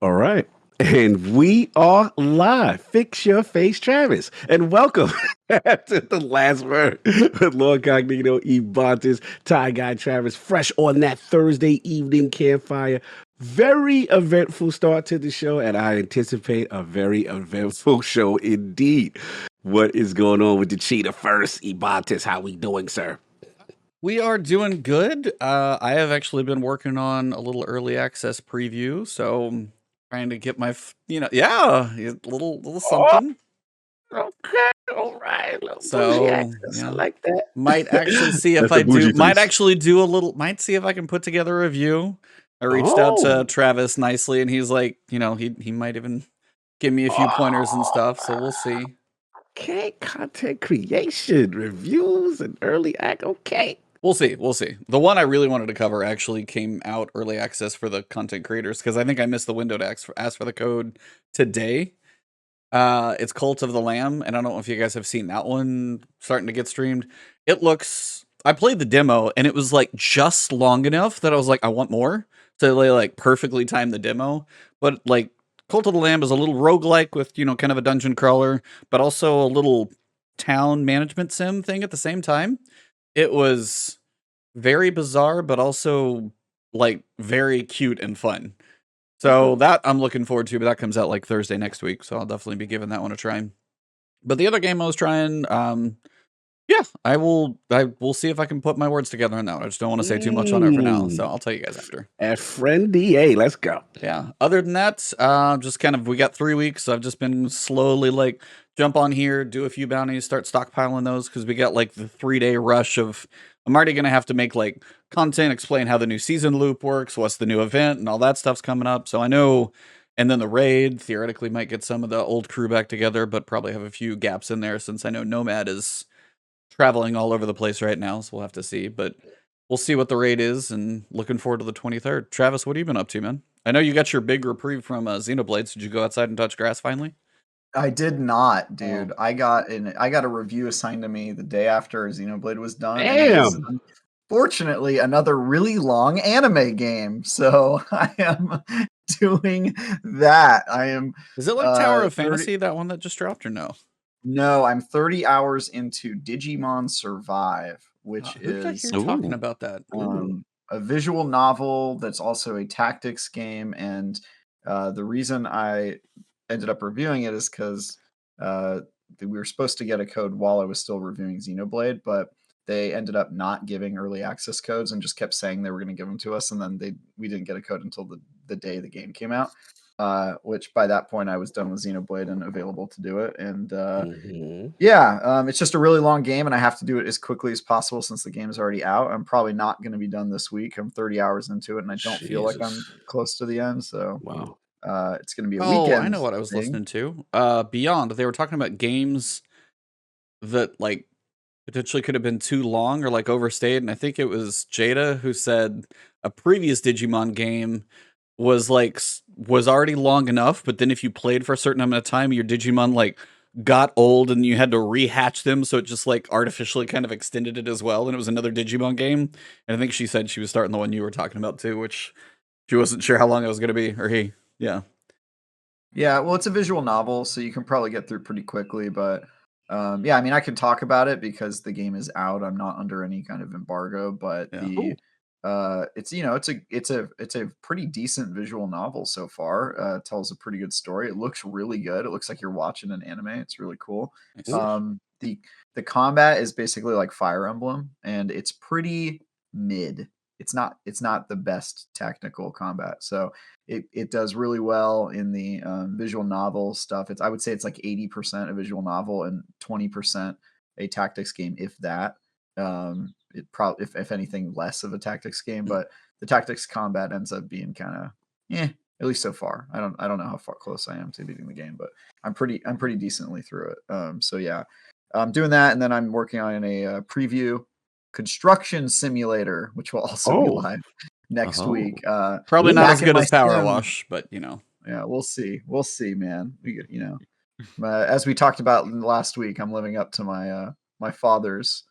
All right. And we are live. Fix your face, Travis. And welcome to the last word with Lord Cognito, Ebontis, Ty Guy Travis, fresh on that Thursday evening campfire. Very eventful start to the show, and I anticipate a very eventful show indeed. What is going on with the cheetah first? Ebontis, how we doing, sir? We are doing good. I have actually been working on a little early access preview, so I'm trying to get my, little something. Okay, all right. Little bougie So access. I yeah, like that. might actually see if That's the I do. bougie Might piece. actually do a little. Might see if I can put together a review. I reached out to Oh. Travis nicely, and he's like, he might even give me a few pointers and stuff. So we'll see. Okay, content creation, reviews, and early act. Okay. We'll see. We'll see. The one I really wanted to cover actually came out early access for the content creators because I think I missed the window to ask for the code today. It's Cult of the Lamb, and I don't know if you guys have seen that one starting to get streamed. It looks. I played the demo, and it was like just long enough that I was like, I want more. So they like perfectly timed the demo, but like Cult of the Lamb is a little roguelike with kind of a dungeon crawler, but also a little town management sim thing at the same time. It was very bizarre, but also like very cute and fun. So that I'm looking forward to, but that comes out like Thursday next week, so I'll definitely be giving that one a try. But the other game I was trying, yeah, I will see if I can put my words together on that one. I just don't want to say too much on it for now, so I'll tell you guys after. At friend DA, let's go. Yeah. Other than that, just kind of we got 3 weeks. So I've just been slowly like jump on here, do a few bounties, start stockpiling those because we got like the 3-day rush of. I'm already gonna have to make like content, explain how the new season loop works, what's the new event, and all that stuff's coming up. So I know, and then the raid theoretically might get some of the old crew back together, but probably have a few gaps in there since I know Nomad is traveling all over the place right now. So we'll have to see, but we'll see what the raid is, and looking forward to the 23rd. Travis, what have you been up to, man? I know you got your big reprieve from Xenoblades. Did you go outside and touch grass finally? I did not, dude. Oh. I got a review assigned to me the day after Xenoblade was done, and it is Damn. unfortunately another really long anime game. So I am doing that. I am Is it like Tower of 30 Fantasy, that one that just dropped, or no? No, I'm 30 hours into Digimon Survive, which Who did I hear is talking about that? a visual novel that's also a tactics game. And the reason I ended up reviewing it is because we were supposed to get a code while I was still reviewing Xenoblade, but they ended up not giving early access codes and just kept saying they were going to give them to us, and then we didn't get a code until the day the game came out. Which by that point I was done with Xenoblade and available to do it. And it's just a really long game, and I have to do it as quickly as possible since the game is already out. I'm probably not going to be done this week. I'm 30 hours into it, and I don't feel like I'm close to the end. So Wow. it's going to be a weekend. I know what I was thing. listening to. Beyond, they were talking about games that like potentially could have been too long or like overstayed, and I think it was Jada who said a previous Digimon game was already long enough, but then if you played for a certain amount of time, your Digimon like got old and you had to rehatch them, so it just like artificially kind of extended it as well, and it was another Digimon game. And I think she said she was starting the one you were talking about too, which she wasn't sure how long it was going to be, or he. Yeah. Yeah, well, it's a visual novel, so you can probably get through pretty quickly. But yeah, I mean, I can talk about it because the game is out. I'm not under any kind of embargo, but it's it's a pretty decent visual novel so far. It tells a pretty good story. It looks really good. It looks like you're watching an anime. It's really cool. Nice. The combat is basically like Fire Emblem, and it's pretty mid. It's not the best technical combat. So it does really well in the visual novel stuff. I would say it's like 80% a visual novel and 20% a tactics game, if that. It probably, if anything, less of a tactics game. But the tactics combat ends up being kind of at least so far. I don't know how far close I am to beating the game, but I'm pretty decently through it. So yeah, I'm doing that, and then I'm working on a preview construction simulator, which will also be live next week. Probably not back as in good my as Power sim. Wash, but Yeah, we'll see, man. As we talked about last week, I'm living up to my my father's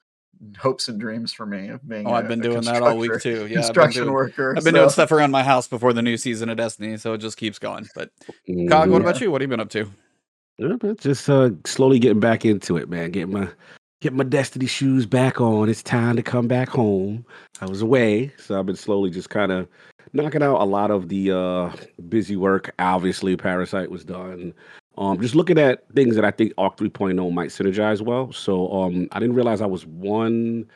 hopes and dreams for me of being I've been doing that all week too. Yeah, construction worker. I've been doing stuff around my house before the new season of Destiny, so it just keeps going. But Cog, what about you? What have you been up to? Just slowly getting back into it, man. Get my Destiny shoes back on. It's time to come back home. I was away, so I've been slowly just kind of knocking out a lot of the busy work. Obviously, Parasite was done. Just looking at things that I think Arc 3.0 might synergize well. So I didn't realize I was one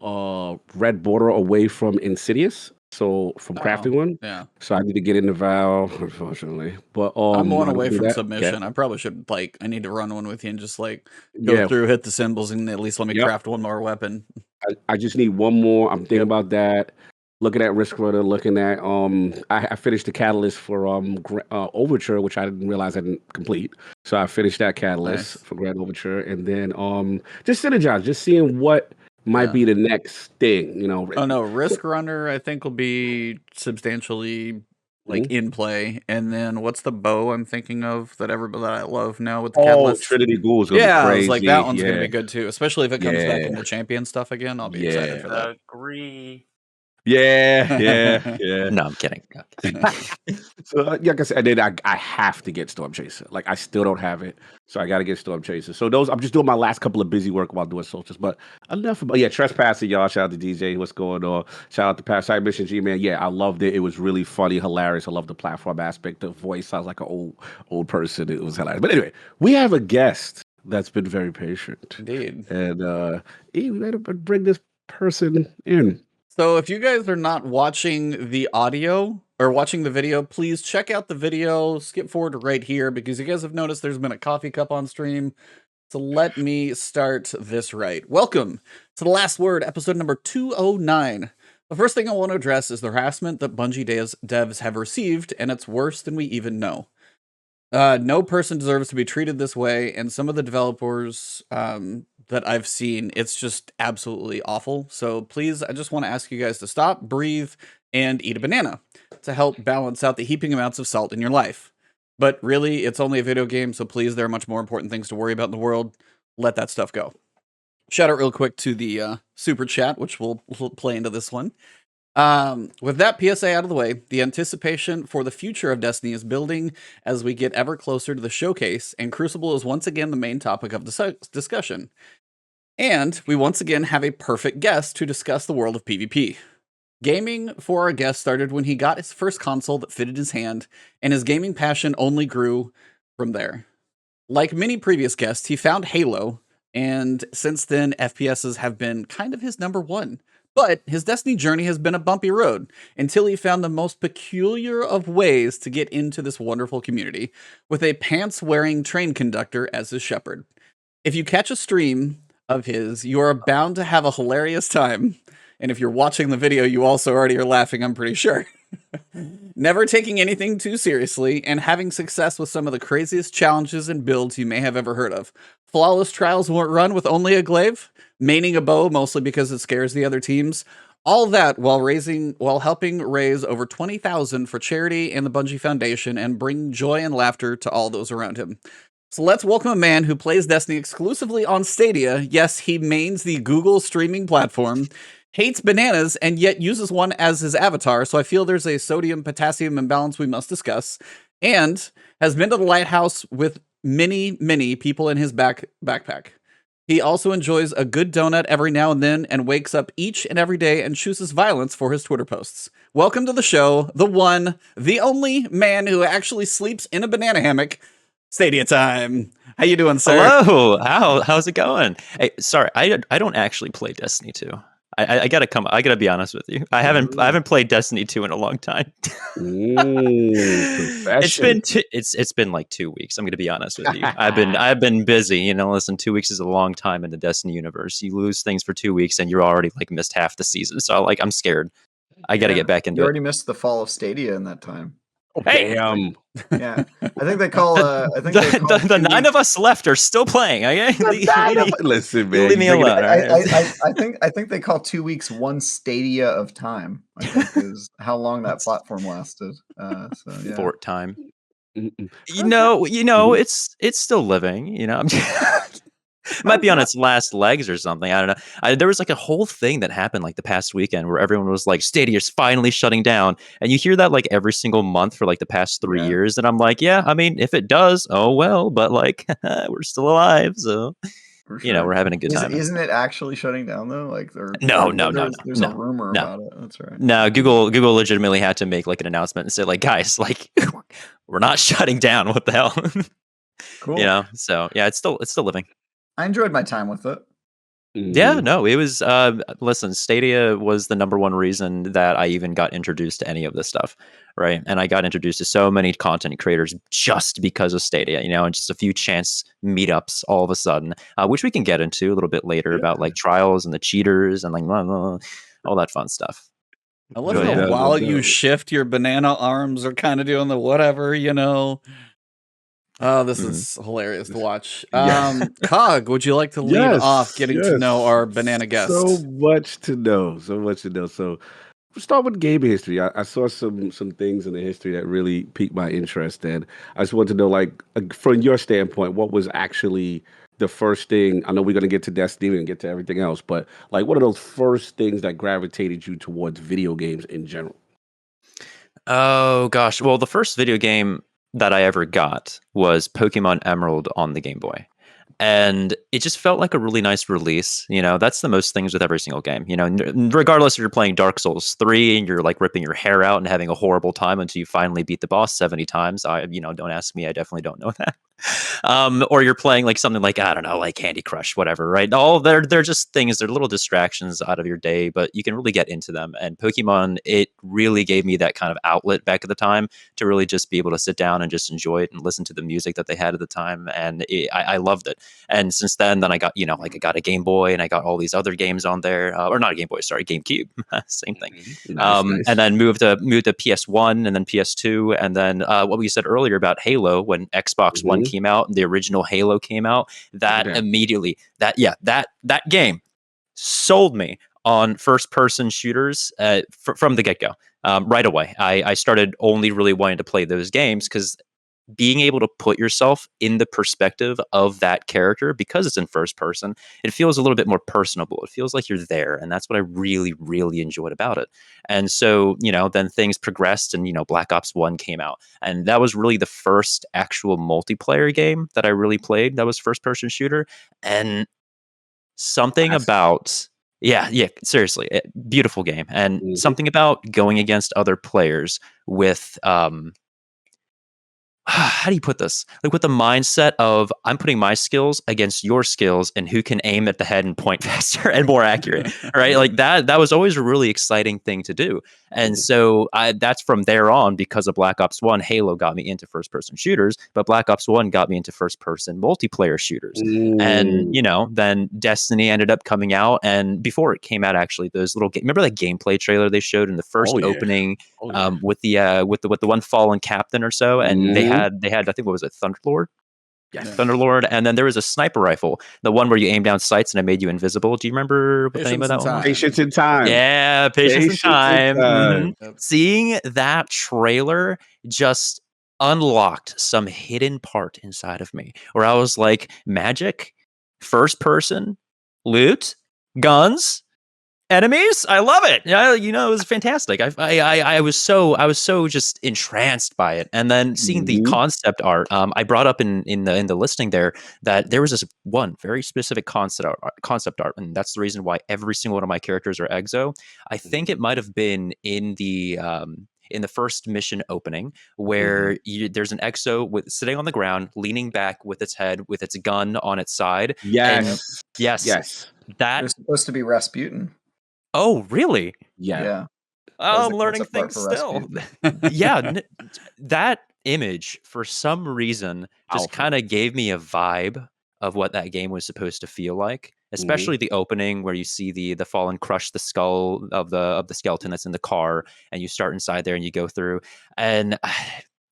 red border away from Insidious. So from crafting one. Yeah. So I need to get into Val, unfortunately. But I'm one away from that, submission. I probably should I need to run one with you and just go through, hit the symbols, and at least let me craft one more weapon. I just need one more. I'm thinking about that. Looking at Risk Runner, looking at I finished the catalyst for Overture, which I didn't realize I didn't complete. So I finished that catalyst for Grand Overture, and then just synergize, just seeing what might be the next thing, you know. Oh no, Risk Runner I think will be substantially in play, and then what's the bow I'm thinking of that I love now with the catalyst? Trinity Ghoul is gonna be crazy. I was like, that one's gonna be good too, especially if it comes back into champion stuff again. I'll be excited for that. Agree. Yeah. No, I'm kidding. So, like I said, then I have to get Storm Chaser. Like, I still don't have it, so I got to get Storm Chaser. So I'm just doing my last couple of busy work while doing Solstice. But enough about Trespassing, y'all. Shout out to DJ. What's going on? Shout out to Parasite Mission G, man. Yeah, I loved it. It was really funny, hilarious. I love the platform aspect. The voice sounds like an old person. It was hilarious. But anyway, we have a guest that's been very patient. Indeed. And we better bring this person in. So if you guys are not watching the audio or watching the video, please check out the video, skip forward right here, because you guys have noticed there's been a coffee cup on stream. So let me start this right. Welcome to The Last Word, episode number 209. The first thing I want to address is the harassment that Bungie devs have received, and it's worse than we even know. No person deserves to be treated this way, and some of the developers that I've seen, it's just absolutely awful. So please, I just want to ask you guys to stop, breathe, and eat a banana to help balance out the heaping amounts of salt in your life. But really, it's only a video game, so please, there are much more important things to worry about in the world. Let that stuff go. Shout out real quick to the super chat, which we'll play into this one. With that PSA out of the way, the anticipation for the future of Destiny is building as we get ever closer to the showcase, and Crucible is once again the main topic of discussion. And we once again have a perfect guest to discuss the world of PvP. Gaming for our guest started when he got his first console that fitted his hand, and his gaming passion only grew from there. Like many previous guests, he found Halo, and since then, FPSs have been kind of his number one. But his Destiny journey has been a bumpy road until he found the most peculiar of ways to get into this wonderful community, with a pants-wearing train conductor as his shepherd. If you catch a stream of his, you are bound to have a hilarious time. And if you're watching the video, you also already are laughing, I'm pretty sure. Never taking anything too seriously, and having success with some of the craziest challenges and builds you may have ever heard of. Flawless trials won't run with only a glaive, maining a bow mostly because it scares the other teams. All that while helping raise over 20,000 for charity and the Bungie Foundation, and bring joy and laughter to all those around him. So let's welcome a man who plays Destiny exclusively on Stadia. Yes, he mains the Google streaming platform, hates bananas, and yet uses one as his avatar, so I feel there's a sodium-potassium imbalance we must discuss, and has been to the lighthouse with many people in his backpack. He also enjoys a good donut every now and then, and wakes up each and every day and chooses violence for his Twitter posts. Welcome to the show, the one, the only man who actually sleeps in a banana hammock, StadiaTime. How you doing, sir? Hello. How's it going? Hey, sorry, I don't actually play Destiny 2. I gotta be honest with you. I haven't played Destiny 2 in a long time. It's been like 2 weeks. I'm gonna be honest with you. I've been busy. You know, listen, 2 weeks is a long time in the Destiny universe. You lose things for 2 weeks and you're already like missed half the season. So I'm scared. I gotta get back into it. You already missed the fall of Stadia in that time. Hey. Yeah, I think they call. The 9 of us left are still playing. Okay, listen, man, leave me alone. I think they call 2 weeks one Stadia of time. I think is how long that platform lasted. Fort time. You know, it's still living. You know, It might be on its last legs or something. I don't know. There was like a whole thing that happened like the past weekend where everyone was like, Stadia's finally shutting down. And you hear that like every single month for like the past 3 Yeah. years. And I'm like, yeah, I mean, if it does, oh well, but like we're still alive. So, For you know, sure. we're having a good time. Isn't it actually shutting down though? Like No. there's a rumor about it. That's right. No, Google legitimately had to make like an announcement and say like, guys, like we're not shutting down. What the hell? Cool. You know? So yeah, it's still living. I enjoyed my time with it. Yeah, no, it was listen, Stadia was the number one reason that I even got introduced to any of this stuff, right? And I got introduced to so many content creators just because of Stadia, you know, and just a few chance meetups all of a sudden, which we can get into a little bit later about like trials and the cheaters and like all that fun stuff. I love Go how ahead. while you shift, your banana arms are kind of doing the whatever, you know. Oh, this is hilarious to watch. Yes. Cog, would you like to lead off getting to know our banana guest? So much to know. So we'll start with game history. I saw some things in the history that really piqued my interest, and I just want to know, like, from your standpoint, what was actually the first thing? I know we're going to get to Destiny and get to everything else, but like, what are those first things that gravitated you towards video games in general? Oh gosh, well, the first video game that I ever got was Pokemon Emerald on the Game Boy. And it just felt like a really nice release. You know, that's the most things with every single game. You know, regardless if you're playing Dark Souls 3 and you're like ripping your hair out and having a horrible time until you finally beat the boss 70 times. Don't ask me. I definitely don't know that. Or you're playing like something like, I don't know, like Candy Crush, whatever, right? They're just things, they're little distractions out of your day, but you can really get into them. And Pokemon, it really gave me that kind of outlet back at the time to really just be able to sit down and just enjoy it and listen to the music that they had at the time. And I loved it. And since then I got, I got a Game Boy and I got all these other games on there, or not a Game Boy, sorry, GameCube, same thing. Nice. And then moved to PS1 and then PS2. And then what we said earlier about Halo, when Xbox One came out and the original Halo came out, that immediately, that game sold me on first person shooters from the get-go. Right away, I started only really wanting to play those games because being able to put yourself in the perspective of that character, because it's in first person, it feels a little bit more personable. It feels like you're there. And that's what I really, really enjoyed about it. And so, then things progressed and, Black Ops 1 came out. And that was really the first actual multiplayer game that I really played. That was first person shooter. And something about... Yeah, seriously, beautiful game. And something about going against other players with... how do you put this? Like with the mindset of I'm putting my skills against your skills and who can aim at the head and point faster and more accurate, right? Like that was always a really exciting thing to do. And so that's from there on, because of Black Ops 1, Halo got me into first person shooters, but Black Ops 1 got me into first person multiplayer shooters. And, then Destiny ended up coming out. And before it came out, actually, those remember that gameplay trailer they showed in the first opening with the one fallen captain or so? And they had, I think, what was it, Thunderlord? Yes, Thunderlord. And then there was a sniper rifle, the one where you aim down sights and it made you invisible. Do you remember what the name of that one was? Patience in Time. Yeah, Patience in Time. Seeing that trailer just unlocked some hidden part inside of me where I was like, magic, first person, loot, guns, enemies. I love it. It was fantastic. I was so just entranced by it. And then seeing the concept art, I brought up in the listing there that there was this one very specific concept art, and that's the reason why every single one of my characters are exo. I think it might have been in the first mission opening where there's an exo sitting on the ground, leaning back with its head, with its gun on its side. Yes. That was supposed to be Rasputin. Oh, really? Yeah. I'm learning things still. That image, for some reason, just kind of gave me a vibe of what that game was supposed to feel like. Especially the opening where you see the fallen crush the skull of the skeleton that's in the car, and you start inside there and you go through. And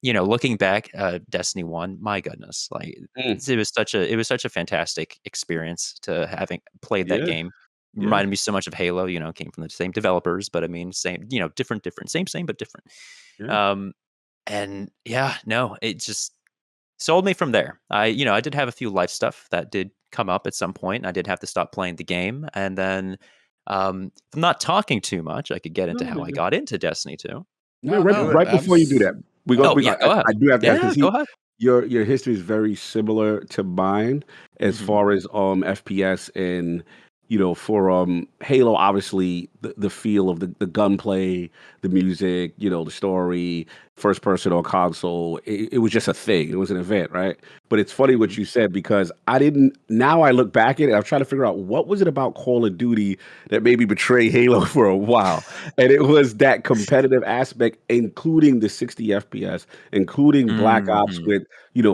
looking back, Destiny 1, my goodness, like it was such a fantastic experience to having played that game. Reminded me so much of Halo. Came from the same developers, but I mean, same, different, same, but different. It just sold me from there. I did have a few life stuff that did come up at some point, and I did have to stop playing the game. And then, if I'm not talking too much, I could get into how I got into Destiny 2. No, right before you do that, we go. Oh, yeah, go ahead. I do have to ask Yeah, because go ahead. your history is very similar to mine as Mhm. far as FPS and for Halo. Obviously, the feel of the gunplay, the music, the story, first person on console. It was just a thing. It was an event, right? But it's funny what you said because I didn't. Now I look back at it, I'm trying to figure out what was it about Call of Duty that made me betray Halo for a while, and it was that competitive aspect, including the 60 FPS, including Black Ops Mhm. with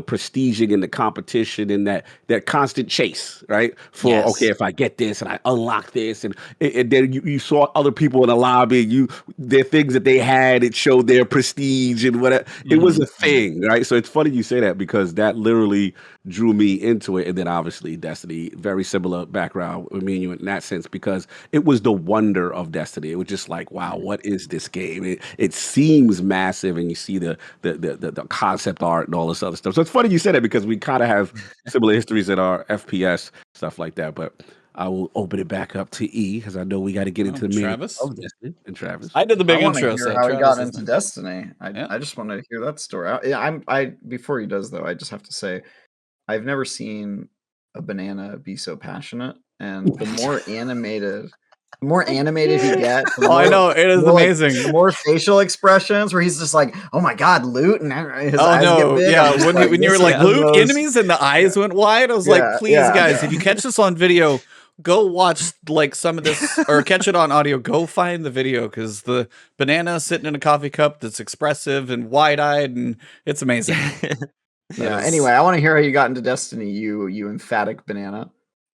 prestiging in the competition and that constant chase, right? For okay, Yes. if I get this and I unlock this, and then you saw other people in the lobby, their things that they had, it showed their prestige and whatever. It was a Mhm. thing, right? So it's funny you say that because that literally drew me into it, and then obviously Destiny, very similar background with me and you in that sense because it was the wonder of Destiny. It was just like, wow, what is this game? It seems massive, and you see the concept art and all this other stuff. So it's funny you said that because we kind of have similar histories in our FPS stuff like that. But I will open it back up to E because I know we got to get into the meat Travis? of Destiny and Travis. I did the I big want to intro, hear so how he Travis got is into next. Destiny. Yeah. I just want to hear that story. I before he does though, I just have to say, I've never seen a banana be so passionate, and the more animated he gets, the Oh, I more know, it is more like amazing. the more facial expressions where he's just like, "Oh my god, loot!" and his Oh eyes get no, big. I'm yeah. just When like, when you were this like is the loot most- enemies and the eyes went wide, I was like, Yeah, please, yeah. guys, if you catch this on video, go watch like some of this, or catch it on audio. Go find the video because the banana sitting in a coffee cup that's expressive and wide eyed, and it's amazing. Yeah. is- Anyway, I want to hear how you got into Destiny. You emphatic banana.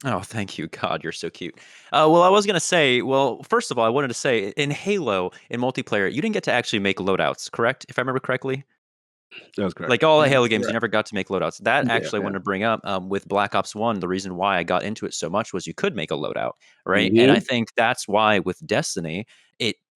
Oh, thank you. God, you're so cute. Well, I was going to say, first of all, I wanted to say in Halo, in multiplayer, you didn't get to actually make loadouts, correct? If I remember correctly? That was correct. Like all the Yeah, Halo games, you correct. never got to make loadouts. That Yeah, actually I wanted to bring up with Black Ops 1, the reason why I got into it so much was you could make a loadout, right? And I think that's why with Destiny,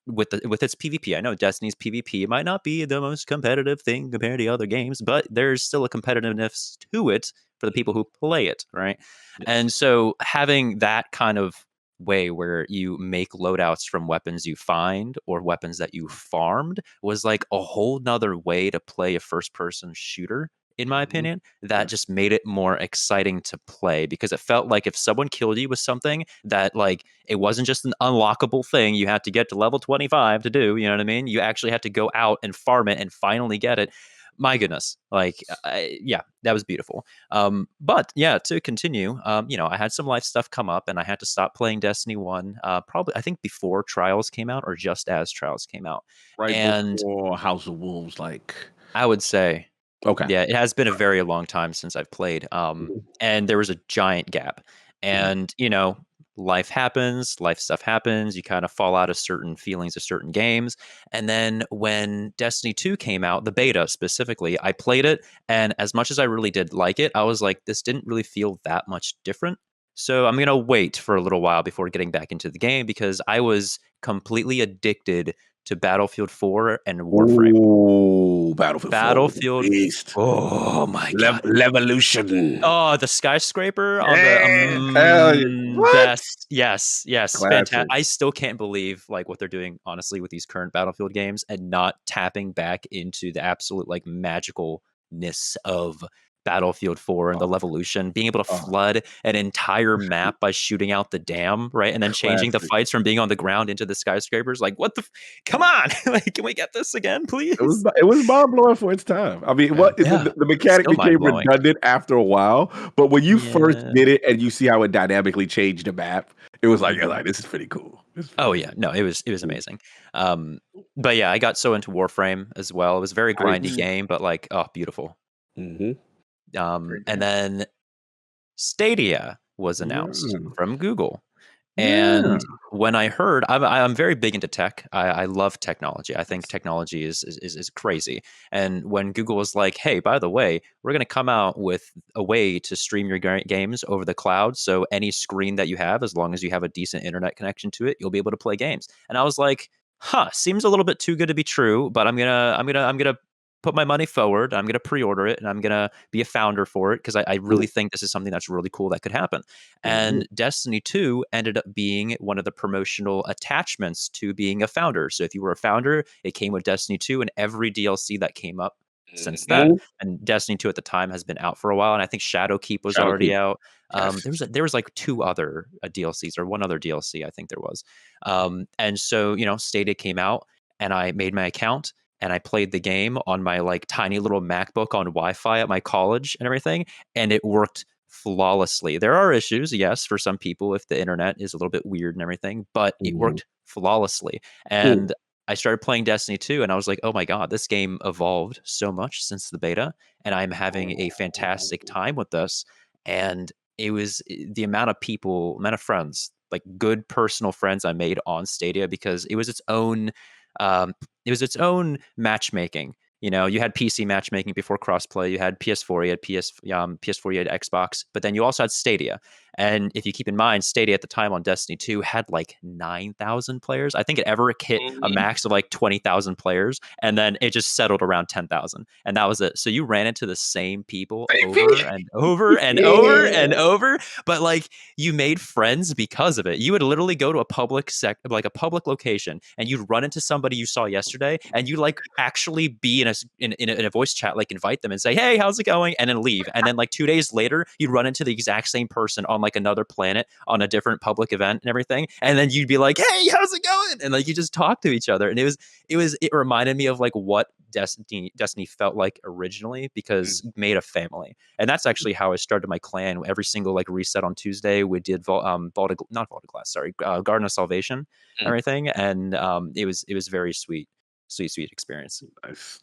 with its PvP, I know Destiny's PvP might not be the most competitive thing compared to other games, but there's still a competitiveness to it for the people who play it, right? And so having that kind of way where you make loadouts from weapons you find or weapons that you farmed was like a whole nother way to play a first person shooter, in my opinion, that just made it more exciting to play because it felt like if someone killed you with something that like it wasn't just an unlockable thing you had to get to level 25 to do, you know what I mean? You actually had to go out and farm it and finally get it. My goodness, like yeah, that was beautiful. But yeah, to continue, I had some life stuff come up and I had to stop playing Destiny 1, probably I think before Trials came out or just as Trials came out. right And before House of Wolves, like I would say, okay, yeah, it has been a very long time since I've played. And there was a giant gap. And, life happens, life stuff happens. You kind of fall out of certain feelings of certain games. And then when Destiny 2 came out, the beta specifically, I played it. And as much as I really did like it, I was like, this didn't really feel that much different. So I'm going to wait for a little while before getting back into the game because I was completely addicted to Battlefield 4 and Warframe. Ooh, Battlefield 4 was a Battlefield. beast. Oh my god. Levolution. Oh, the skyscraper on Hell yeah. the What? best. Yes, fantastic. Classic. I still can't believe like what they're doing honestly with these current Battlefield games and not tapping back into the absolute like magicalness of Battlefield 4 and the Levolution, being able to flood an entire map by shooting out the dam, right? And then changing the Classic. fights from being on the ground into the skyscrapers. Like, what the come on. Like, can we get this again, please? It was mind blowing for its time. I mean, the mechanic Still became mind-blowing. redundant after a while, but when you first Yeah. did it and you see how it dynamically changed the map, it was like, you're like, this is pretty cool. Oh yeah, no, it was amazing. But yeah, I got so into Warframe as well. It was a very grindy game, but like, oh, beautiful. Mm-hmm. And then Stadia was announced from Google. Yeah. And when I heard, I'm very big into tech. I love technology. I think technology is crazy. And when Google was like, "Hey, by the way, we're going to come out with a way to stream your games over the cloud, so any screen that you have, as long as you have a decent internet connection to it, you'll be able to play games." And I was like, "Huh, seems a little bit too good to be true." But I'm gonna put my money forward. I'm going to pre-order it, and I'm going to be a founder for it because I really think this is something that's really cool that could happen. And Destiny 2 ended up being one of the promotional attachments to being a founder. So if you were a founder, it came with Destiny 2 and every DLC that came up since then. And Destiny 2 at the time has been out for a while, and I think Shadowkeep was already out. There was like 2 other DLCs, or 1 other DLC, I think there was. And so, Stadia came out, and I made my account, and I played the game on my like tiny little MacBook on Wi-Fi at my college and everything, and it worked flawlessly. There are issues, yes, for some people if the internet is a little bit weird and everything, but it worked flawlessly. And I started playing Destiny 2, and I was like, oh my God, this game evolved so much since the beta, and I'm having a fantastic time with this. And it was the amount of friends, like good personal friends I made on Stadia, because it was its own matchmaking. You had PC matchmaking before crossplay. You had PS4, you had PS4, you had Xbox, but then you also had Stadia. And if you keep in mind, Stadia at the time on Destiny 2 had like 9,000 players. I think it ever hit a max of like 20,000 players, and then it just settled around 10,000, and that was it. So you ran into the same people over and over and over and over, but like you made friends because of it. You would literally go to a public location, and you'd run into somebody you saw yesterday, and you like actually be in a voice chat, like invite them and say, hey, how's it going, and then leave. And then like 2 days later, you'd run into the exact same person on like another planet on a different public event and everything, and then you'd be like, hey, how's it going, and like you just talk to each other. And it reminded me of like what Destiny felt like originally, because it made a family. And that's actually how I started my clan. Every single like reset on Tuesday, we did Garden of Salvation and everything, and it was very sweet experience.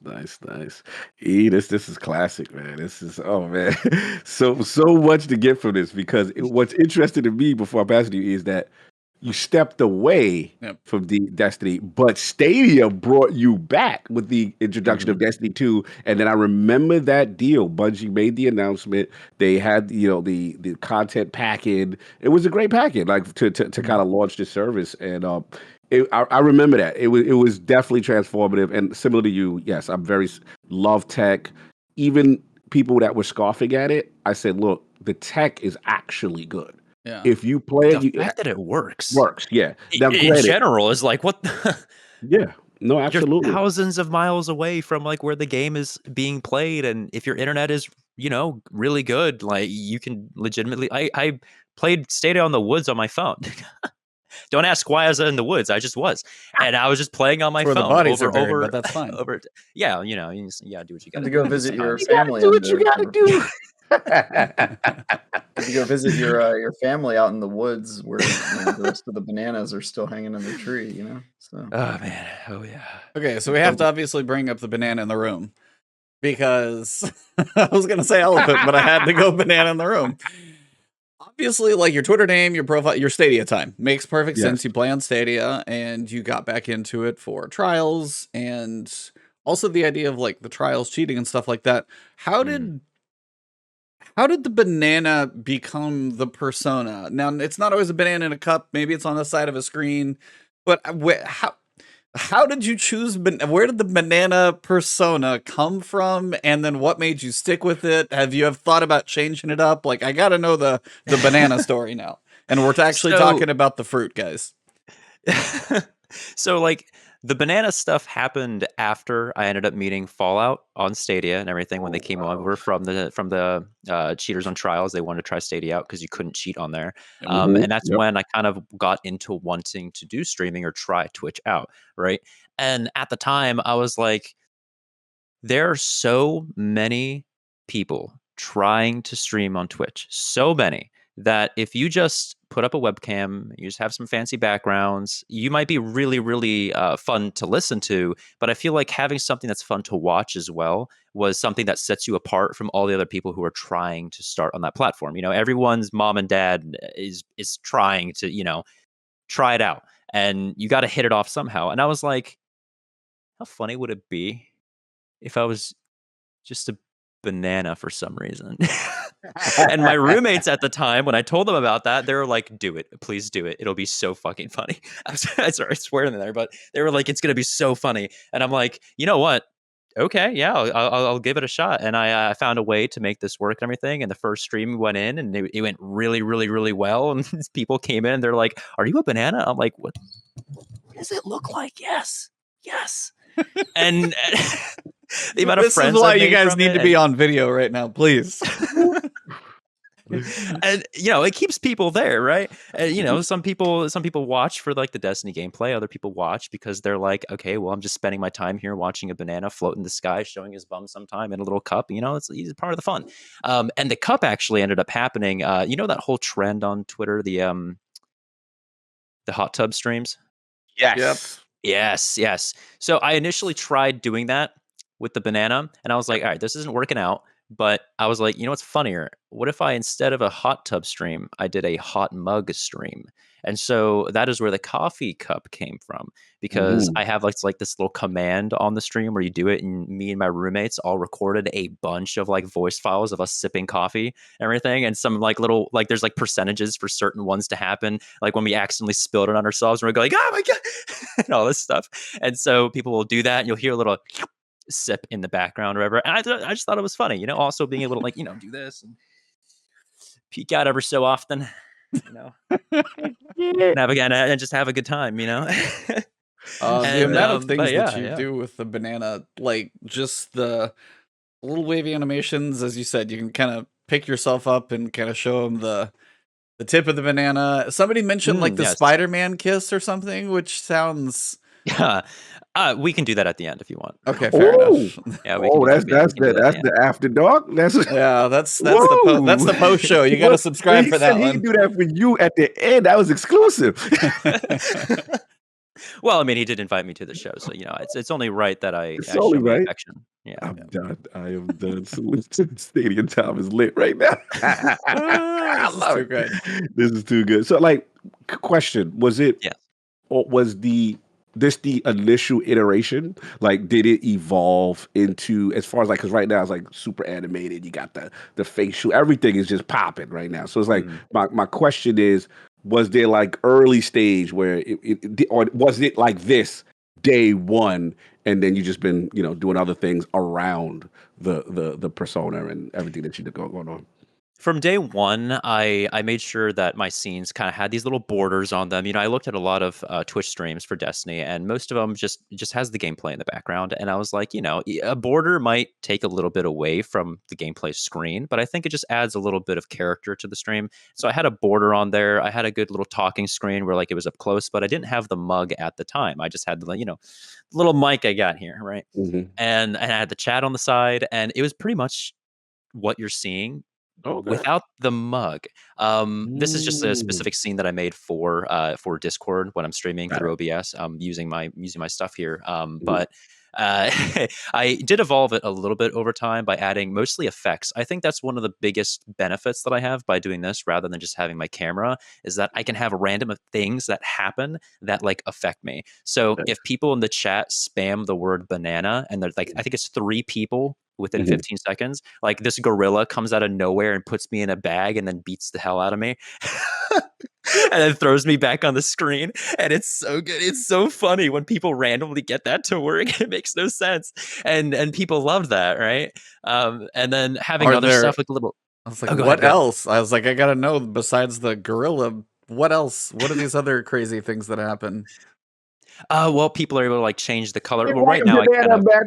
Nice. This is classic, man. This is, oh man, so much to get from this, because what's interesting to me before I pass it to you is that you stepped away from the Destiny, but Stadia brought you back with the introduction of Destiny 2. And then I remember that deal. Bungie made the announcement. They had the content packet. It was a great packet, like to kind of launch the service. And I remember that it was definitely transformative. And similar to you, yes, I'm very love tech. Even people that were scoffing at it, I said, look, the tech is actually good. Yeah. If you play the fact that it works, yeah. Now, in general, is like what? Yeah, no, absolutely. You're thousands of miles away from like where the game is being played, and if your internet is really good, like you can legitimately. I played Stadia on the woods on my phone. Don't ask why I was in the woods. I just was, and I was just playing on my phone. The bodies are buried, but that's fine. You do what you got to go visit your family. Do what you got to do. You go visit your family out in the woods where the rest of the bananas are still hanging in the tree. So. Oh man, oh yeah. Okay, so we have to obviously bring up the banana in the room, because I was gonna say elephant, but I had to go banana in the room. Obviously, like your Twitter name, your profile, your StadiaTime makes perfect sense. You play on Stadia, and you got back into it for trials, and also the idea of like the trials cheating and stuff like that. How did the banana become the persona? Now, it's not always a banana in a cup. Maybe it's on the side of a screen, but how did you choose? Where did the banana persona come from? And then what made you stick with it? Have you thought about changing it up? Like, I got to know the banana story now. And we're actually talking about the fruit, guys. So like the banana stuff happened after I ended up meeting Fallout on Stadia and everything when they came over from the cheaters on trials. They wanted to try Stadia out because you couldn't cheat on there. And that's when I kind of got into wanting to do streaming or try Twitch out, right? And at the time I was like, there are so many people trying to stream on Twitch, so many, that if you just put up a webcam, you just have some fancy backgrounds, you might be really, really fun to listen to. But I feel like having something that's fun to watch as well was something that sets you apart from all the other people who are trying to start on that platform. Everyone's mom and dad is trying to, try it out, and you got to hit it off somehow. And I was like, how funny would it be if I was just a banana for some reason? And my roommates at the time, when I told them about that, they were like, do it, please do it, it'll be so fucking funny. I swear in there, but they were like, it's gonna be so funny. And I'm like, you know what, okay, yeah, I'll give it a shot. And I found a way to make this work and everything. And the first stream went in, and it went really, really, really well. And people came in, they're like, "Are you a banana?" I'm like, "What does it look like?" Yes, yes. And the amount of This is friends why I've you made guys from need it, to be on video right now, please. and it keeps people there, right? And some people watch for like the Destiny gameplay. Other people watch because they're like, okay, well, I'm just spending my time here watching a banana float in the sky, showing his bum sometime in a little cup. It's part of the fun. And the cup actually ended up happening. That whole trend on Twitter, the hot tub streams. Yep. Yes. So I initially tried doing that with the banana, and I was like, all right, this isn't working out. But I was like, what's funnier? What if I, instead of a hot tub stream, I did a hot mug stream? And so that is where the coffee cup came from, because I have like this little command on the stream where you do it, and me and my roommates all recorded a bunch of like voice files of us sipping coffee and everything, and some like little like there's like percentages for certain ones to happen, like when we accidentally spilled it on ourselves and we're going, oh my god, and all this stuff. And so people will do that, and you'll hear a little sip in the background or whatever. And I just thought it was funny, also being able to like, do this and peek out ever so often, and have again and just have a good time, The And, amount of but things that yeah, you yeah. do with the banana, like just the little wavy animations, as you said, you can kind of pick yourself up and kind of show them the tip of the banana. Somebody mentioned like the Yes. Spider-Man kiss or something, which sounds Yeah. We can do that at the end if you want. okay. Fair enough. Yeah, we can do that. That's the after dark. That's Yeah, that's the post show. You got to subscribe he for said that he one. can do that for you at the end. That was exclusive. Well, I mean, he did invite me to the show, so it's only right that I only show my right. affection. Yeah. I'm done. I am done. StadiaTime is lit right now. I love it. Good. This is too good. So, like, question: was it? Yes. Or was the initial iteration? Like, did it evolve into, as far as like, because right now it's like super animated. You got the facial, everything is just popping right now. So it's like my question is, was there like early stage where or was it like this day one, and then you just been doing other things around the persona and everything that you did going on? From day one, I made sure that my scenes kind of had these little borders on them. I looked at a lot of Twitch streams for Destiny, and most of them just has the gameplay in the background. And I was like, a border might take a little bit away from the gameplay screen, but I think it just adds a little bit of character to the stream. So I had a border on there. I had a good little talking screen where like it was up close, but I didn't have the mug at the time. I just had the little mic I got here, right? And I had the chat on the side, and it was pretty much what you're seeing. Okay. Without the mug. This is just a specific scene that I made for Discord when I'm streaming through OBS. Using my stuff here. But I did evolve it a little bit over time by adding mostly effects. I think that's one of the biggest benefits that I have by doing this rather than just having my camera, is that I can have random things that happen that like affect me. So if people in the chat spam the word banana, and there's like, I think it's 3 people within 15 seconds, like this gorilla comes out of nowhere and puts me in a bag and then beats the hell out of me. And then throws me back on the screen, and it's so good. It's so funny when people randomly get that to work. It makes no sense, and people love that, right? And then having other stuff like a little. I was like, what else? I was like, I gotta know, besides the gorilla, what else? What are these other crazy things that happen? Well, people are able to like change the color. Well, right now,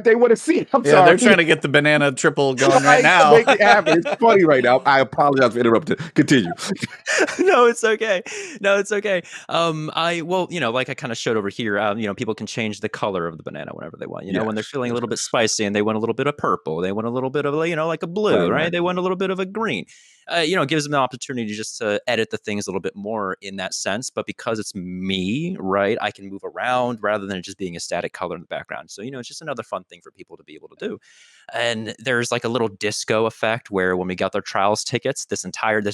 they want to see it. I'm sorry. They're trying to get the banana triple going right now. Make it happen. It's funny right now. I apologize for interrupting. Continue. No, it's okay. Like I kind of showed over here, people can change the color of the banana whenever they want. When they're feeling a little bit spicy and they want a little bit of purple, they want a little bit of like a blue, right? They want a little bit of a green. It gives them the opportunity just to edit the things a little bit more in that sense. But because it's me, right, I can move around rather than it just being a static color in the background. So, it's just another fun thing for people to be able to do. And there's like a little disco effect where when we got their trials tickets, this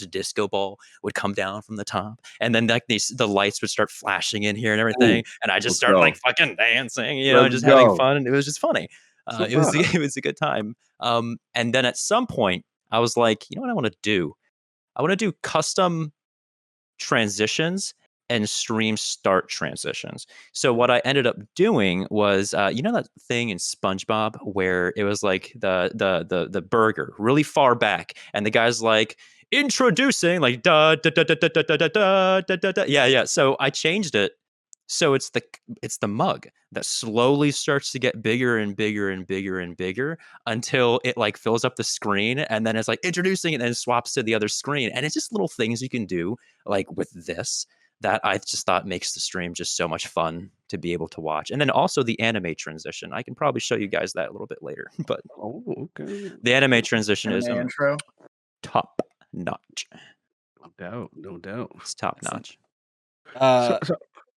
disco ball would come down from the top. And then like the lights would start flashing in here and everything. And I just started like fucking dancing, just having fun. And it was just funny. It was a good time. And then at some point, I was like, you know what I want to do? I want to do custom transitions and stream start transitions. So what I ended up doing was, you know that thing in SpongeBob where it was like the burger really far back, and the guy's like introducing like da da da da da da da da da da da. Yeah. So I changed it. So it's the mug that slowly starts to get bigger and bigger and bigger and bigger until it like fills up the screen, and then it's like introducing and then swaps to the other screen. And it's just little things you can do like with this that I just thought makes the stream just so much fun to be able to watch. And then also the anime transition. I can probably show you guys that a little bit later, but Okay. the anime transition is Anime intro. top notch. No doubt. It's top notch. So,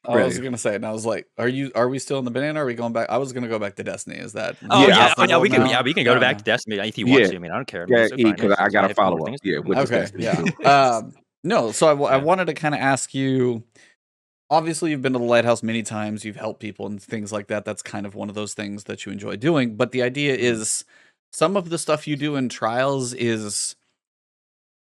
I was gonna say, and I was like, "Are we still in the banana? Or are we going back?" I was gonna go back to Destiny. Is that? Oh Yeah, yeah, I- yeah, we can. now? Yeah, we can go back to Destiny if you want to. I mean, I don't care. Yeah, It's fine. because I got to have more follow up. things. Yeah, with this Okay, Destiny yeah. too. No, so I Yeah. wanted to kind of ask you. Obviously, you've been to the lighthouse many times. You've helped people and things like that. That's kind of one of those things that you enjoy doing. But the idea is, some of the stuff you do in trials is.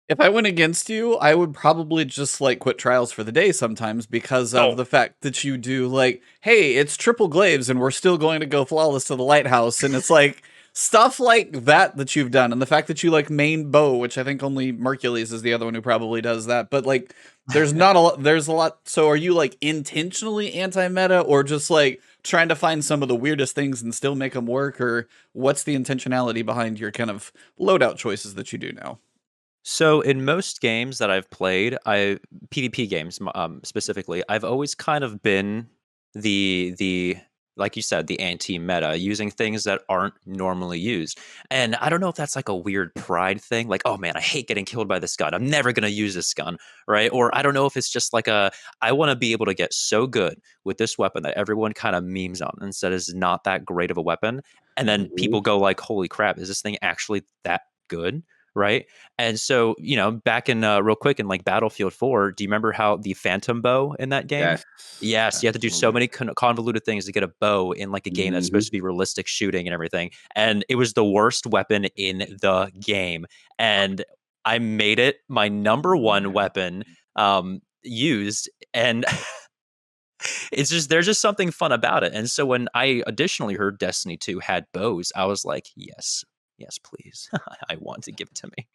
If I went against you, I would probably just like quit trials for the day sometimes because of the fact that you do like, hey, it's triple glaives and we're still going to go flawless to the lighthouse. And it's like stuff like that you've done. And the fact that you like main bow, which I think only Mercules is the other one who probably does that. But like, there's not a lot, there's a lot. So are you like intentionally anti-meta or just like trying to find some of the weirdest things and still make them work? Or what's the intentionality behind your kind of loadout choices that you do now? So in most games that I've played, PvP games specifically, I've always kind of been the like you said, the anti-meta, using things that aren't normally used. And I don't know if that's like a weird pride thing, like, oh man, I hate getting killed by this gun. I'm never gonna use this gun, right? Or I don't know if it's just like I want to be able to get so good with this weapon that everyone kind of memes on and said is not that great of a weapon. And then people go like, holy crap, is this thing actually that good? Right. And so, back in real quick in like Battlefield 4, do you remember how the Phantom bow in that game? Yes. You have to do so many convoluted things to get a bow in like a game that's supposed to be realistic shooting and everything. And it was the worst weapon in the game. And I made it my number one weapon used. And there's just something fun about it. And so when I additionally heard Destiny 2 had bows, I was like, yes, please. I want to give it to me.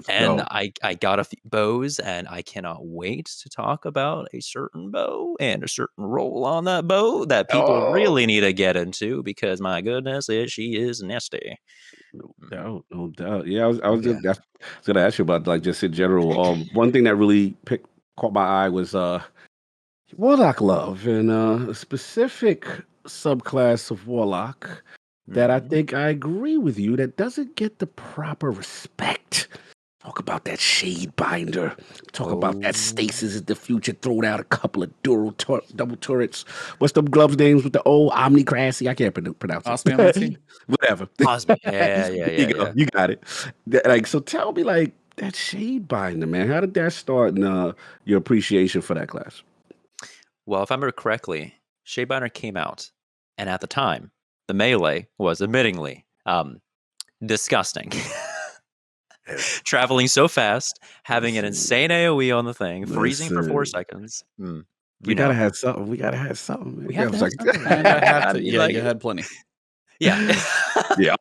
And I got a few bows, and I cannot wait to talk about a certain bow and a certain role on that bow that people really need to get into because my goodness, she is nasty. No doubt. Yeah, I was gonna ask you about like just in general. One thing that really caught my eye was Warlock love and a specific subclass of Warlock that I think I agree with you that doesn't get the proper respect. Talk about that Shade Binder. Talk about that Stasis is the future. Throw out a couple of double turrets. What's the gloves names with the old Omnicrassy? I can't pronounce it. Whatever. Osmo. Yeah. You got it. Like, so tell me, like, that Shade Binder, man. How did that start in your appreciation for that class? Well, if I remember correctly, Shade Binder came out, and at the time, the melee was admittingly disgusting. Traveling so fast, having an insane AoE on the thing, freezing for 4 seconds. We gotta have something. We gotta have something. We have to have something. And I have to. Yeah, you had plenty. Yeah.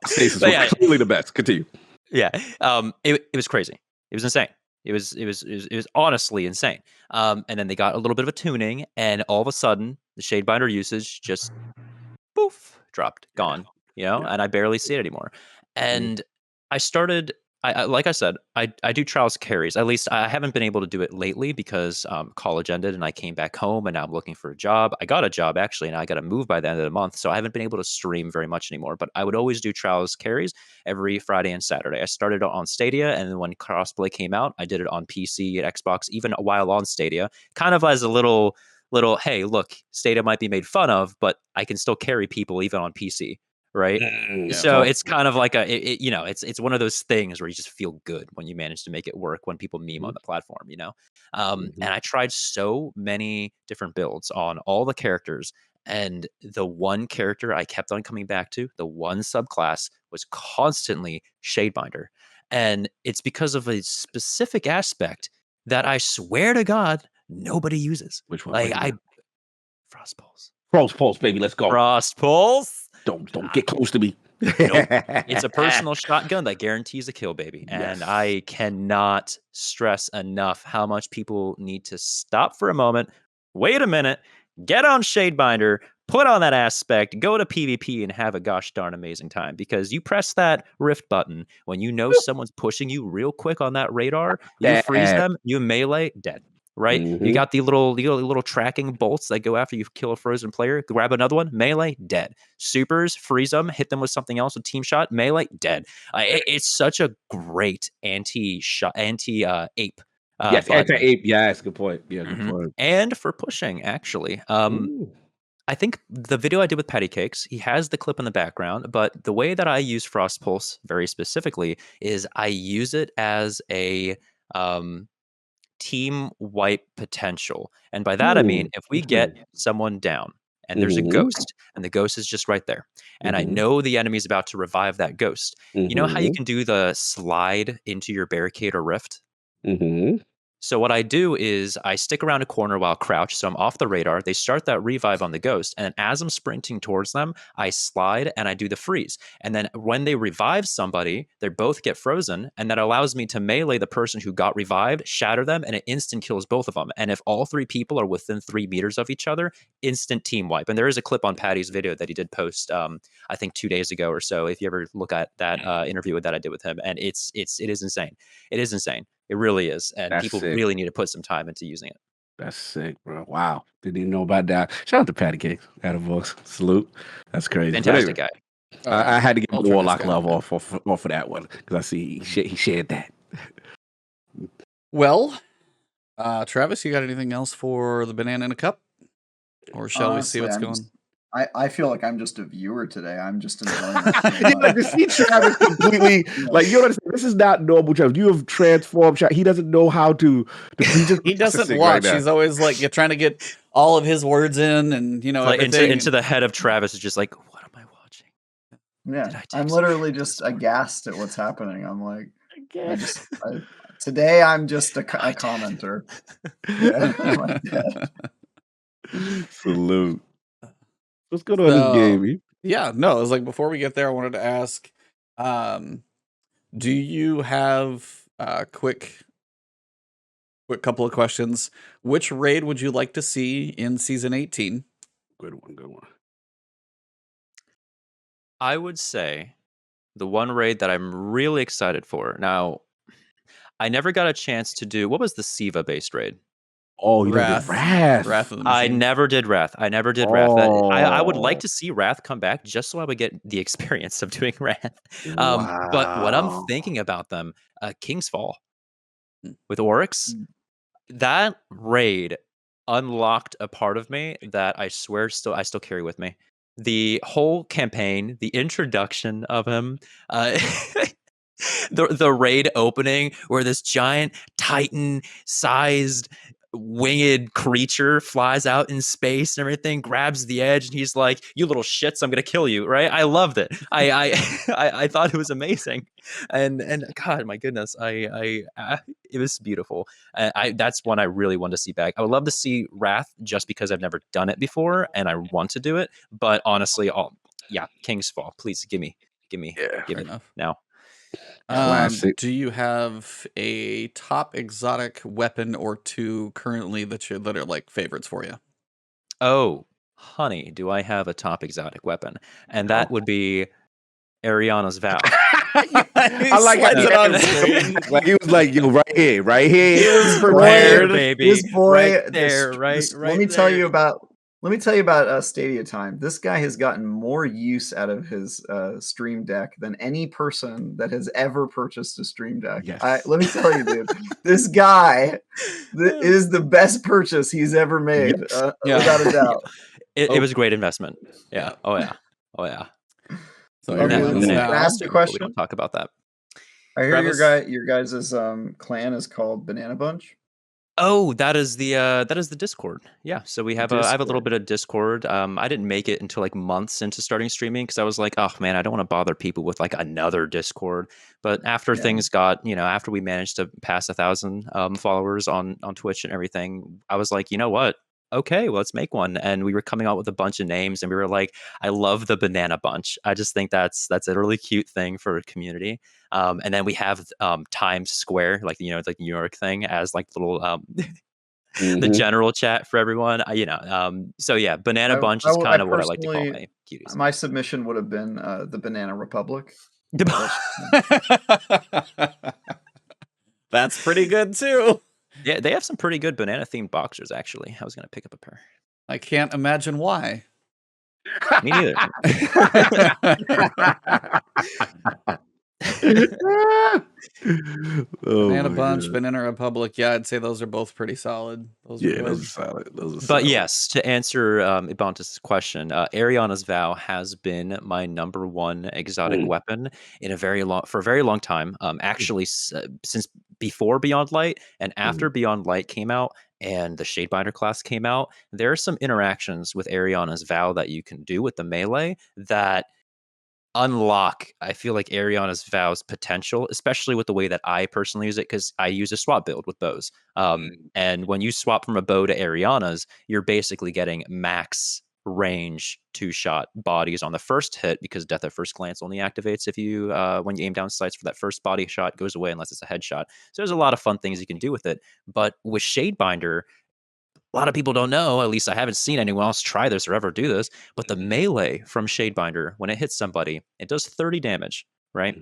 Stasis was clearly the best. Continue. Yeah. It was crazy. It was insane. It was honestly insane. And then they got a little bit of a tuning, and all of a sudden, the Shadebinder usage just poof dropped, gone. And I barely see it anymore. And I started. Like I said, I do trials carries. At least I haven't been able to do it lately because college ended and I came back home and now I'm looking for a job. I got a job actually and I got to move by the end of the month. So I haven't been able to stream very much anymore, but I would always do trials carries every Friday and Saturday. I started on Stadia, and then when Crossplay came out, I did it on PC and Xbox, even a while on Stadia, kind of as a little, hey, look, Stadia might be made fun of, but I can still carry people even on PC. Right. So it's kind of like it's one of those things where you just feel good when you manage to make it work when people meme on the platform, And I tried so many different builds on all the characters. And the one character I kept on coming back to, the one subclass, was constantly Shadebinder. And it's because of a specific aspect that I swear to God, nobody uses. Which one? Like Frost Pulse. Frost Pulse, baby. Let's go. Frost Pulse. Don't get close to me. Nope. It's a personal shotgun that guarantees a kill, baby. And Yes. I cannot stress enough how much people need to stop for a moment, wait a minute, get on Shadebinder, put on that aspect, go to PvP, and have a gosh darn amazing time. Because you press that rift button when you know someone's pushing you real quick on that radar, you freeze them, you melee, dead. Right? You got the little tracking bolts that go after you kill a frozen player. Grab another one, melee, dead. Supers, freeze them, hit them with something else, with team shot, melee, dead. It's such a great anti-ape. Yes, anti-ape. Yeah, that's a good point. Yeah, good point. And for pushing, actually. I think the video I did with Patty Cakes, he has the clip in the background, but the way that I use Frost Pulse very specifically is I use it as a team wipe potential. And by that, I mean, if we get someone down and there's a ghost and the ghost is just right there, and I know the enemy's about to revive that ghost, you know how you can do the slide into your barricade or rift? So what I do is I stick around a corner while crouched, so I'm off the radar. They start that revive on the ghost, and as I'm sprinting towards them, I slide and I do the freeze. And then when they revive somebody, they both get frozen, and that allows me to melee the person who got revived, shatter them, and it instant kills both of them. And if all three people are within 3 meters of each other, instant team wipe. And there is a clip on Patty's video that he did post, I think 2 days ago or so, if you ever look at that interview that I did with him. And it is insane. It is insane. It really is. And That's people sick. really need to put some time into using it. That's sick, bro. Wow. Didn't even know about that. Shout out to Patty Cakes. Attaboys. Salute. That's crazy. Fantastic guy. I had to get Ultra Warlock discount. love off of that one because I see he shared that. Well, Travis, you got anything else for the banana in a cup? Or shall Honestly, we see what's going? I feel like I'm just a viewer today. I'm just enjoying Yeah, like to see Travis completely like you know what this is not normal Travis. You have transformed. He doesn't know how to He doesn't watch. He's always like you're trying to get all of his words in, and like everything. into the head of Travis is just like, what am I watching? Yeah, I'm literally just aghast at what's happening. I'm like, today I'm just a commenter. Salute. What's going on in this game? Yeah, no, it was like before we get there, I wanted to ask, do you have a quick couple of questions? Which raid would you like to see in season 18? Good one. I would say the one raid that I'm really excited for. Now, I never got a chance to do, what was the Siva based raid? Oh, you did Wrath. Wrath of the I Machine. never did Wrath. Wrath. I would like to see Wrath come back just so I would get the experience of doing Wrath. But what I'm thinking about them, King's Fall with Oryx, that raid unlocked a part of me that I swear I still carry with me. The whole campaign, the introduction of him, the raid opening where this giant Titan-sized winged creature flies out in space and everything, grabs the edge, and he's like, "You little shits, I'm gonna kill you!" Right? I loved it. I thought it was amazing, and God, my goodness, it was beautiful. That's one I really want to see back. I would love to see Wrath just because I've never done it before and I want to do it. But honestly, King's Fall, please give me it now. Classic. Do you have a top exotic weapon or two currently that are like favorites for you? Oh, honey, do I have a top exotic weapon? And that would be Ariana's Vow. I like it on screen. Like he was like, "Yo, right here, His boy, right here, baby, this boy, right there, right. Let me tell you about StadiaTime. This guy has gotten more use out of his Stream Deck than any person that has ever purchased a Stream Deck. Yes. Let me tell you, dude, this guy is the best purchase he's ever made, without a doubt. It was a great investment. Yeah. Oh yeah. So can I ask a question? We don't talk about that. I hear your guys' clan is called Banana Bunch. Oh, that is the Discord. Yeah, so we have I have a little Discord. bit of Discord. I didn't make it until like months into starting streaming because I was like, oh man, I don't want to bother people with like another Discord. But after Yeah. things got, after we managed to pass 1,000 followers on Twitch and everything, I was like, you know what? Okay, well, let's make one. And we were coming out with a bunch of names, and we were like, I love the Banana Bunch. I just think that's a really cute thing for a community. And then we have Times Square, like like the New York thing, as like little the general chat for everyone. So yeah, Banana Bunch is kind of what I like to call my cuties. My submission would have been the Banana Republic. That's pretty good too. Yeah, they have some pretty good banana themed boxers. Actually, I was gonna pick up a pair. I can't imagine why. Me neither. Banana Bunch, Banana Republic. Yeah, I'd say those are both pretty solid. Those are solid. But yes, to answer Ibantis' question, Ariana's Vow has been my number one exotic weapon for a very long time. Actually, since before Beyond Light and after Beyond Light came out and the Shadebinder class came out, there are some interactions with Ariana's Vow that you can do with the melee that unlock, I feel like, Ariana's Vow's potential, especially with the way that I personally use it, because I use a swap build with bows. And when you swap from a bow to Ariana's, you're basically getting max range 2-shot bodies on the first hit, because Death at First Glance only activates if you when you aim down sights for that first body shot, it goes away unless it's a headshot. So there's a lot of fun things you can do with it. But with Shadebinder, a lot of people don't know, at least I haven't seen anyone else try this or ever do this, but the melee from Shadebinder, when it hits somebody, it does 30 damage, right?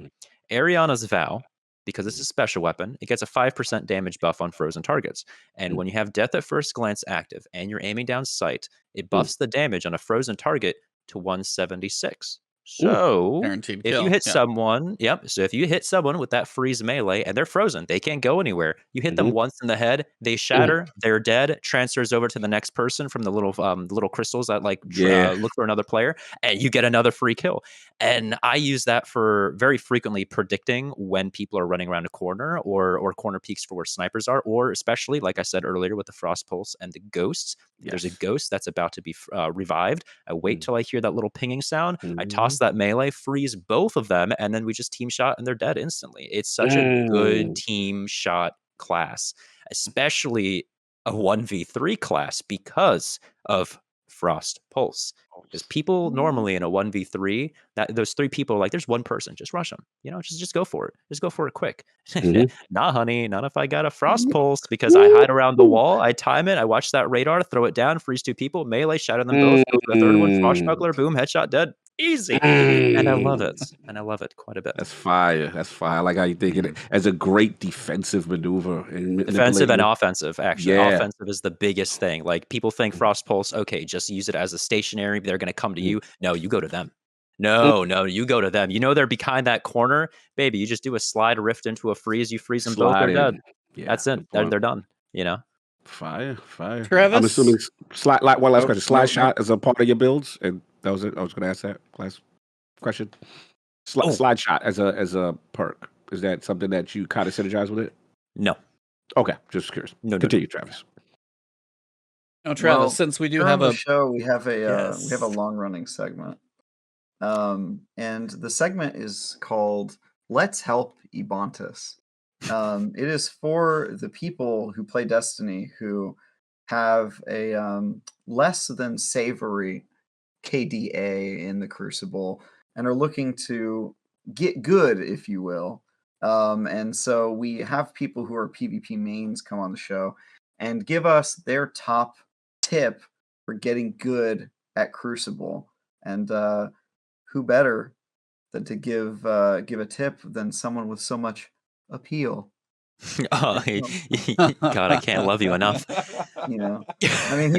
Ariana's Vow, because it's a special weapon, it gets a 5% damage buff on frozen targets. And when you have Death at First Glance active and you're aiming down sight, it buffs the damage on a frozen target to 176. So guaranteed if kill. you hit someone, so if you hit someone with that freeze melee and they're frozen, they can't go anywhere. You hit them once in the head, they shatter, they're dead, transfers over to the next person from the little crystals that look for another player, and you get another free kill. And I use that for very frequently predicting when people are running around a corner or corner peaks for where snipers are, or especially, like I said earlier, with the Frost Pulse and the ghosts. There's a ghost that's about to be revived. I wait till I hear that little pinging sound. I toss that melee, freeze both of them, and then we just team shot and they're dead instantly. It's such a good team shot class, especially a 1v3 class because of Frost Pulse. Because people normally in a 1v3, those 3 people are like, there's one person, just rush them. Just go for it. Just go for it quick. Nah, honey, not if I got a Frost Pulse, because I hide around the wall, I time it, I watch that radar, throw it down, freeze 2 people, melee, shatter them both, go for the third one, Swashbuckler, boom, headshot, dead. Easy. And I love it. And I love it quite a bit. That's fire. I like how you think it as a great defensive maneuver. Defensive and offensive, actually. Offensive is the biggest thing. Like, people think Frost Pulse, okay, just use it as a stationary, they're going to come to you. No, you go to them. No, you go to them. They're behind that corner. Baby, you just do a slide rift into a freeze, you freeze them both, they're dead. That's it. They're done, Fire. Travis? I'm assuming slide shot as a part of your builds, and that was it. I was going to ask that last question. Slide shot as a perk, is that something that you kind of synergize with it? No. Okay, just curious. No, continue, Travis. No, Travis. Since we do have a show, we have a long running segment, and the segment is called "Let's Help Ibantis." It is for the people who play Destiny who have a less than savory KDA in the Crucible and are looking to get good, if you will. And so we have people who are PvP mains come on the show and give us their top tip for getting good at Crucible. And who better than to give a tip than someone with so much appeal? God, I can't love you enough. I mean,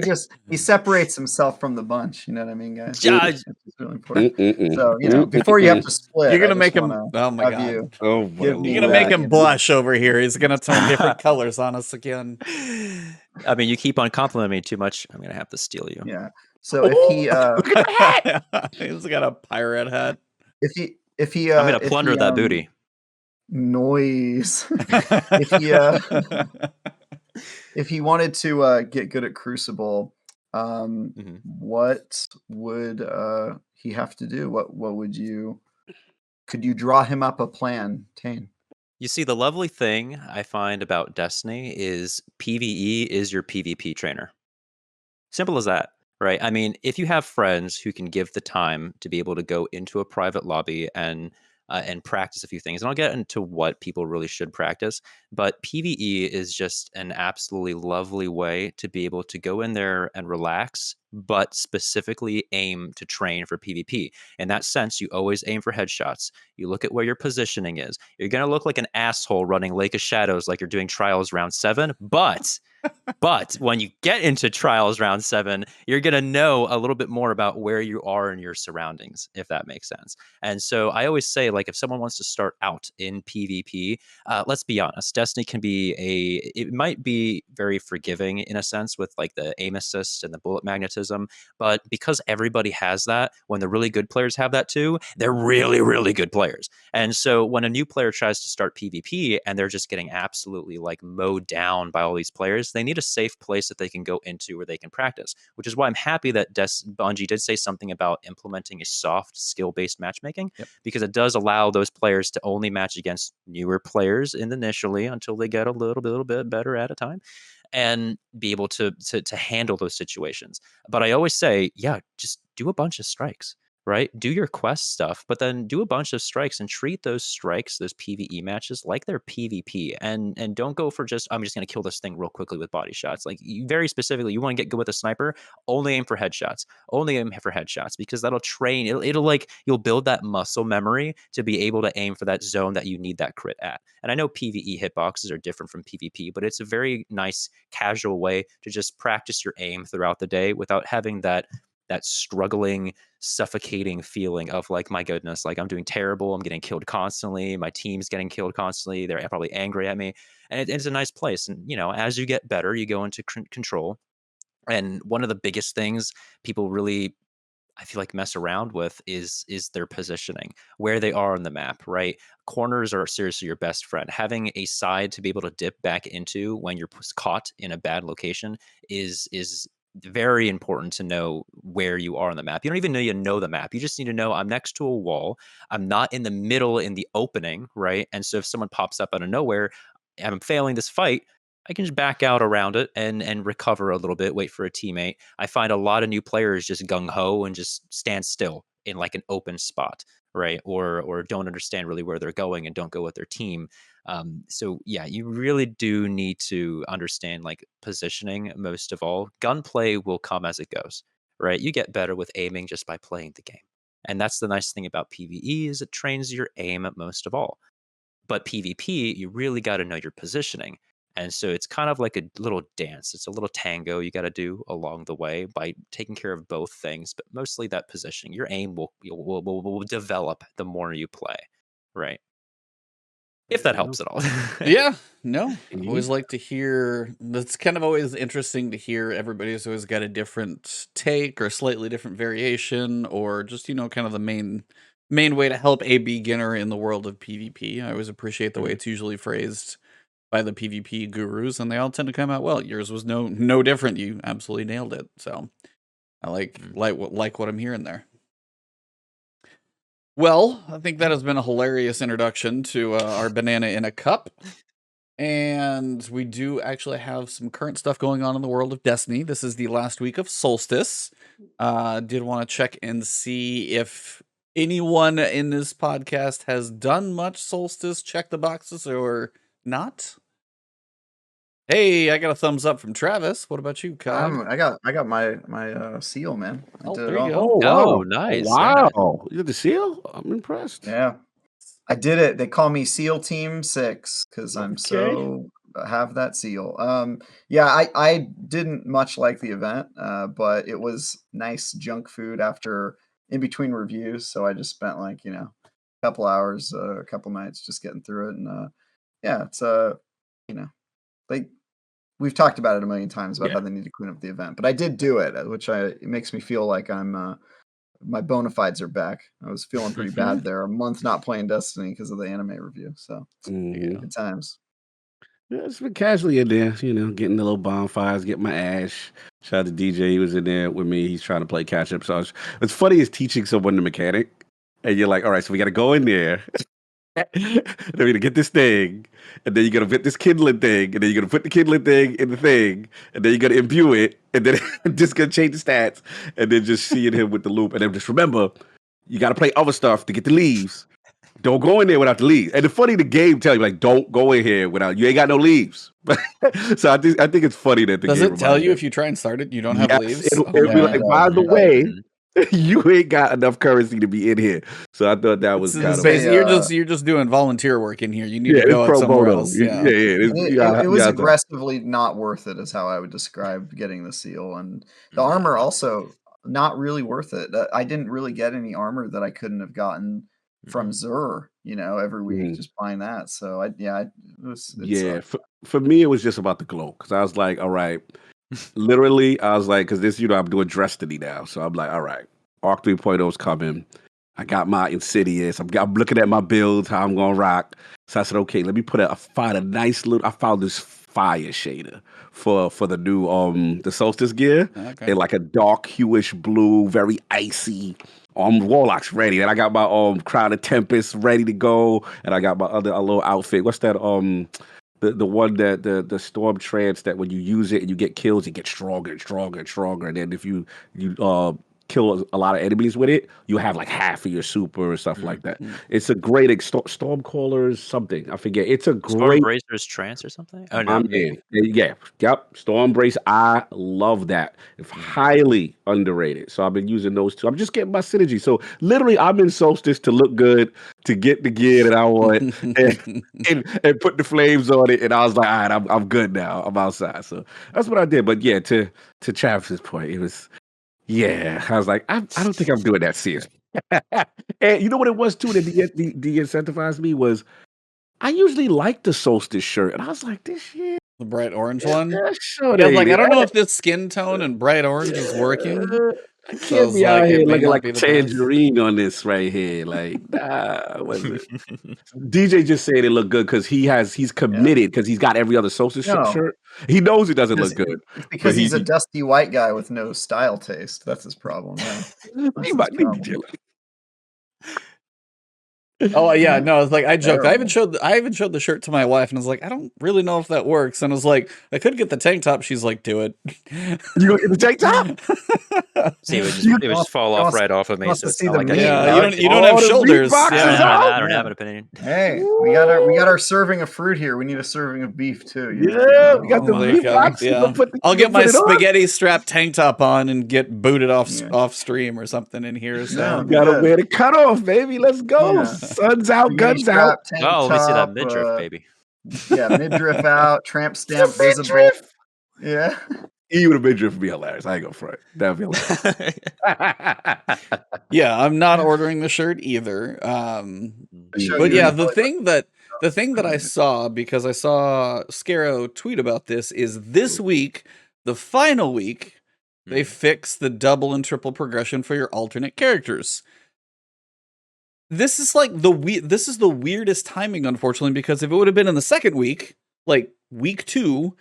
he separates himself from the bunch. You know what I mean, guys? Judge. It's really important. So before you have to split, you're gonna make him. Oh my god! You're gonna make him blush over here. He's gonna turn different colors on us again. I mean, you keep on complimenting me too much, I'm gonna have to steal you. Yeah. So if he, he's got a pirate hat. If he, I'm gonna plunder that booty. Noise. If he wanted to get good at Crucible, Mhm. what would he have to do? What would you? Could you draw him up a plan, Tane? You see, the lovely thing I find about Destiny is PvE is your PvP trainer. Simple as that, right? I mean, if you have friends who can give the time to be able to go into a private lobby and practice a few things, and I'll get into what people really should practice, but PvE is just an absolutely lovely way to be able to go in there and relax, but specifically aim to train for PvP. In that sense, you always aim for headshots. You look at where your positioning is. You're going to look like an asshole running Lake of Shadows like you're doing Trials Round 7, but when you get into Trials Round 7, you're going to know a little bit more about where you are in your surroundings, if that makes sense. And so I always say, like, if someone wants to start out in PvP, let's be honest, Destiny can be it might be very forgiving in a sense with like the aim assist and the bullet magnetism. But because everybody has that, when the really good players have that too, they're really, really good players. And so when a new player tries to start PvP and they're just getting absolutely like mowed down by all these players, they need a safe place that they can go into where they can practice, which is why I'm happy that Bungie did say something about implementing a soft skill-based matchmaking, because it does allow those players to only match against newer players initially until they get a little bit better at a time and be able to handle those situations. But I always say, yeah, just do a bunch of strikes, right? Do your quest stuff, but then do a bunch of strikes and treat those strikes, those PvE matches, like they're PvP. And don't go for just, I'm just going to kill this thing real quickly with body shots. Like, you, very specifically, you want to get good with a sniper, only aim for headshots. Only aim for headshots, because that'll train. It'll like, you'll build that muscle memory to be able to aim for that zone that you need that crit at. And I know PvE hitboxes are different from PvP, but it's a very nice casual way to just practice your aim throughout the day without having that struggling, suffocating feeling of like, my goodness, like I'm doing terrible. I'm getting killed constantly. My team's getting killed constantly. They're probably angry at me. And it's a nice place. And, you know, as you get better, you go into control. And one of the biggest things people really, I feel like, mess around with is their positioning, where they are on the map, right? Corners are seriously your best friend. Having a side to be able to dip back into when you're caught in a bad location is very important to know where you are on the map. You don't even need to know the map. You just need to know, I'm next to a wall. I'm not in the middle in the opening, right? And so if someone pops up out of nowhere and I'm failing this fight, I can just back out around it and recover a little bit, wait for a teammate. I find a lot of new players just gung ho and just stand still in like an open spot, right? Or don't understand really where they're going and don't go with their team. So yeah, you really do need to understand like positioning most of all. Gunplay will come as it goes, right? You get better with aiming just by playing the game. And that's the nice thing about PvE is it trains your aim most of all. But PvP, you really got to know your positioning. And so it's kind of like a little dance. It's a little tango you got to do along the way by taking care of both things, but mostly that positioning. Your aim will develop the more you play, right? If that helps at all. Yeah, no. Mhm. Always like to hear. That's kind of always interesting to hear. Everybody's always got a different take or slightly different variation, or just, you know, kind of the main way to help a beginner in the world of PvP. I always appreciate the way it's usually phrased by the PvP gurus, and they all tend to come out well. Yours was no different. You absolutely nailed it. So I like what I'm hearing there. Well, I think that has been a hilarious introduction to our banana in a cup. And we do actually have some current stuff going on in the world of Destiny. This is the last week of Solstice. Did want to check and see if anyone in this podcast has done much Solstice, check the boxes, or not. Hey, I got a thumbs up from Travis. What about you, Cog? I got my seal, man. I Oh, did there it you all. go. Oh, wow. Oh, nice. Oh, Very nice. wow. You got the seal? I'm impressed. Yeah, I did it. They call me SEAL Team 6 because I'm Okay. so have that seal. Yeah, I didn't much like the event, but it was nice junk food after in between reviews. So I just spent like, you know, a couple hours, a couple nights just getting through it, and yeah, it's you know, like we've talked about it a million times about Yeah. how they need to clean up the event, but I did do it, which it makes me feel like I'm my bona fides are back. I was feeling pretty bad there. A month not playing Destiny because of the anime review. So Mhm. good times. Yeah, it's been casually in there, getting the little bonfires, getting my ash. Shout out to DJ, he was in there with me. He's trying to play catch up. So what's funny is teaching someone the mechanic, and you're like, all right, so we got to go in there. And then we're gonna get this thing, and then you're gonna get this kindling thing, and then you're gonna put the kindling thing in the thing, and then you're gonna imbue it, and then just gonna change the stats, and then just seeing him with the loop, and then just remember, you gotta play other stuff to get the leaves. Don't go in there without the leaves. And the funny, the game tells you like, don't go in here without you ain't got no leaves. So I think it's funny that the Does game it tell you reminds if you try and start it, you don't have Yes, leaves? it'll Oh, be yeah, like, it by does, the it way, Mhm. you ain't got enough currency to be in here. So I thought that was This kind is of basically, a, you're just doing volunteer work in here. You need yeah, to it's go out pro somewhere bono. else. Yeah, Yeah. yeah. And it was aggressively not worth it, is how I would describe getting the seal. And the armor also not really worth it. I didn't really get any armor that I couldn't have gotten from Zur, every week, Mhm. just buying that. So it Yeah, sucked. for me, it was just about the glow because I was like, all right, literally, I was like, because this, I'm doing Destiny now, so I'm like, all right, Arc 3.0 is coming. I got my Insidious. I'm looking at my builds, how I'm gonna rock. So I said, okay, let me find a nice little. I found this fire shader for the new the Solstice gear Okay. in like a dark hueish blue, very icy. Warlock's ready, and I got my Crown of Tempest ready to go, and I got my other a little outfit. What's that? The one that the storm trance that when you use it and you get kills, it gets stronger and stronger and stronger. And then if you kill a lot of enemies with it, you have like half of your super or stuff like that. It's a great Stormcallers something. I forget. It's a great Stormbracer's Trance or something? Oh, my no. man. Yeah. Yep. Stormbrace. I love that. It's highly underrated. So I've been using those two. I'm just getting my synergy. So literally, I'm in Solstice to look good, to get the gear that I want, and put the flames on it. And I was like, all right, I'm good now. I'm outside. So that's what I did. But yeah, to Travis's point, it was I was like, I don't think I'm doing that serious. And you know what it was too that de-incentivized me was I usually like the Solstice shirt, and I was like, this shit. The bright orange one. That shirt Yeah, I was like, I ain't don't know it. if this skin tone and bright orange is working. I So I can't was be out like, here it may looking not like be a the best. tangerine on this right here. Like, nah, was it? DJ just said it looked good because he's committed because he's got every other Solstice No. shirt. He knows it doesn't Because look good. It's because but he's a dusty white guy with no style taste. That's his problem. Yeah. That's he his might need to problem. chill. Oh yeah, no, it's like I joked. I even Terrible. showed the shirt to my wife, and I was like, I don't really know if that works. And I was like, I could get the tank top. She's like, do it. You gonna get the tank top? See, it would just fall He off wants- right off of he me. wants So to it's see not the like meat, I Yeah, dog. you don't have Oh, the shoulders. meat boxes Yeah. out? I don't have an opinion. Hey, we got our serving of fruit here. We need a serving of beef too. Yeah, we got Oh the my meat God, box. You yeah. gonna put I'll get my it on? spaghetti strap tank top on and get booted off Yeah. off stream or something in here. So No, You gotta good. wear the cutoff, baby. Let's go. Yeah. Sun's out, Spaghetti guns out. strap, tank Oh, let me see that top, midriff, baby. Yeah, midriff out, tramp stamp The visible. midriff. Yeah. Even a midriff would be hilarious. I ain't gonna front. That'd be hilarious. yeah, I'm not ordering the shirt either. I showed But you yeah, in the Hollywood. thing that I saw, because I saw Scarrow tweet about this, is this week, the final week, they fix the double and triple progression for your alternate characters. This is like this is the weirdest timing, unfortunately, because if it would have been in the second week, like week 2,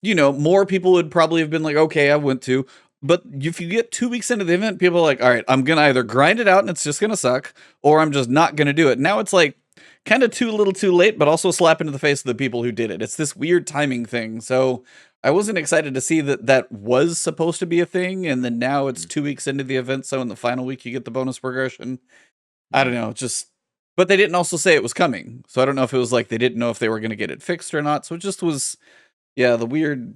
more people would probably have been like, okay, I went to. But if you get 2 weeks into the event, people are like, all right, I'm going to either grind it out and it's just going to suck, or I'm just not going to do it. Now it's like kind of too little too late, but also a slap into the face of the people who did it. It's this weird timing thing. So I wasn't excited to see that was supposed to be a thing. And then now it's 2 weeks into the event. So in the final week, you get the bonus progression. I don't know, but they didn't also say it was coming. So I don't know if it was like they didn't know if they were going to get it fixed or not. So it just was, the weird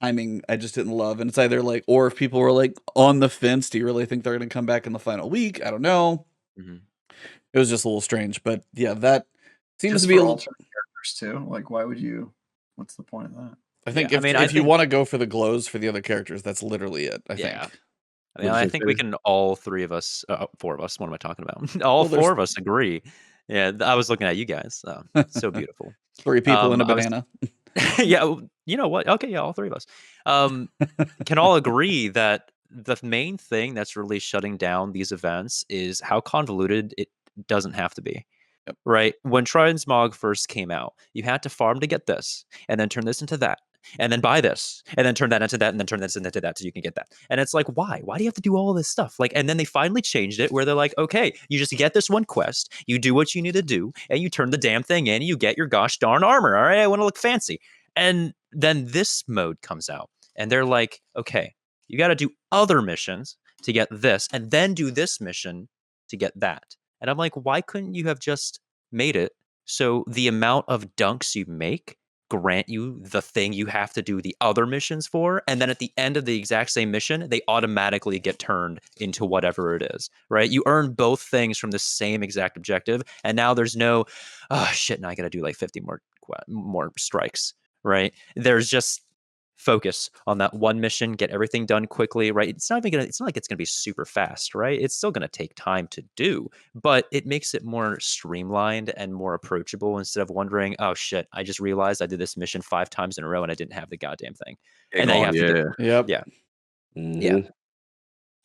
timing I just didn't love. And it's either like, or if people were like on the fence, do you really think they're going to come back in the final week? I don't know. It was just a little strange, but yeah, that seems Just to be for alternate characters too. Like, why would you? What's the point of that? I think Yeah, if you want to go for the glows for the other characters, that's literally it. I think. I think we can all 4 of us. What am I talking about? All 4 of us agree. Yeah, I was looking at you guys. So beautiful. 3 people and a banana. Yeah, you know what? Okay, yeah, all 3 of us can all agree that the main thing that's really shutting down these events is how convoluted it doesn't have to be. right? When Transmog first came out, you had to farm to get this, and then turn this into that, and then buy this, and then turn that into that, and then turn this into that so you can get that. And it's like, why? Why do you have to do all this stuff? Like, and then they finally changed it where they're like, okay, you just get this one quest, you do what you need to do, and you turn the damn thing in, and you get your gosh darn armor. All right, I want to look fancy. And then this mode comes out, and they're like, okay, you got to do other missions to get this, and then do this mission to get that. And I'm like, why couldn't you have just made it so the amount of dunks you make grant you the thing you have to do the other missions for, and then at the end of the exact same mission they automatically get turned into whatever it is, right? You earn both things from the same exact objective, and now there's no oh shit, now I gotta do like 50 more strikes, right? There's just focus on that one mission, get everything done quickly, right? It's not like it's gonna be super fast, right? It's still gonna take time to do, but it makes it more streamlined and more approachable instead of wondering, oh shit, I just realized I did this mission 5 times in a row and I didn't have the goddamn thing. And then you have to do, Yep. yeah. Mhm.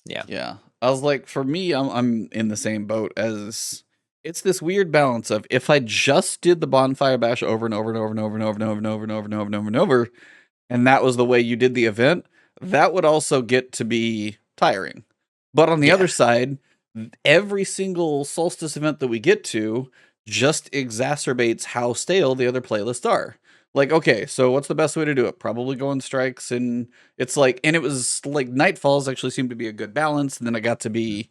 Yeah. I was like, for me, I'm in the same boat as it's this weird balance of if I just did the bonfire bash over and over and over and over and over and over and over and over and over and over and over, and that was the way you did the event, that would also get to be tiring. But on the other side, every single Solstice event that we get to just exacerbates how stale the other playlists are. Like, okay, so what's the best way to do it? Probably go on strikes, and it's like, and it was like Nightfalls actually seemed to be a good balance, and then I got to be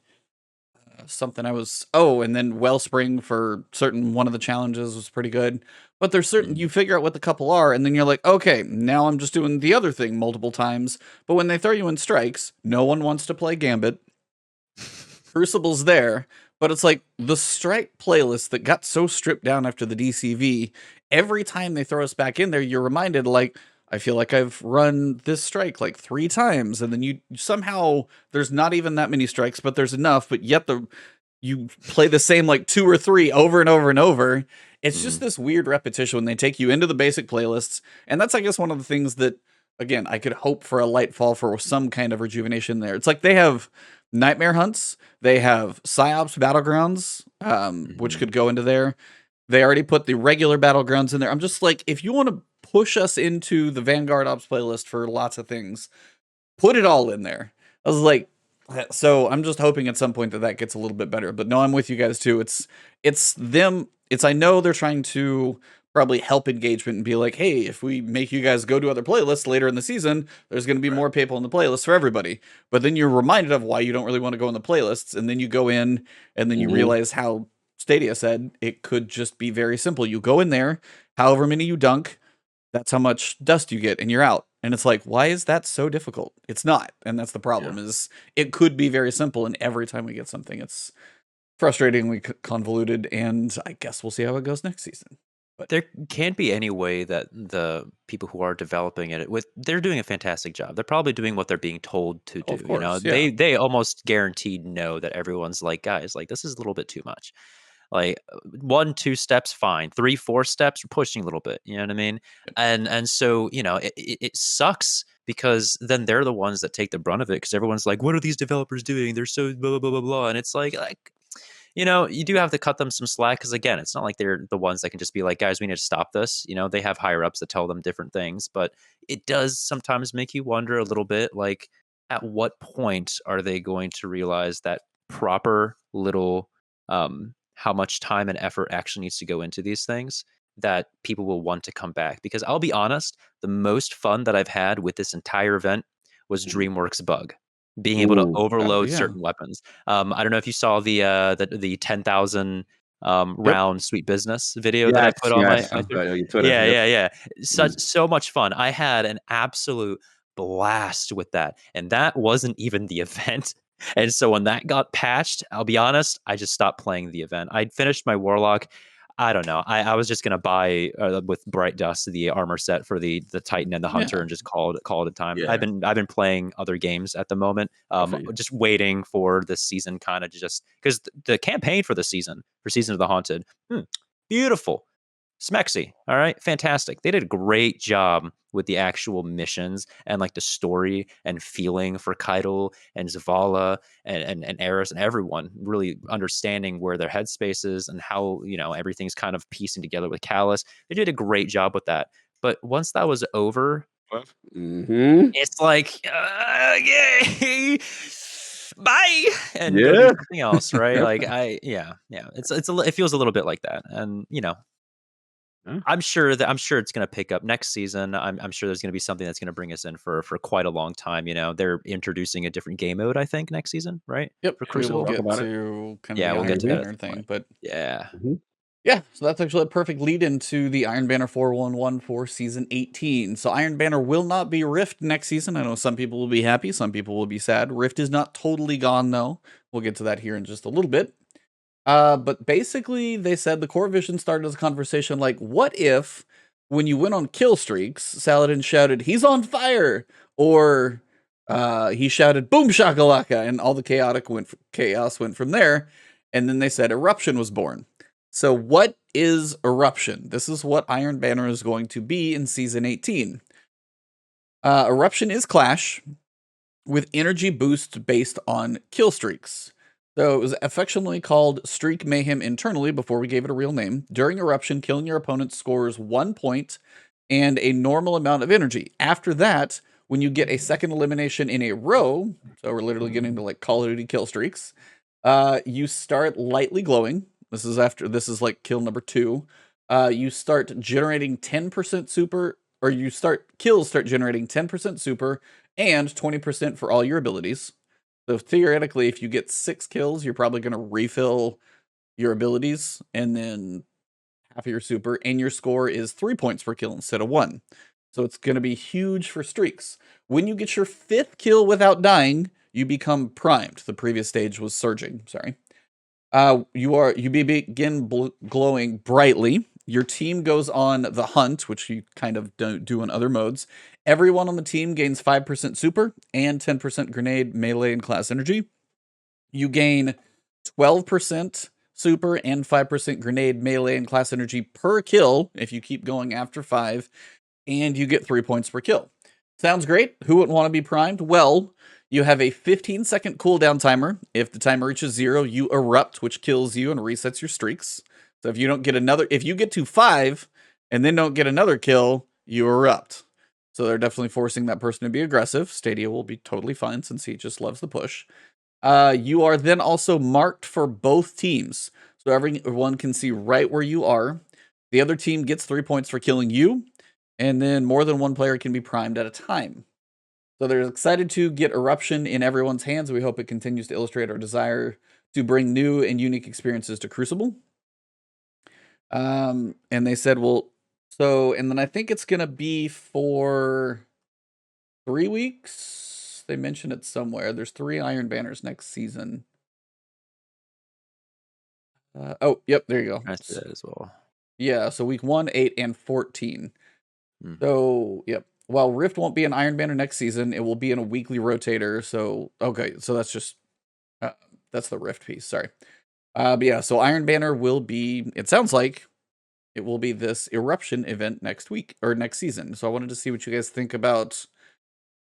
something I was and then Wellspring for certain one of the challenges was pretty good. But there's certain you figure out what the couple are, and then you're like, okay, now I'm just doing the other thing multiple times. But when they throw you in strikes, no one wants to play Gambit. Crucible's there, but it's like the strike playlist that got so stripped down after the DCV. Every time they throw us back in there, you're reminded, like, I feel like I've run this strike like 3 times, and then you somehow there's not even that many strikes, but there's enough, but yet you play the same like 2 or 3 over and over and over. It's just this weird repetition when they take you into the basic playlists, and that's I guess one of the things that again I could hope for a light fall for some kind of rejuvenation there. It's like they have Nightmare Hunts, they have PsyOps Battlegrounds, which could go into there. They already put the regular Battlegrounds in there. I'm just like, if you want to push us into the Vanguard Ops playlist for lots of things, put it all in there. I was like, so I'm just hoping at some point that gets a little bit better. But no, I'm with you guys too. It's them. I know they're trying to probably help engagement and be like, hey, if we make you guys go to other playlists later in the season, there's going to be more people in the playlist for everybody. But then you're reminded of why you don't really want to go in the playlists, and then you go in, and then you realize how Stadia said it could just be very simple. You go in there, however many you dunk, that's how much dust you get, and you're out. And it's like, why is that so difficult? It's not, and that's the problem. Is it could be very simple, and every time we get something, it's frustratingly convoluted. And I guess we'll see how it goes next season. But there can't be any way that the people who are developing it they're doing a fantastic job. They're probably doing what they're being told to do. Of course, you know, they almost guaranteed know that everyone's like, guys, like this is a little bit too much. Like 1, 2 steps, fine. 3, 4 steps, you're pushing a little bit. You know what I mean? And so, you know, it sucks because then they're the ones that take the brunt of it because everyone's like, what are these developers doing? They're so blah, blah, blah, blah, blah. And it's like, you know, you do have to cut them some slack because, again, it's not like they're the ones that can just be like, guys, we need to stop this. You know, they have higher ups that tell them different things, but it does sometimes make you wonder a little bit, like, at what point are they going to realize that proper little, how much time and effort actually needs to go into these things that people will want to come back? Because I'll be honest, the most fun that I've had with this entire event was DreamWorks Bug. Being able to overload certain weapons. I don't know if you saw the 10,000 round Sweet Business video that I put on my Twitter. Yeah. So much fun. I had an absolute blast with that, and that wasn't even the event. And so when that got patched, I'll be honest, I just stopped playing the event. I'd finished my Warlock. I don't know. I was just gonna buy with Bright Dust the armor set for the Titan and the Hunter and just call it a time. I've been playing other games at the moment, just waiting for this season, kind of just because the campaign for the season of the Haunted, beautiful, Smexy, all right, fantastic. They did a great job with the actual missions and like the story and feeling for Keitel and Zavala and Eris and everyone, really understanding where their headspace is and how, you know, everything's kind of piecing together with Callus. They did a great job with that. But once that was over, Mm-hmm. it's like, yay, bye, and go do Yeah. something else, right? Like it feels a little bit like that, and you know, Huh? I'm sure it's going to pick up next season. I'm sure there's going to be something that's going to bring us in for quite a long time. You know, they're introducing a different game mode, I think, next season, right? Yep, For we will Crucible. Talk get about it. to kind of Yeah, the we'll Iron get to that Banner at some thing, point. but Yeah. Mhm. yeah, so that's actually a perfect lead into the Iron Banner 411 for season 18. So Iron Banner will not be Rift next season. I know some people will be happy, some people will be sad. Rift is not totally gone though. We'll get to that here in just a little bit. But basically they said the core vision started as a conversation like, what if when you went on kill streaks, Saladin shouted, "He's on fire," or he shouted, "Boom shakalaka," and all the chaos went from there. And then they said Eruption was born. So what is Eruption? This is what Iron Banner is going to be in season 18. Eruption is Clash with energy boost based on kill streaks. So it was affectionately called Streak Mayhem internally before we gave it a real name. During Eruption, killing your opponent scores 1 point and a normal amount of energy. After that, when you get a second elimination in a row, so we're literally getting to like Call of Duty kill streaks, you start lightly glowing. This is like kill number 2. You start generating 10% super, or kills start generating 10% super and 20% for all your abilities. So theoretically, if you get 6 kills, you're probably going to refill your abilities and then half of your super, and your score is 3 points per kill instead of 1. So it's going to be huge for streaks. When you get your 5th kill without dying, you become primed. The previous stage was surging. Sorry. You begin glowing brightly. Your team goes on the hunt, which you kind of don't do in other modes. Everyone on the team gains 5% super and 10% grenade, melee, and class energy. You gain 12% super and 5% grenade, melee, and class energy per kill if you keep going after 5, and you get 3 points per kill. Sounds great. Who wouldn't want to be primed? Well, you have a 15-second cooldown timer. If the timer reaches 0, you erupt, which kills you and resets your streaks. So if you get to 5 and then don't get another kill, you erupt. So they're definitely forcing that person to be aggressive. Stadia will be totally fine since he just loves the push. You are then also marked for both teams. So everyone can see right where you are. The other team gets 3 points for killing you, and then more than one player can be primed at a time. So they're excited to get Eruption in everyone's hands. We hope it continues to illustrate our desire to bring new and unique experiences to Crucible. And they said, and then I think it's going to be for 3 weeks. They mentioned it somewhere. There's 3 Iron Banners next season. Yep, there you go. I see that as well. Yeah, so week 1, 8, and 14. Mhm. So, yep. While Rift won't be an Iron Banner next season, it will be in a weekly rotator. So, okay, so that's just that's the Rift piece. Sorry. But yeah, so Iron Banner will be. It sounds like it will be this Eruption event next week or next season. So I wanted to see what you guys think about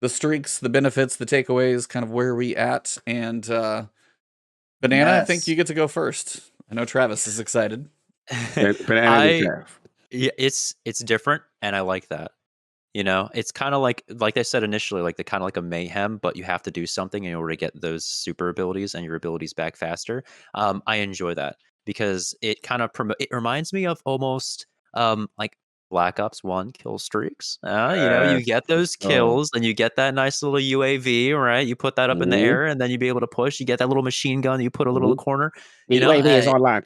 the streaks, the benefits, the takeaways, kind of where we at. And Banana, I think Yes. you get to go first. I know Travis is excited. Banana and Trav. Yeah, it's different, and I like that. You know, it's kind of like I said initially, like the kind of like a mayhem, but you have to do something in order to get those super abilities and your abilities back faster. I enjoy that because it kind of it reminds me of almost like Black Ops 1 kill streaks. You know, you get those kills and you get that nice little UAV, right? You put that up in the air and then you be able to push. You get that little machine gun that you put a little in the corner. The You know, UAV is online.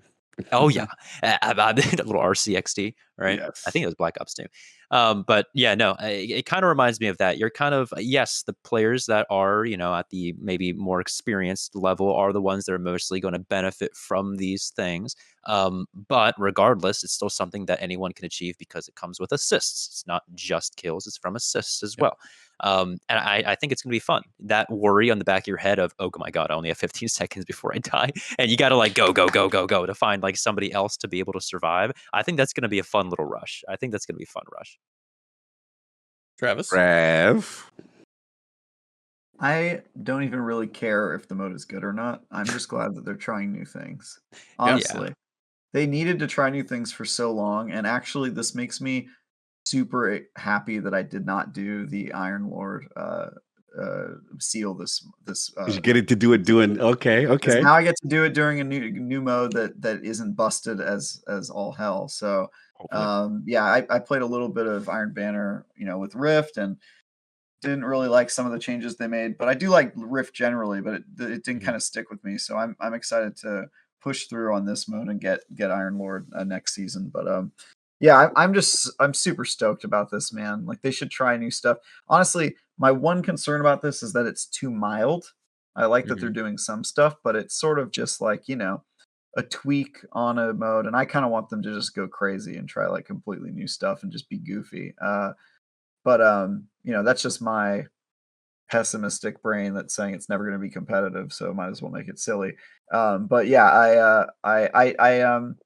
oh yeah, a little RCXD, right? Yes. I think it was Black Ops 2. But yeah, no, it kind of reminds me of that. You're kind of, yes, the players that are, you know, at the maybe more experienced level are the ones that are mostly going to benefit from these things. But regardless, it's still something that anyone can achieve because it comes with assists. It's not just kills; it's from assists as well. And I think it's going to be fun. That worry on the back of your head of, oh my God, I only have 15 seconds before I die. And you got to like go to find like somebody else to be able to survive. I think that's going to be a fun little rush. I think that's going to be a fun rush. Travis? Rev. I don't even really care if the mode is good or not. I'm just glad that they're trying new things. Yeah. Honestly, they needed to try new things for so long, and actually, this makes me super happy that I did not do the Iron Lord seal this. You get it to do it doing okay. Because now I get to do it during a new mode that isn't busted as all hell. So yeah, I played a little bit of Iron Banner, with Rift, and didn't really like some of the changes they made, but I do like Rift generally, but it didn't kind of stick with me. So I'm excited to push through on this mode and get Iron Lord next season. But yeah, I'm super stoked about this, man. Like, they should try new stuff. Honestly, my one concern about this is that it's too mild. I like that they're doing some stuff, but it's sort of just like, a tweak on a mode, and I kind of want them to just go crazy and try like completely new stuff and just be goofy. But that's just my pessimistic brain that's saying it's never going to be competitive, so might as well make it silly. But yeah, I'm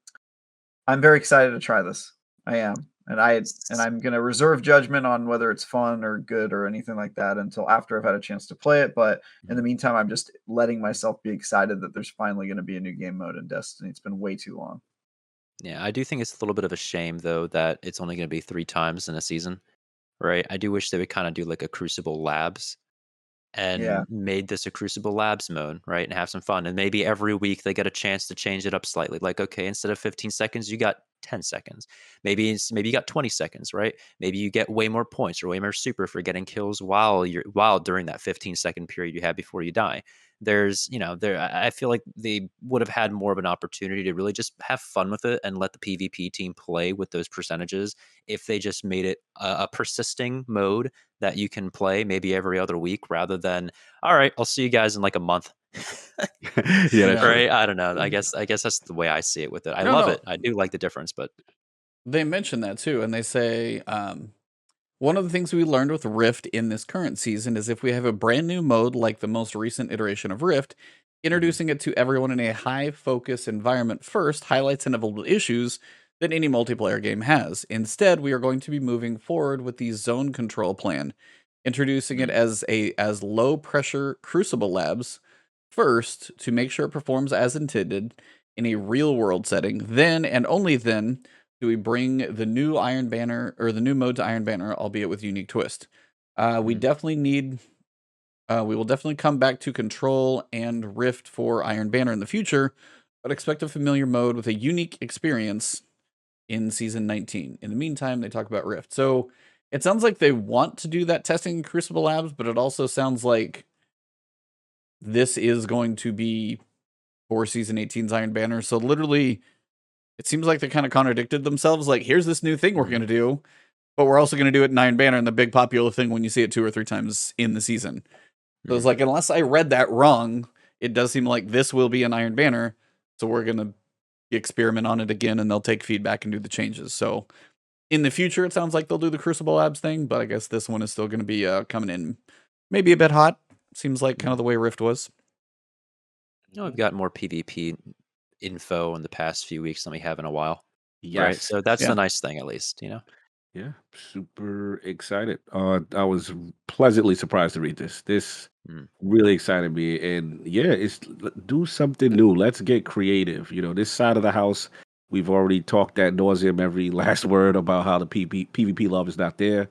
very excited to try this. I am, and I'm going to reserve judgment on whether it's fun or good or anything like that until after I've had a chance to play it. But in the meantime, I'm just letting myself be excited that there's finally going to be a new game mode in Destiny. It's been way too long. Yeah, I do think it's a little bit of a shame though that it's only going to be 3 times in a season. Right. I do wish they would kind of do like a Crucible Labs and made this a Crucible Labs mode, right? And have some fun. And maybe every week they get a chance to change it up slightly. Like, okay, instead of 15 seconds, you got 10 seconds. Maybe you got 20 seconds, right? Maybe you get way more points or way more super for getting kills while during that 15-second period you have before you die. I feel like they would have had more of an opportunity to really just have fun with it and let the PvP team play with those percentages if they just made it a persisting mode that you can play maybe every other week rather than, all right, I'll see you guys in like a month. Yeah, right. I don't know. I guess that's the way I see it with it. I love it. I do like the difference, but they mention that too, and they say one of the things we learned with Rift in this current season is if we have a brand new mode like the most recent iteration of Rift, introducing it to everyone in a high focus environment first highlights inevitable issues that any multiplayer game has. Instead, we are going to be moving forward with the zone control plan, introducing it as low pressure Crucible Labs first to make sure it performs as intended in a real world setting. Then and only then do we bring the new Iron Banner or the new mode to Iron Banner, albeit with unique twist. We definitely need. We will definitely come back to Control and Rift for Iron Banner in the future, but expect a familiar mode with a unique experience in Season 19. In the meantime, they talk about Rift. So it sounds like they want to do that testing in Crucible Labs, but it also sounds like this is going to be for Season 18's Iron Banner. So literally, it seems like they kind of contradicted themselves. Like, here's this new thing we're going to do, but we're also going to do it in Iron Banner, and the big popular thing when you see it 2 or 3 times in the season. So it's like, unless I read that wrong, it does seem like this will be an Iron Banner. So we're going to experiment on it again, and they'll take feedback and do the changes. So in the future, it sounds like they'll do the Crucible Labs thing, but I guess this one is still going to be coming in maybe a bit hot. Seems like kind of the way Rift was. I've got more PvP info in the past few weeks than we have in a while. Yes. Right. So that's the nice thing, at least, Yeah, super excited. I was pleasantly surprised to read this. This really excited me, and yeah, do something new. Let's get creative. This side of the house, we've already talked ad nauseum every last word about how the PvP love is not there.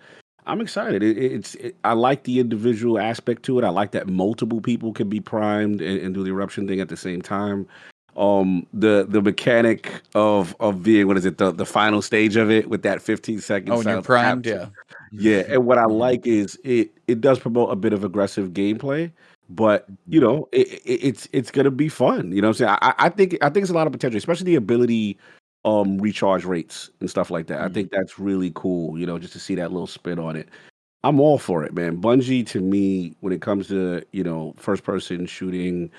I'm excited. I like the individual aspect to it. I like that multiple people can be primed and do the eruption thing at the same time. The mechanic of being, what is it, the final stage of it with that 15 seconds. Oh, and you're primed, yeah. And what I like is it does promote a bit of aggressive gameplay, but it's gonna be fun. You know what I'm saying? I think it's a lot of potential, especially the ability recharge rates and stuff like that. I think that's really cool, just to see that little spin on it. I'm all for it, man. Bungie, to me, when it comes to, first person shooting,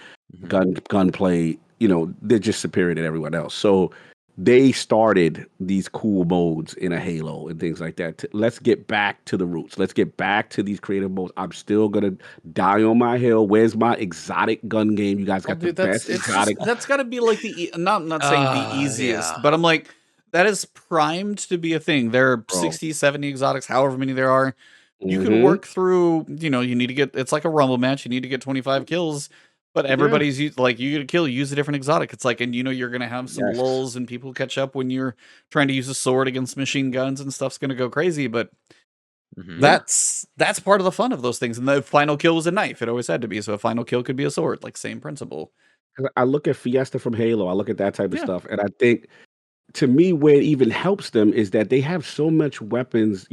gunplay, they're just superior to everyone else. So they started these cool modes in a Halo and things like that. Let's get back to the roots. Let's get back to these creative modes. I'm still gonna die on my hill. Where's my exotic gun game? You guys got the best exotic. That's got to be like not saying the easiest, but I'm like, that is primed to be a thing. There are 60, 70 exotics, however many there are. You can work through, you need to get, it's like a rumble match. You need to get 25 kills, but everybody's like, you get a kill, use a different exotic. It's like, and you're going to have some lulls and people catch up when you're trying to use a sword against machine guns and stuff's going to go crazy. But that's part of the fun of those things. And the final kill was a knife. It always had to be. So a final kill could be a sword, like same principle. I look at Fiesta from Halo. I look at that type of stuff. And I think, to me, where it even helps them is that they have so much weapons.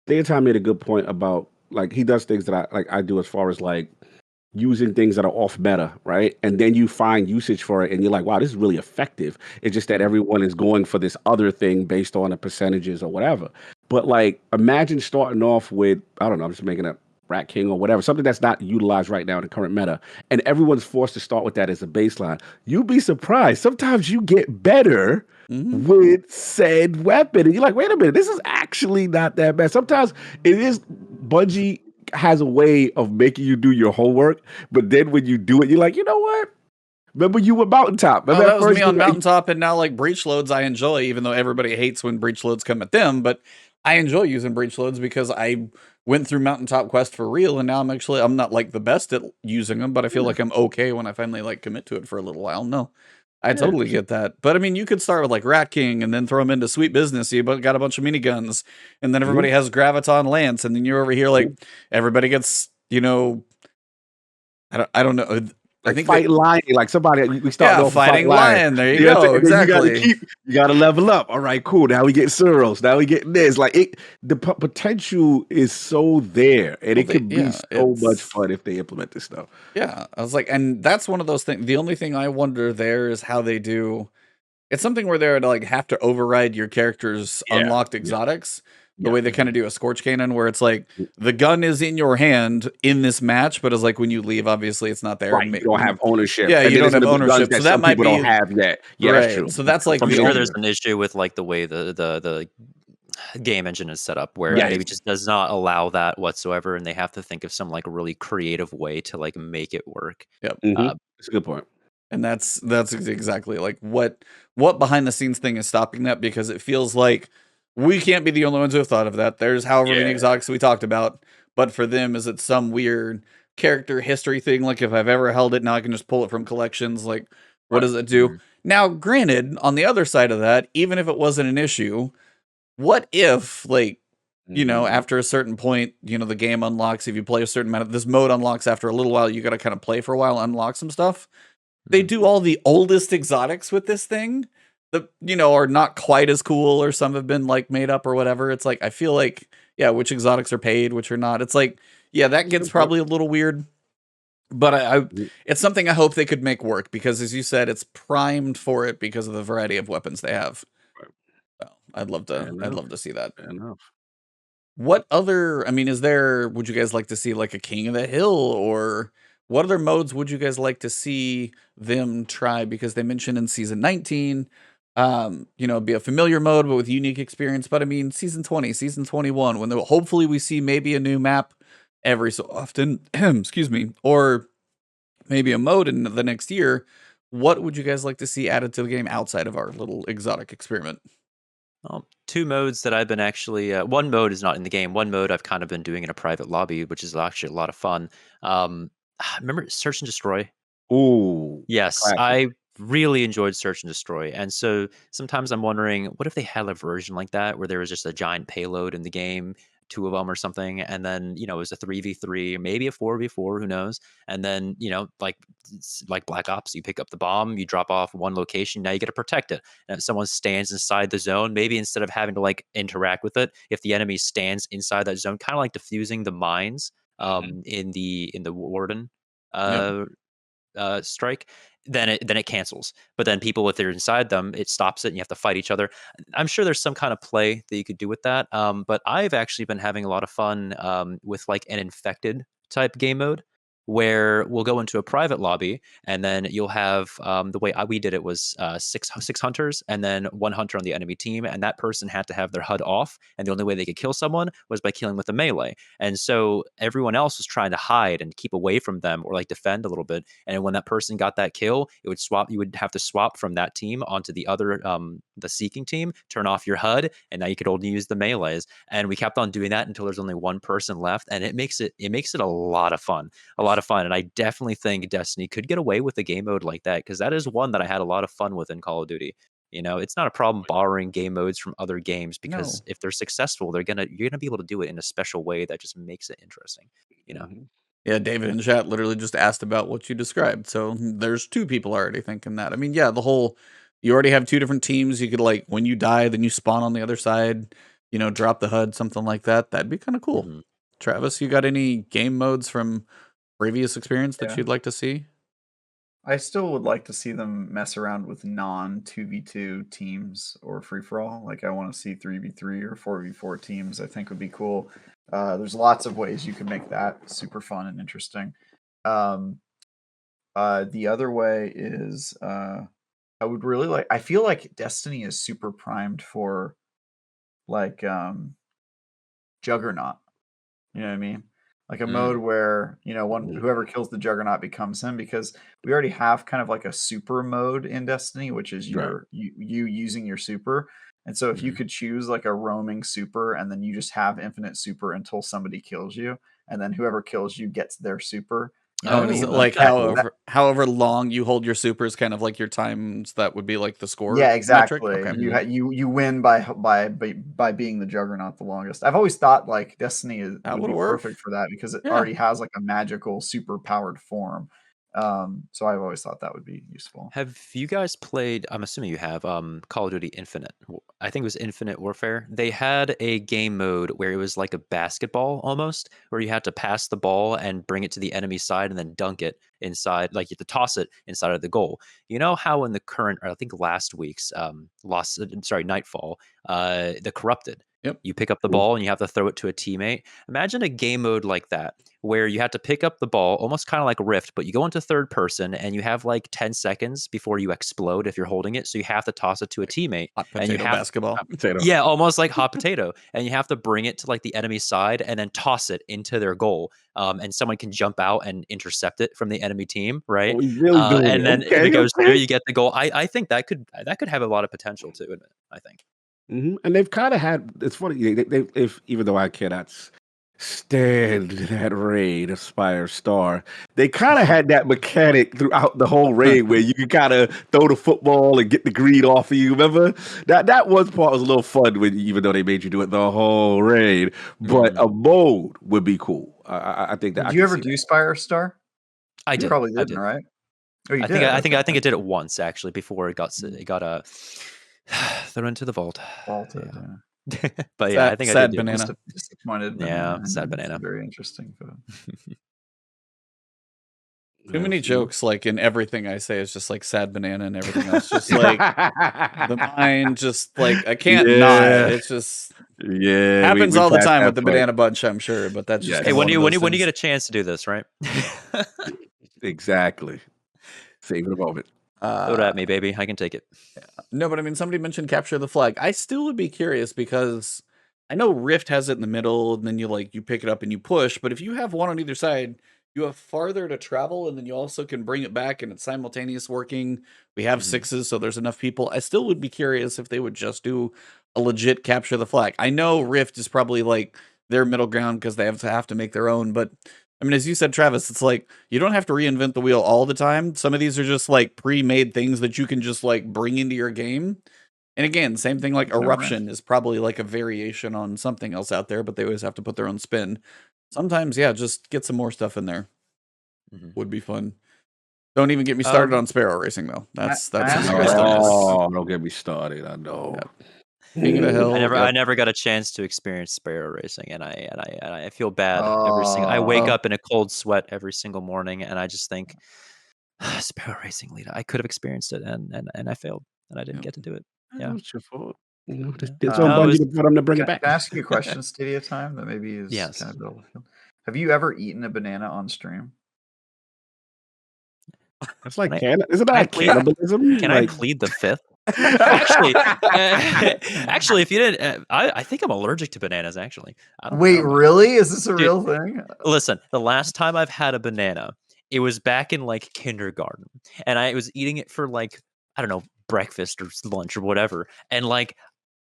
StadiaTime made a good point about, like, he does things that I do as far as like using things that are off meta, right? And then you find usage for it and you're like, wow, this is really effective. It's just that everyone is going for this other thing based on the percentages or whatever. But like, imagine starting off with, I don't know, I'm just making up Rat King or whatever, something that's not utilized right now in the current meta, and everyone's forced to start with that as a baseline. You'd be surprised. Sometimes you get better with said weapon, and you're like, wait a minute, this is actually not that bad. Sometimes it is. Bungie has a way of making you do your homework, but then when you do it, you're like, you know what? Remember you were Mountaintop. Remember that was me on Mountaintop, and now like breach loads I enjoy, even though everybody hates when breach loads come at them, but I enjoy using breach loads because I went through Mountaintop Quest for real, and now I'm not like the best at using them, but I feel like I'm okay when I finally like commit to it for a little while. No, I totally get that. But I mean, you could start with like Rat King and then throw them into Sweet Business. You got a bunch of miniguns, and then everybody has Graviton Lance, and then you're over here like everybody gets, I don't know. I think fight lion, like somebody we start off fighting lion. There you go. Exactly. You got to level up. All right, cool. Now we get Suros. Now we get this. Like the potential is so there, and it could be so much fun if they implement this stuff. Yeah, I was like, and that's one of those things. The only thing I wonder there is how they do. It's something where they're to like have to override your character's unlocked exotics. The way they kind of do a Scorch Cannon, where it's like the gun is in your hand in this match, but it's like when you leave, obviously it's not there. Right, you don't have ownership. Yeah, you don't have ownership, so that might be don't have that. Yeah, right. That's true. So that's like I'm sure there's an issue with like the way the game engine is set up, where maybe just does not allow that whatsoever, and they have to think of some like really creative way to like make it work. Yep, that's a good point. And that's exactly like what behind the scenes thing is stopping that, because it feels like we can't be the only ones who have thought of that. There's however many exotics we talked about, but for them, is it some weird character history thing? Like if I've ever held it, now I can just pull it from collections. Like what does it do? Now, granted, on the other side of that, even if it wasn't an issue, what if like, after a certain point, the game unlocks, if you play a certain amount of this mode unlocks after a little while, you got to kind of play for a while, unlock some stuff. They do all the oldest exotics with this thing that, are not quite as cool, or some have been like made up or whatever. It's like, I feel like, which exotics are paid, which are not. It's like, that gets probably a little weird, but it's something I hope they could make work, because as you said, it's primed for it because of the variety of weapons they have. So I'd love to see that. Fair enough. What other, would you guys like to see like a King of the Hill, or what other modes would you guys like to see them try? Because they mentioned in season 19, be a familiar mode, but with unique experience. But season 20, season 21, when hopefully we see maybe a new map every so often, excuse me, or maybe a mode in the next year. What would you guys like to see added to the game outside of our little exotic experiment? Two modes that I've been actually, one mode is not in the game. One mode I've kind of been doing in a private lobby, which is actually a lot of fun. Remember Search and Destroy? Ooh. Yes, classic. I really enjoyed Search and Destroy. And so sometimes I'm wondering, what if they had a version like that where there was just a giant payload in the game, 2 of them or something, and then, it was a 3v3, maybe a 4v4, who knows? And then, like Black Ops, you pick up the bomb, you drop off one location, now you get to protect it. And if someone stands inside the zone, maybe instead of having to like interact with it, if the enemy stands inside that zone, kind of like diffusing the mines in the Warden strike, then it cancels. But then people, if they're inside them, it stops it, and you have to fight each other. I'm sure there's some kind of play that you could do with that. But I've actually been having a lot of fun with like an infected type game mode. where we'll go into a private lobby, and then you'll have the way we did it was six hunters and then one hunter on the enemy team, and that person had to have their HUD off, and the only way they could kill someone was by killing with a melee. And so everyone else was trying to hide and keep away from them or like defend a little bit. And when that person got that kill, it would swap. You would have to swap from that team onto the other the seeking team, turn off your HUD, and now you could only use the melees. And we kept on doing that until there's only one person left, and it makes it a lot of fun. And I definitely think Destiny could get away with a game mode like that, because that is one that I had a lot of fun with in Call of Duty. It's not a problem borrowing game modes from other games, because if they're successful, you're gonna be able to do it in a special way that just makes it interesting. Yeah, David in chat literally just asked about what you described. So there's 2 people already thinking that. I mean, yeah, you already have 2 different teams. You could, like, when you die, then you spawn on the other side, drop the HUD, something like that. That'd be kind of cool. Mm-hmm. Travis, you got any game modes from previous experience that you'd like to see? I still would like to see them mess around with non 2v2 teams or free for all. Like, I want to see 3v3 or 4v4 teams. I think would be cool. There's lots of ways you can make that super fun and interesting. The other way is I would really like. I feel like Destiny is super primed for like Juggernaut. You know what I mean? Like a mode where, whoever kills the Juggernaut becomes him, because we already have kind of like a super mode in Destiny, which is you using your super. And so if you could choose like a roaming super, and then you just have infinite super until somebody kills you, and then whoever kills you gets their super. You know what I Is mean? it like however long you hold your super is kind of like your times, that would be like the score? Yeah, metric? exactly. Okay. You win by being the Juggernaut the longest. I've always thought like Destiny That would would be work. perfect for that, because it Yeah. already has like a magical super powered form. So I've always thought that would be useful. Have you guys played, I'm assuming you have, Call of Duty Infinite? I think it was Infinite Warfare. They had a game mode where it was like a basketball almost, where you had to pass the ball and bring it to the enemy side and then dunk it inside, like you had to toss it inside of the goal. You know how in the current, or I think last week's Nightfall, the Corrupted, Yep. you pick up the ball and you have to throw it to a teammate. Imagine a game mode like that, where you have to pick up the ball, almost kind of like Rift, but you go into third person and you have like 10 seconds before you explode if you're holding it. So you have to toss it to a teammate. Hot potato and you have basketball. Hot potato. Yeah, almost like hot potato. And you have to bring it to like the enemy side and then toss it into their goal. And someone can jump out and intercept it from the enemy team, right? Oh, he's really doing and it. then if Okay, it goes okay. through, you get the goal. I think that could have a lot of potential to it, I think. And they've kind of had. It's funny. If even though I cannot stand that raid of Spire Star, they kind of had that mechanic throughout the whole raid where you could kind of throw the football and get the greed off of you. Remember that was part was a little fun when, even though they made you do it the whole raid. But a mode would be cool. I think that. Did you ever do Spire Star? I did. You probably I didn't, right? Oh, you I did. think I think it did it once actually before it got thrown into the vault. Vaulted. Yeah. But yeah, I think sad I did. banana. Disappointed. Yeah, sad It's banana. very interesting. But Too many jokes, like in everything I say, is just like sad banana and everything else. Just like the mind, just like I can't not. It's just happens we all the passed time that with the point. banana bunch, I'm sure. But that's just Yeah. Hey, kinda when one of you those get things. a chance to do this, right? Exactly. Save it a moment. Throw it at me, baby. I can take it. No, but I mean, somebody mentioned capture the flag. I still would be curious, because I know Rift has it in the middle, and then you pick it up and you push. But if you have one on either side, you have farther to travel, and then you also can bring it back, and it's simultaneous working. We have 6s, so there's enough people. I still would be curious if they would just do a legit capture the flag. I know Rift is probably like their middle ground because they have to make their own, but I mean, as you said, Travis, it's like you don't have to reinvent the wheel all the time. Some of these are just like pre-made things that you can just like bring into your game. And again, same thing like Eruption is probably like a variation on something else out there, but they always have to put their own spin. Sometimes, yeah, just get some more stuff in there. Would be fun. Don't even get me started on Sparrow Racing though. That's I asked something you I still miss. Oh, don't get me started. I know. King of the Hill. I never got a chance to experience Sparrow Racing, and I feel bad every single. I wake up in a cold sweat every single morning, and I just think, Sparrow Racing, Lita. I could have experienced it, and I failed, and I didn't get to do it. Yeah, It's your fault. No, It's on Bungie to put them to bring it back. Can I ask you a question, StadiaTime, that maybe is Yes. kind of built? Have you ever eaten a banana on stream? It's like Can isn't I that plead- cannibalism? Can I plead the fifth? Actually, if you didn't, I think I'm allergic to bananas. Actually, I don't Wait, know. really? Is this a Dude, real thing? Listen, the last time I've had a banana, it was back in like kindergarten, and I was eating it for like, I don't know, breakfast or lunch or whatever, and like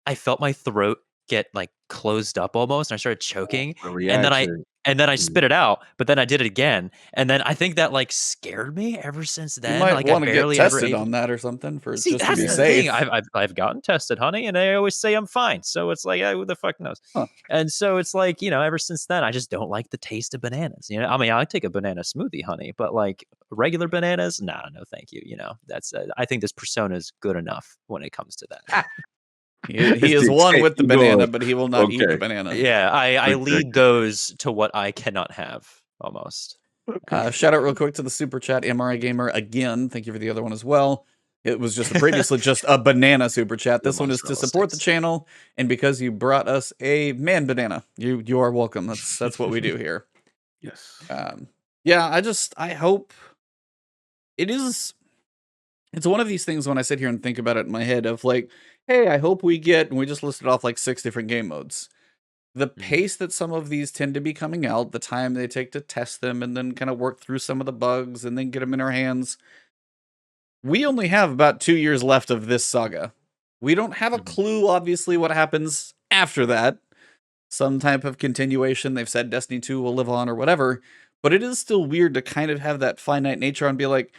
I felt my throat get like closed up almost, and I started choking, A and then reaction. I spit it out, but then I did it again, and then I think that like scared me ever since You then. might Like want I to get barely ever tested ate. on that or something for See, just to that's be the safe. thing. I've gotten tested, honey, and they always say I'm fine. So it's like, who the fuck knows? Huh. And so it's like, ever since then, I just don't like the taste of bananas. I mean, I take a banana smoothie, honey, but like regular bananas, no, thank you. That's I think this persona is good enough when it comes to that. He is one with the banana, but he will not eat the Okay. banana. Yeah, I lead those to what I cannot have almost. Shout out real quick to the super chat, MRI Gamer again. Thank you for the other one as well. It was just previously just a banana super chat. This one is to support the channel, and because you brought us a man banana, you are welcome. That's what we do here. Yes. Yeah, I hope it is. It's one of these things when I sit here and think about it in my head of like, hey, I hope we get, and we just listed off like 6 different game modes. The pace that some of these tend to be coming out, the time they take to test them and then kind of work through some of the bugs and then get them in our hands. We only have about 2 years left of this saga. We don't have a clue, obviously, what happens after that. Some type of continuation. They've said Destiny 2 will live on or whatever. But it is still weird to kind of have that finite nature and be like,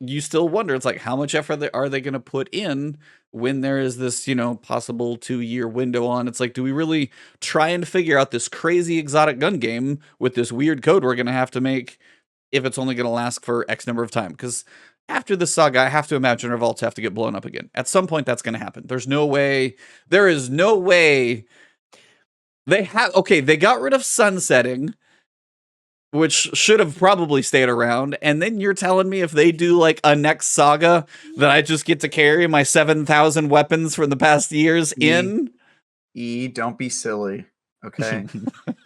you still wonder, it's like, how much effort are they going to put in when there is this, possible 2-year window on? It's like, do we really try and figure out this crazy exotic gun game with this weird code we're going to have to make if it's only going to last for X number of time? Because after this saga, I have to imagine our vaults have to get blown up again. At some point, that's going to happen. There is no way. They got rid of sunsetting, which should have probably stayed around. And then you're telling me if they do like a next saga that I just get to carry my 7,000 weapons from the past years in? Don't be silly. Okay.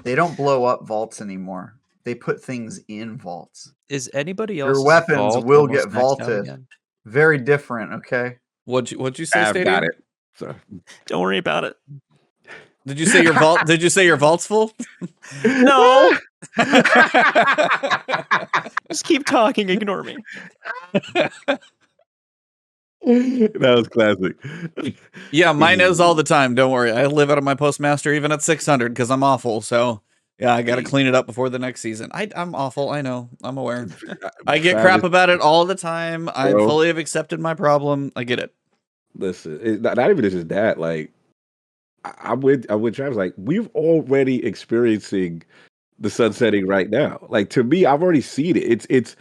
They don't blow up vaults anymore. They put things in vaults. Is anybody else? Your weapons will get vaulted. Very different, okay? What'd you say, I've Stadia? got it. So. Don't worry about it. Did you say your vault? Did you say your vault's full? No. Just keep talking. Ignore me. That was classic. Yeah, mine is all the time. Don't worry. I live out of my postmaster even at 600 because I'm awful. So yeah, I got to clean it up before the next season. I'm awful. I know. I'm aware. I get crap about it all the time. I fully have accepted my problem. I get it. Listen, it's not even just that. Like, I'm with Travis. Like, we've already experiencing the sunsetting right now. Like, to me, I've already seen it. It's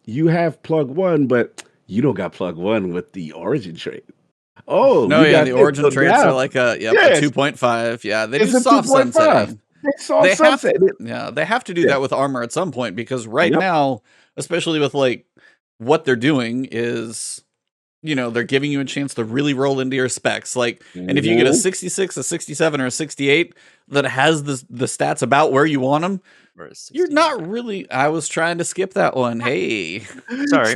you have plug 1, but you don't got plug 1 with the origin trait. Oh no, yeah, the origin traits are like a 2.5. Yeah, they do soft sunsetting. They have to do that with armor at some point because now, especially with like what they're doing is, they're giving you a chance to really roll into your specs. Like, and if you get a 66, a 67, or a 68 that has the stats about where you want them, you're not really. I was trying to skip that one. Hey, sorry.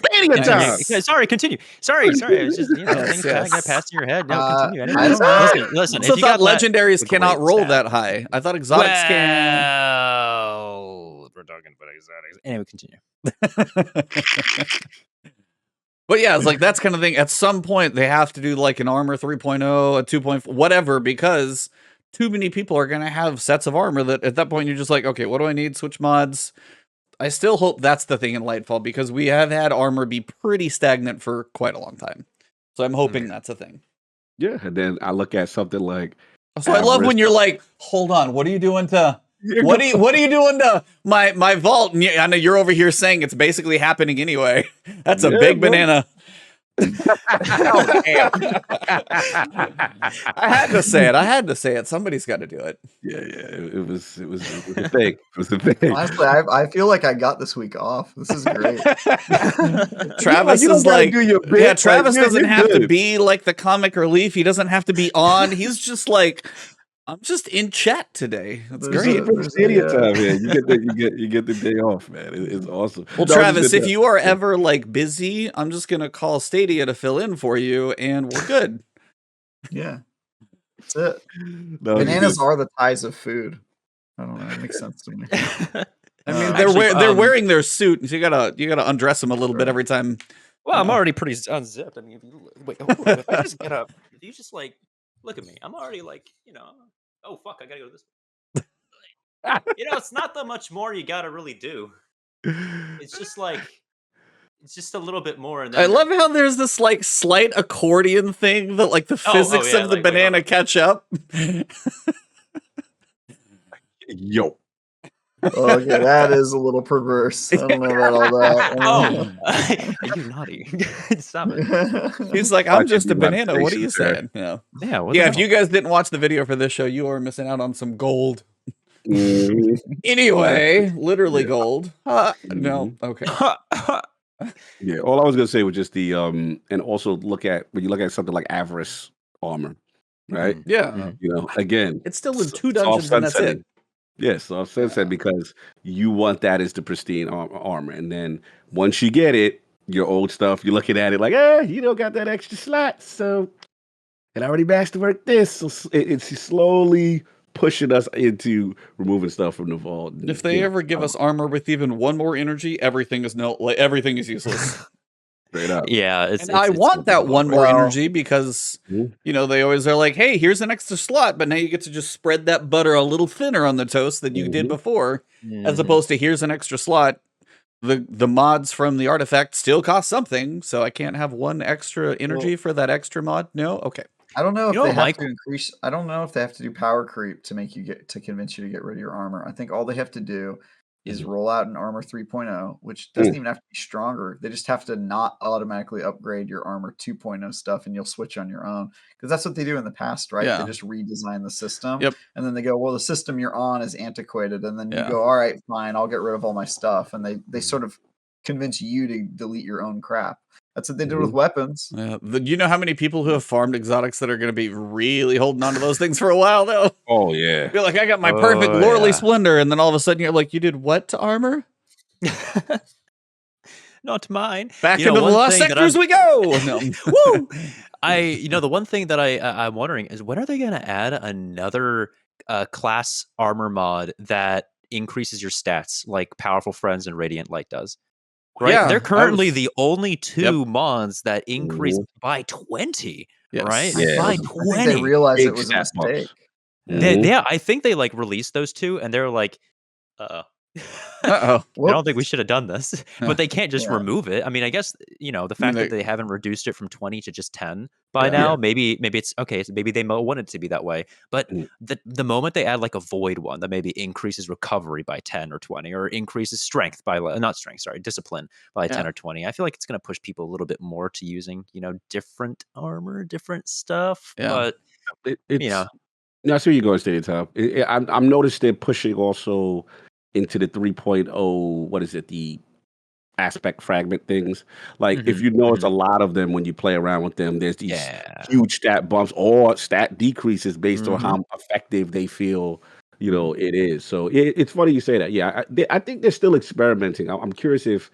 Sorry, continue. Sorry. It was just things kind of got past in your head. No, continue. I don't know. Listen. So I thought legendaries cannot roll that high. I thought exotics can. Well, we're talking about exotics. Anyway, continue. But yeah, it's like that's kind of thing. At some point, they have to do like an armor 3.0, a 2.0, whatever, because too many people are going to have sets of armor that at that point you're just like, okay, what do I need? Switch mods. I still hope that's the thing in Lightfall because we have had armor be pretty stagnant for quite a long time. So I'm hoping that's a thing. Yeah, and then I look at something like. So I love when you're like, hold on, what are you doing to? What are you doing to my vault? And I know you're over here saying it's basically happening anyway. That's a big banana. Oh, damn. I had to say it. Somebody's got to do it. Yeah. It was a thing. It was a thing. Honestly, I feel like I got this week off. This is great. Travis is like, do your bit. Travis like, doesn't have to be like the comic relief. He doesn't have to be on. He's just like, I'm just in chat today. That's There's great. a- Bring there's Stadia a, time, man. You get the day off, man. It's awesome. Well, No, I was just Travis, gonna if say- you are ever like busy, I'm just gonna call Stadia to fill in for you, and we're good. yeah, that's it. no, I was just Bananas gonna- are the ties of food. I don't know. It makes sense to me. I mean, Actually, they're wearing their suit, so you gotta undress them a little bit every time. Well, I'm No. already pretty unzipped. I mean, if you wait, hold on, if I just get up, if you just like look at me, I'm already like, oh fuck, I gotta go this way. It's not that much more you gotta really do. It's just like, it's just a little bit more. And then I love how there's this like slight accordion thing that like the physics yeah, of the like, wait, hold banana on. catch up. Yo. Okay, that is a little perverse. I don't know about all that. Oh, you naughty! Stop it. He's like, I'm Watching just a the banana. What are you relaxation saying? Yeah. Yeah, what the Yeah, if hell? you guys didn't watch the video for this show, you are missing out on some gold. Mhm. Anyway, literally Yeah. gold. No, okay. Yeah, all I was gonna say was just the and also when you look at something like Avarice armor, right? Yeah. Again, It's still in s- 2 soft dungeons and that's it. sunsetting. Yes, soft sunset because you want that as the pristine armor, and then once you get it, your old stuff, you're looking at it like, you don't got that extra slot, so it already masterworked this. So it's slowly pushing us into removing stuff from the vault. and, If they you know, ever give us armor with even one more energy, everything is everything is useless. straight up. Yeah, And I want that one more Well- energy because Mhm. they always are like, hey, here's an extra slot, but now you get to just spread that butter a little thinner on the toast than you did Mhm. before, as Mhm. opposed to here's an extra slot. The mods from the artifact still cost something, so I can't have one extra energy for that extra mod. No, okay. I don't know if You know they what, have Mike? to increase. I don't know if they have to do power creep to convince you to get rid of your armor. I think all they have to do is roll out an armor 3.0, which doesn't even have to be stronger. They just have to not automatically upgrade your armor 2.0 stuff, and you'll switch on your own. Because that's what they do in the past, right? Yeah. They just redesign the system, Yep. and then they go, "Well, the system you're on is antiquated," and then you Yeah. go, "All right, fine, I'll get rid of all my stuff," and they sort of convince you to delete your own crap. That's what they did with weapons. Yeah, you know how many people who have farmed exotics that are going to be really holding on to those things for a while, though? Oh yeah. You're like, I got my perfect Oh, Loreley yeah. Splendor, and then all of a sudden you're like, you did what to armor? Not mine. Back You know, into the one lost thing that sectors we go! No. Woo! The one thing that I'm wondering is when are they going to add another class armor mod that increases your stats like Powerful Friends and Radiant Light does? Right? Yeah, They're currently I was- the only two mods that increase by 20. Yes. Right? Yeah. By I think 20. they realized Big it was a stat bumps. mistake. Mhm. Yeah, I think they like released those two and they're like, Uh-oh. I Whoops. don't think we should have done this, but they can't just Yeah. remove it. I mean, I guess the fact that they haven't reduced it from 20 to just 10 by Yeah. now, maybe it's okay. So maybe they want it to be that way. But Mm. the moment they add like a void one that maybe increases recovery by 10 or 20, or increases strength by discipline by 10 or 20, I feel like it's going to push people a little bit more to using different armor, different stuff. Yeah. But It's no, I see where you're going, StadiaTime. I'm noticed they're pushing also into the 3.0. What is it? The aspect fragment things. Like if Mhm, you notice a lot of them when you play around with them, there's these yeah. huge stat bumps or stat decreases based on Mhm. how effective they feel. It is. So it's funny you say that. Yeah, I think they're still experimenting. I'm curious if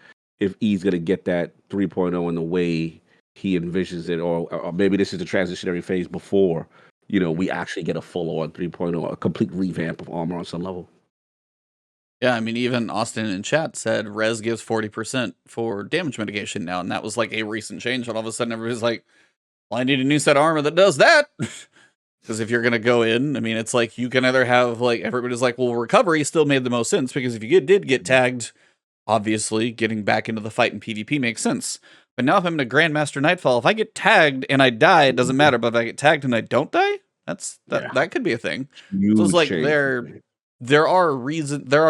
E's gonna get that 3.0 in the way he envisions it, or maybe this is the transitionary phase before we actually get a full on 3.0, a complete revamp of armor on some level. Yeah, I mean, even Austin in chat said res gives 40% for damage mitigation now, and that was like a recent change. And all of a sudden, everybody's like, well, I need a new set of armor that does that. Because if you're going to go in, I mean, it's like you can either have, like, everybody's like, well, recovery still made the most sense, because if you did get tagged, obviously, getting back into the fight in PvP makes sense. But now if I'm in a Grandmaster Nightfall, if I get tagged and I die, it doesn't matter. But if I get tagged and I don't die, that could be a thing. So Huge it's like change. there are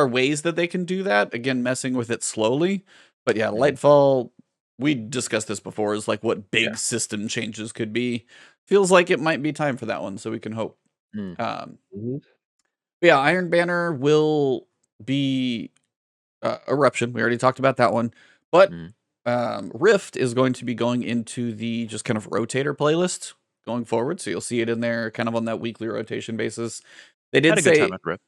ways that they can do that. Again, messing with it slowly. But yeah, Lightfall, we discussed this before, is like what big system changes could be. Feels like it might be time for that one, so we can hope. Mhm. Yeah, Iron Banner will be Eruption. We already talked about that one. But Rift is going to be going into the just kind of rotator playlist, going forward, so you'll see it in there kind of on that weekly rotation basis. They did Had a good time say, with Rift.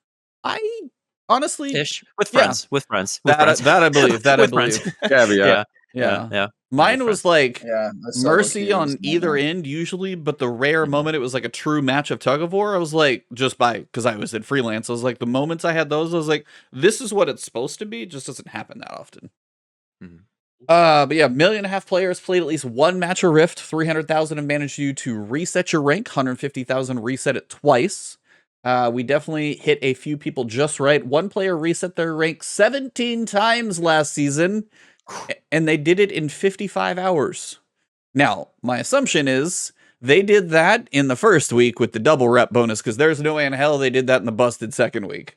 I honestly, Ish. With yeah, friends. With friends. With that friends. that I believe, that I With friends. believe. Caveat. Yeah. Yeah. Mine was like Yeah, that's solo mercy queues on and either whatnot. end usually, but the rare Mhm. moment it was like a true match of tug of war, I was like, because I was in freelance, I was like, the moments I had those, I was like, this is what it's supposed to be, it just doesn't happen that often. Mhm. But yeah, 1.5 million players played at least one match of Rift. 300,000 have managed you to reset your rank. 150,000 reset it twice. We definitely hit a few people just right. One player reset their rank 17 times last season, and they did it in 55 hours. Now, my assumption is they did that in the first week with the double rep bonus, because there's no way in hell they did that in the busted second week.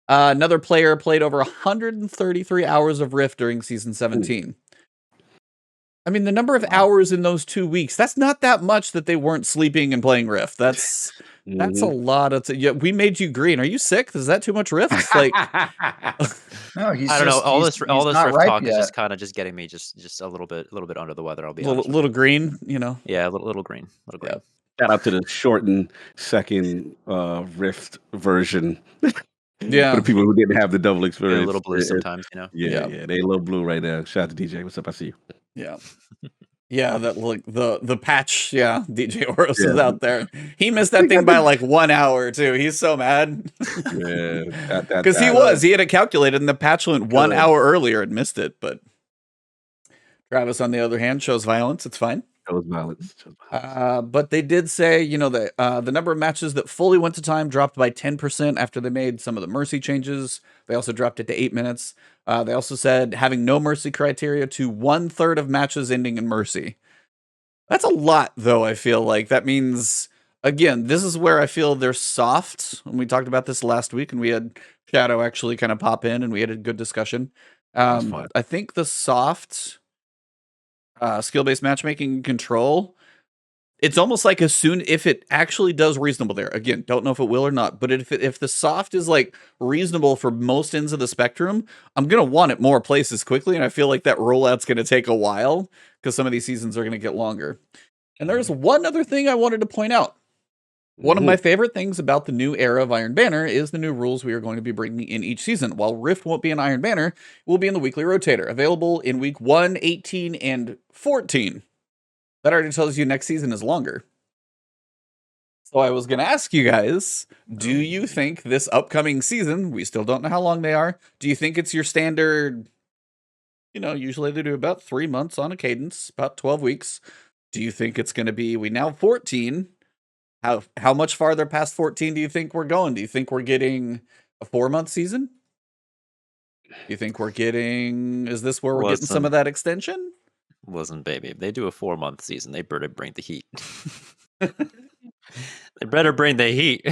Another player played over 133 hours of Rift during season 17. I mean, the number of hours in those 2 weeks, that's not that much that they weren't sleeping and playing Rift. That's a lot of... yeah, we made you green. Are you sick? Is that too much Rift? Like, No, he's I don't know. just All he's, this he's not Rift ripe talk is yet. just kind of just getting me just a little bit under the weather. I'll be honest. little green, you know? Yeah, a little green. Little green. Yeah. Shout out to the shortened second Rift version. Yeah. For the people who didn't have the double Get experience. a little blue sometimes, you know. Yeah, they a little blue right now. Shout out to DJ. What's up? I see you. Yeah. Yeah, that like the patch, yeah, DJ Oros is out there. He missed that thing by like 1 hour too. He's so mad. Yeah. Because he had it calculated and the patch went 1 hour earlier and missed it, but Travis, on the other hand, shows violence. It's fine. Shows violence. But they did say, you know, that the number of matches that fully went to time dropped by 10% after they made some of the mercy changes. They also dropped it to 8 minutes. They also said having no mercy criteria to 1/3 of matches ending in mercy. That's a lot, though, I feel like. That means, again, this is where I feel they're soft. And we talked about this last week, and we had Shadow actually kind of pop in, and we had a good discussion. That's fine. I think the soft skill-based matchmaking and control, it's almost like if it actually does reasonable there, again, don't know if it will or not, but if the soft is like reasonable for most ends of the spectrum, I'm going to want it more places quickly, and I feel like that rollout's going to take a while, because some of these seasons are going to get longer. And there's one other thing I wanted to point out. One of my favorite things about the new era of Iron Banner is the new rules we are going to be bringing in each season. While Rift won't be an Iron Banner, it will be in the weekly rotator, available in week 1, 18, and 14. That already tells you next season is longer. So I was going to ask you guys, do you think this upcoming season, we still don't know how long they are, do you think it's your standard, you know, usually they do about 3 months on a cadence, about 12 weeks. Do you think it's going to be, we now 14, how much farther past 14 do you think we're going? Do you think we're getting a 4-month season? Do you think we're getting, is this where we're getting some of that extension? Listen, baby, if they do a 4-month season, they better bring the heat. They better bring the heat.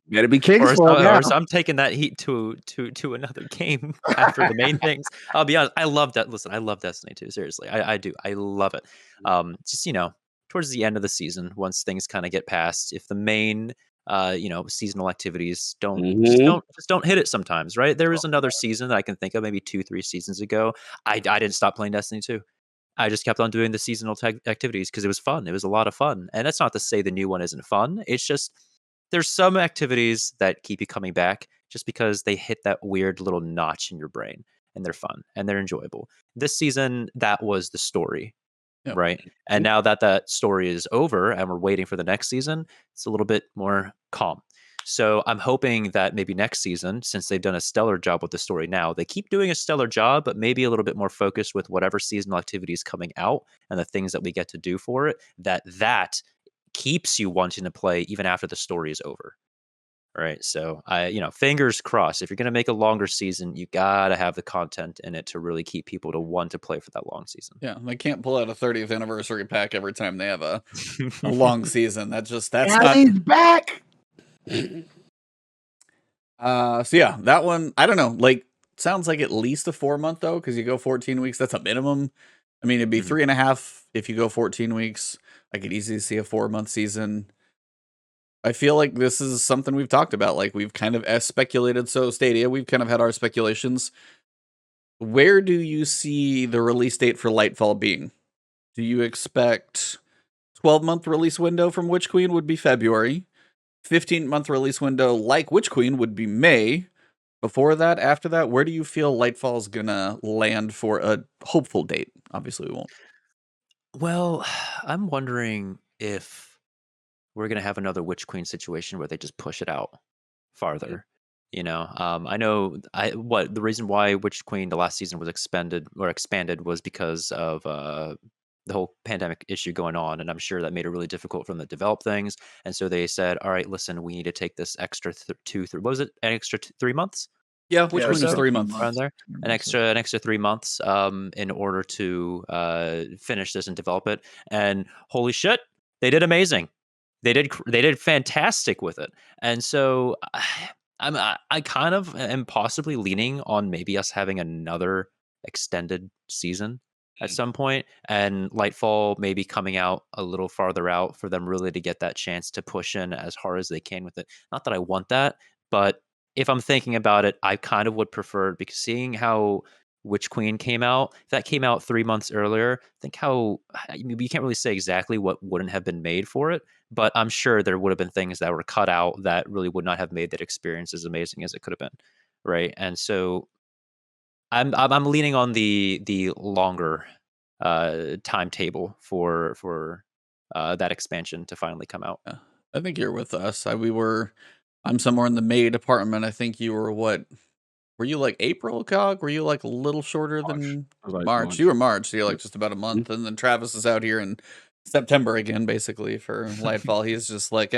Better be king or for now. I'm taking that heat to another game after the main things. I'll be honest, I love that. Listen, I love Destiny 2. Seriously, I do. I love it. Just, you know, towards the end of the season, once things kind of get past, if the main you know, seasonal activities don't hit it sometimes, right? There is another season that I can think of, maybe 2-3 seasons ago. I didn't stop playing Destiny 2. I just kept on doing the seasonal activities because it was fun. It was a lot of fun. And that's not to say the new one isn't fun. It's just there's some activities that keep you coming back just because they hit that weird little notch in your brain, and they're fun and they're enjoyable. This season, that was the story, right? And now that that story is over and we're waiting for the next season, it's a little bit more calm. So I'm hoping that maybe next season, since they've done a stellar job with the story now, they keep doing a stellar job, but maybe a little bit more focused with whatever seasonal activity is coming out and the things that we get to do for it, that keeps you wanting to play even after the story is over. Right. So you know, fingers crossed. If you're going to make a longer season, you got to have the content in it to really keep people to want to play for that long season. Yeah. They can't pull out a 30th anniversary pack every time they have a long season. That's Allie's not back. So yeah, that one, I don't know, like, sounds like at least a 4-month though, because you go 14 weeks, that's a minimum. I mean, it'd be 3.5 if you go 14 weeks. I could easily see a 4-month season. I feel like this is something we've talked about. Like, we've kind of speculated. So Stadia, we've kind of had our speculations. Where do you see the release date for Lightfall being? Do you expect 12-month release window from Witch Queen would be February. 15-month release window like Witch Queen would be May. Before that, after that, where do you feel Lightfall's gonna land for a hopeful date? Obviously, we won't. Well, I'm wondering if we're gonna have another Witch Queen situation where they just push it out farther. You know, I know the reason why Witch Queen the last season was expanded was because of the whole pandemic issue going on, and I'm sure that made it really difficult for them to develop things. And so they said, "All right, listen, we need to take this extra what was it? An extra 3 months? Yeah, Witch Queen is so? 3 months. Around there, an extra 3 months, in order to finish this and develop it. And holy shit, they did amazing. They did fantastic with it. And so I kind of am possibly leaning on maybe us having another extended season at some point, and Lightfall maybe coming out a little farther out for them really to get that chance to push in as hard as they can with it. Not that I want that, but if I'm thinking about it, I kind of would prefer it, because seeing how Witch Queen came out, if that came out 3 months earlier, think how you can't really say exactly what wouldn't have been made for it, but I'm sure there would have been things that were cut out that really would not have made that experience as amazing as it could have been, right? And so I'm leaning on the longer timetable for that expansion to finally come out. Yeah. I think you're with us. I'm somewhere in the May department. I think you were what? Were you like April, Cog? Were you like a little shorter than I was like March? You were March, so you're like just about a month. And then Travis is out here in September again, basically, for Lightfall. He's just like,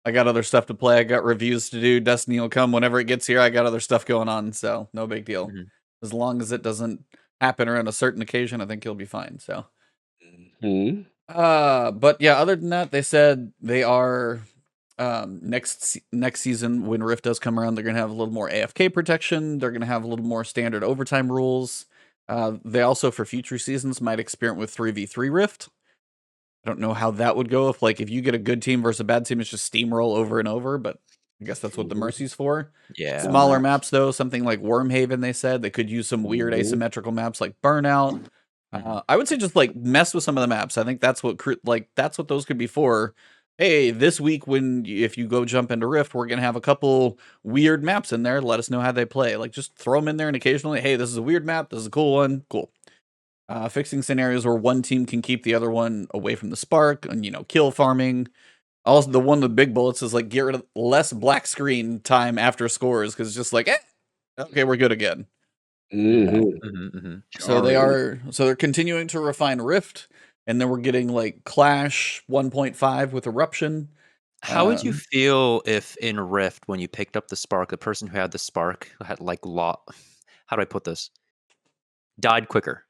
I got other stuff to play. I got reviews to do. Destiny will come whenever it gets here. I got other stuff going on, so no big deal. Mhm. As long as it doesn't happen around a certain occasion, I think he'll be fine. So, but yeah, other than that, they said they are next season when Rift does come around, they're gonna have a little more AFK protection. They're gonna have a little more standard overtime rules. They also, for future seasons, might experiment with 3v3 Rift. I don't know how that would go if you get a good team versus a bad team, it's just steamroll over and over, but I guess that's what the Mercy's for. Yeah. Smaller maps, though, something like Wormhaven, they said. They could use some weird asymmetrical maps like Burnout. I would say just mess with some of the maps. I think that's what those could be for. Hey, this week if you go jump into Rift, we're gonna have a couple weird maps in there. Let us know how they play. Just throw them in there, and occasionally, hey, this is a weird map. This is a cool one. Cool. Fixing scenarios where one team can keep the other one away from the spark, and kill farming. Also, the one with the big bullets is get rid of less black screen time after scores, because it's just okay, we're good again. So they're continuing to refine Rift, and then we're getting Clash 1.5 with Eruption. How would you feel if in Rift, when you picked up the spark, the person who had the spark had how do I put this? Died quicker.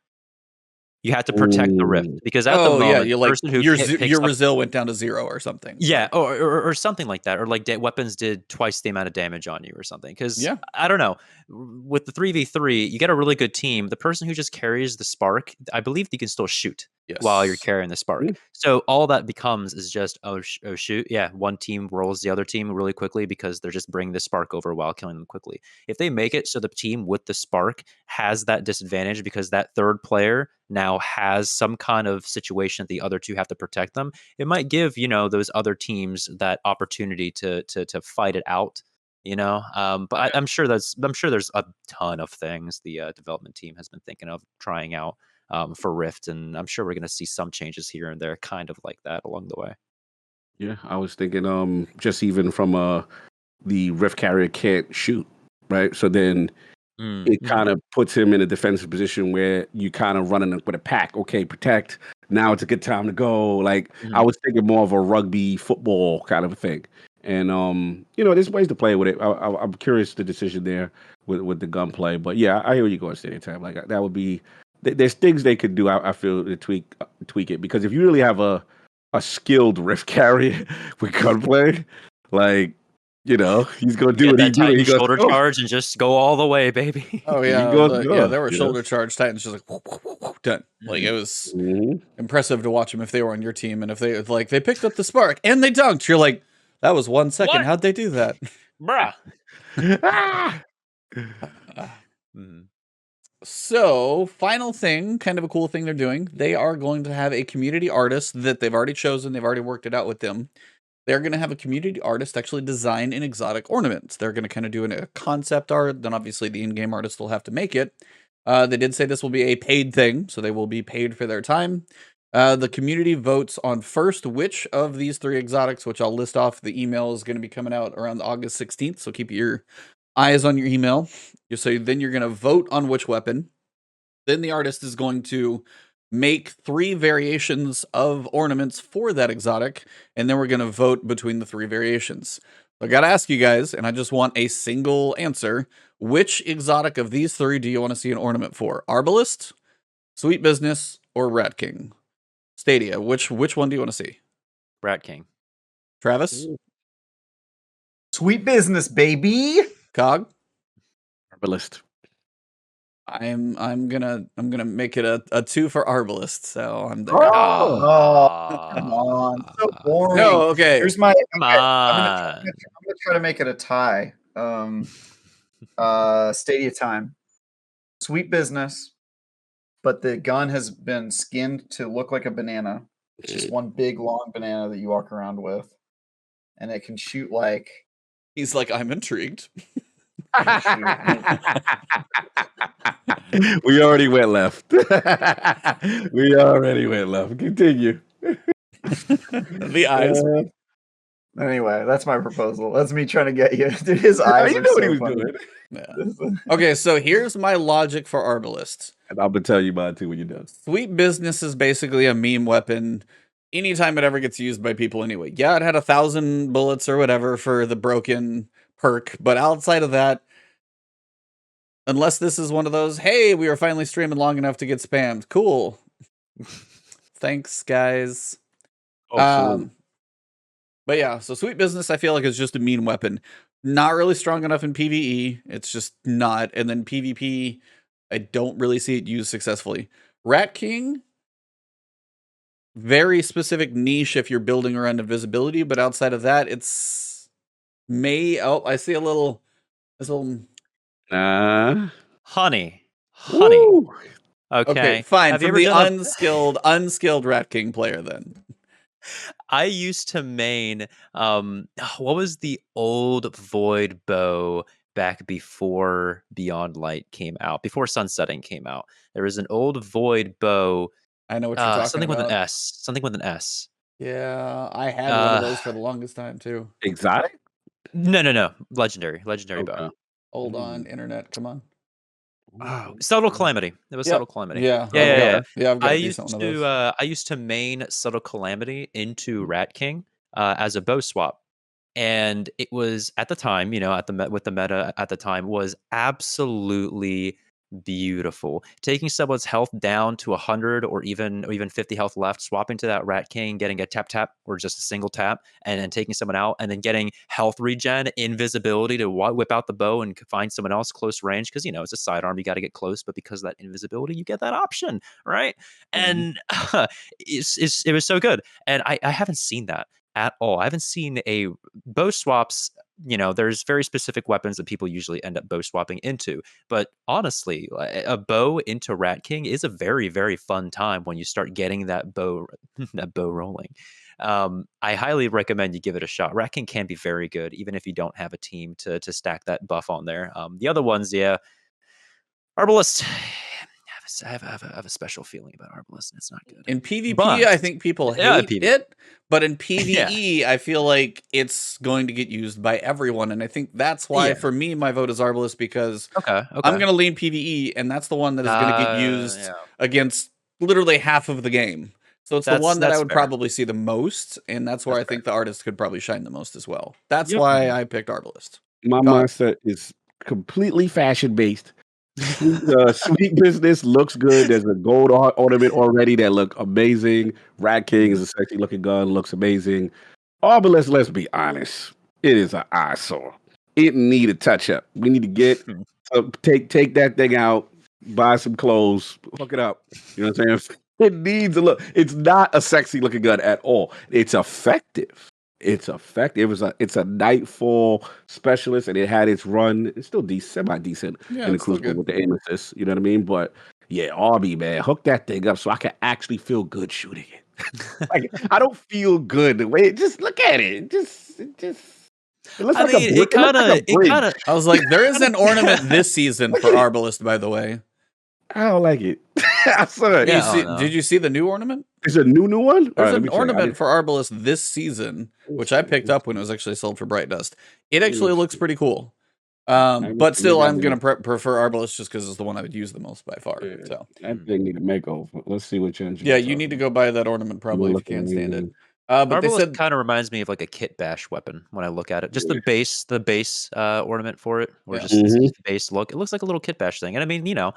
You had to protect the Rift, because at the moment, the person who your picks your up, Resil went down to 0 or something. yeah, or something like that, or weapons did twice the amount of damage on you or something. Because I don't know, with the 3v3, you get a really good team. The person who just carries the spark, I believe you can still shoot while you're carrying the spark. So all that becomes is just shoot. Yeah, one team rolls the other team really quickly because they're just bringing the spark over while killing them quickly. If they make it so the team with the spark has that disadvantage because that third player now has some kind of situation that the other two have to protect them, it might give those other teams that opportunity to fight it out. But I'm sure there's a ton of things the development team has been thinking of trying out for Rift, and I'm sure we're going to see some changes here and there, kind of like that along the way. Yeah, I was thinking, just even from the Rift carrier can't shoot, right? So then it kind of puts him in a defensive position where you kind of running with a pack. Okay, protect. Now it's a good time to go. I was thinking more of a rugby football kind of a thing. And there's ways to play with it. I'm curious the decision there with the gunplay. But yeah, I hear you going StadiaTime. That would be. There's things they could do. I feel to tweak it, because if you really have a skilled Rift carrier with gunplay, he's gonna do what he do. Titan shoulder charge and just go all the way, baby. Oh yeah, there were shoulder charge Titans just done. It was impressive to watch them if they were on your team, and if they they picked up the spark and they dunked. You're like, that was 1 second. What? How'd they do that, Bruh? So, final thing, kind of a cool thing they're doing. They are going to have a community artist that they've already chosen. They've already worked it out with them. They're going to have a community artist actually design an exotic ornament. They're going to kind of do a concept art. Then obviously the in-game artist will have to make it. They did say this will be a paid thing, so they will be paid for their time. The community votes on first which of these 3 exotics, which I'll list off. The email is going to be coming out around August 16th, so keep your eyes on your email. So then you're going to vote on which weapon. Then the artist is going to make 3 variations of ornaments for that exotic, and then we're going to vote between the 3 variations. I got to ask you guys, and I just want a single answer. Which exotic of these 3 do you want to see an ornament for? Arbalist, Sweet Business, or Rat King? Stadia, which one do you want to see? Rat King. Travis? Sweet Business, baby. Cog? Herbalist. I'm gonna make it a 2 for Arbalist, so I'm there. Oh, come on. So boring. No, okay. Here's my. Come I'm on. gonna try to make it a tie. Stadia time. Sweet Business, but the gun has been skinned to look like a banana. It's just one big long banana that you walk around with, and it can shoot like. He's like, I'm intrigued. We already went left. We already went left. Continue. The eyes. Anyway, that's my proposal. That's me trying to get you. Dude, his eyes. You are know what so he was funny. doing. Yeah. Okay, so here's my logic for Arbalist. And I'm gonna tell you mine too when you're done. Sweet Business is basically a meme weapon anytime it ever gets used by people anyway. Yeah, it had 1,000 bullets or whatever for the broken perk, but outside of that, unless this is one of those, hey, we were finally streaming long enough to get spammed. Cool. Thanks, guys. But yeah, so Sweet Business, I feel like is just a mean weapon. Not really strong enough in PvE. It's just not. And then PvP, I don't really see it used successfully. Rat King, very specific niche if you're building around invisibility, but outside of that, it's I see a little Honey. Woo! Okay. fine. Have you From ever the done unskilled Rat King player then. I used to main what was the old void bow back before Beyond Light came out, before Sunsetting came out. There was an old void bow, I know what you're talking something about. with an S. Something with an S. Yeah, I had one of those for the longest time too. Exotic? No. Legendary Okay. bow. Hold on, internet, come on. Oh, Subtle Calamity. It was Yep. Subtle Calamity. Yeah. Yeah. I've got I a used decent one of those. I used to main Subtle Calamity into Rat King as a bow swap, and it was at the time, with the meta at the time, was absolutely beautiful. Taking someone's health down to 100 or even 50 health left, swapping to that Rat King, getting a tap or just a single tap, and then taking someone out, and then getting health regen, invisibility to whip out the bow and find someone else close range, because it's a sidearm, you got to get close, but because of that invisibility, you get that option, right? And it was so good, and I haven't seen that at all. I haven't seen a bow swaps. There's very specific weapons that people usually end up bow swapping into. But honestly, a bow into Rat King is a very, very fun time when you start getting that bow rolling. I highly recommend you give it a shot. Rat King can be very good, even if you don't have a team to stack that buff on there. The other ones, Arbalist. I have a special feeling about Arbalist, and it's not good. In PvP, But- I think people hate PvP. it, but in PvE, I feel like it's going to get used by everyone, and I think that's why, for me, my vote is Arbalist, because Okay. I'm going to lean PvE, and that's the one that is going to get used against literally half of the game. So it's the one that I that's would fair. probably see the most, and that's where I think the artist could probably shine the most as well. That's why I picked Arbalist. My mindset is completely fashion based. Sweet Business looks good. There's a gold ornament already that look amazing. Rat King is a sexy looking gun, looks amazing. Arbalest, let's be honest, it is an eyesore. It need a touch up. We need to get take that thing out, buy some clothes, hook it up. You know what I'm saying? It needs a look. It's not a sexy looking gun at all. It's effective. It's effective. It's a Nightfall specialist, and it had its run. It's still semi decent Yeah, in the it's still Crucible good. with the aim assist. You know what I mean? But yeah, Arby, man, hook that thing up so I can actually feel good shooting it. Like I don't feel good the way. Just look at it. It looks I like a mean, it looks like a it bridge. kind of, I was like, there is kinda an ornament this season Look for at it. Arbalist, by the way. I don't like it. I saw it. Did you Yeah, see, no. did you see the new ornament? It's a new one. All There's right, let an me check. ornament for Arbalist this season, which I picked up when it was actually sold for Bright Dust. It actually looks pretty cool. But still, I'm going to prefer Arbalist just because it's the one I would use the most by far. Yeah, So that thing need a makeover. Let's see what you're yeah, you need to go buy that ornament probably if you can't stand it. But they Arbalest said, kind of reminds me of like a kit bash weapon when I look at it. Just Yeah. the base ornament for it, or Yeah. just the base look. It looks like a little kit bash thing. And I mean, you know,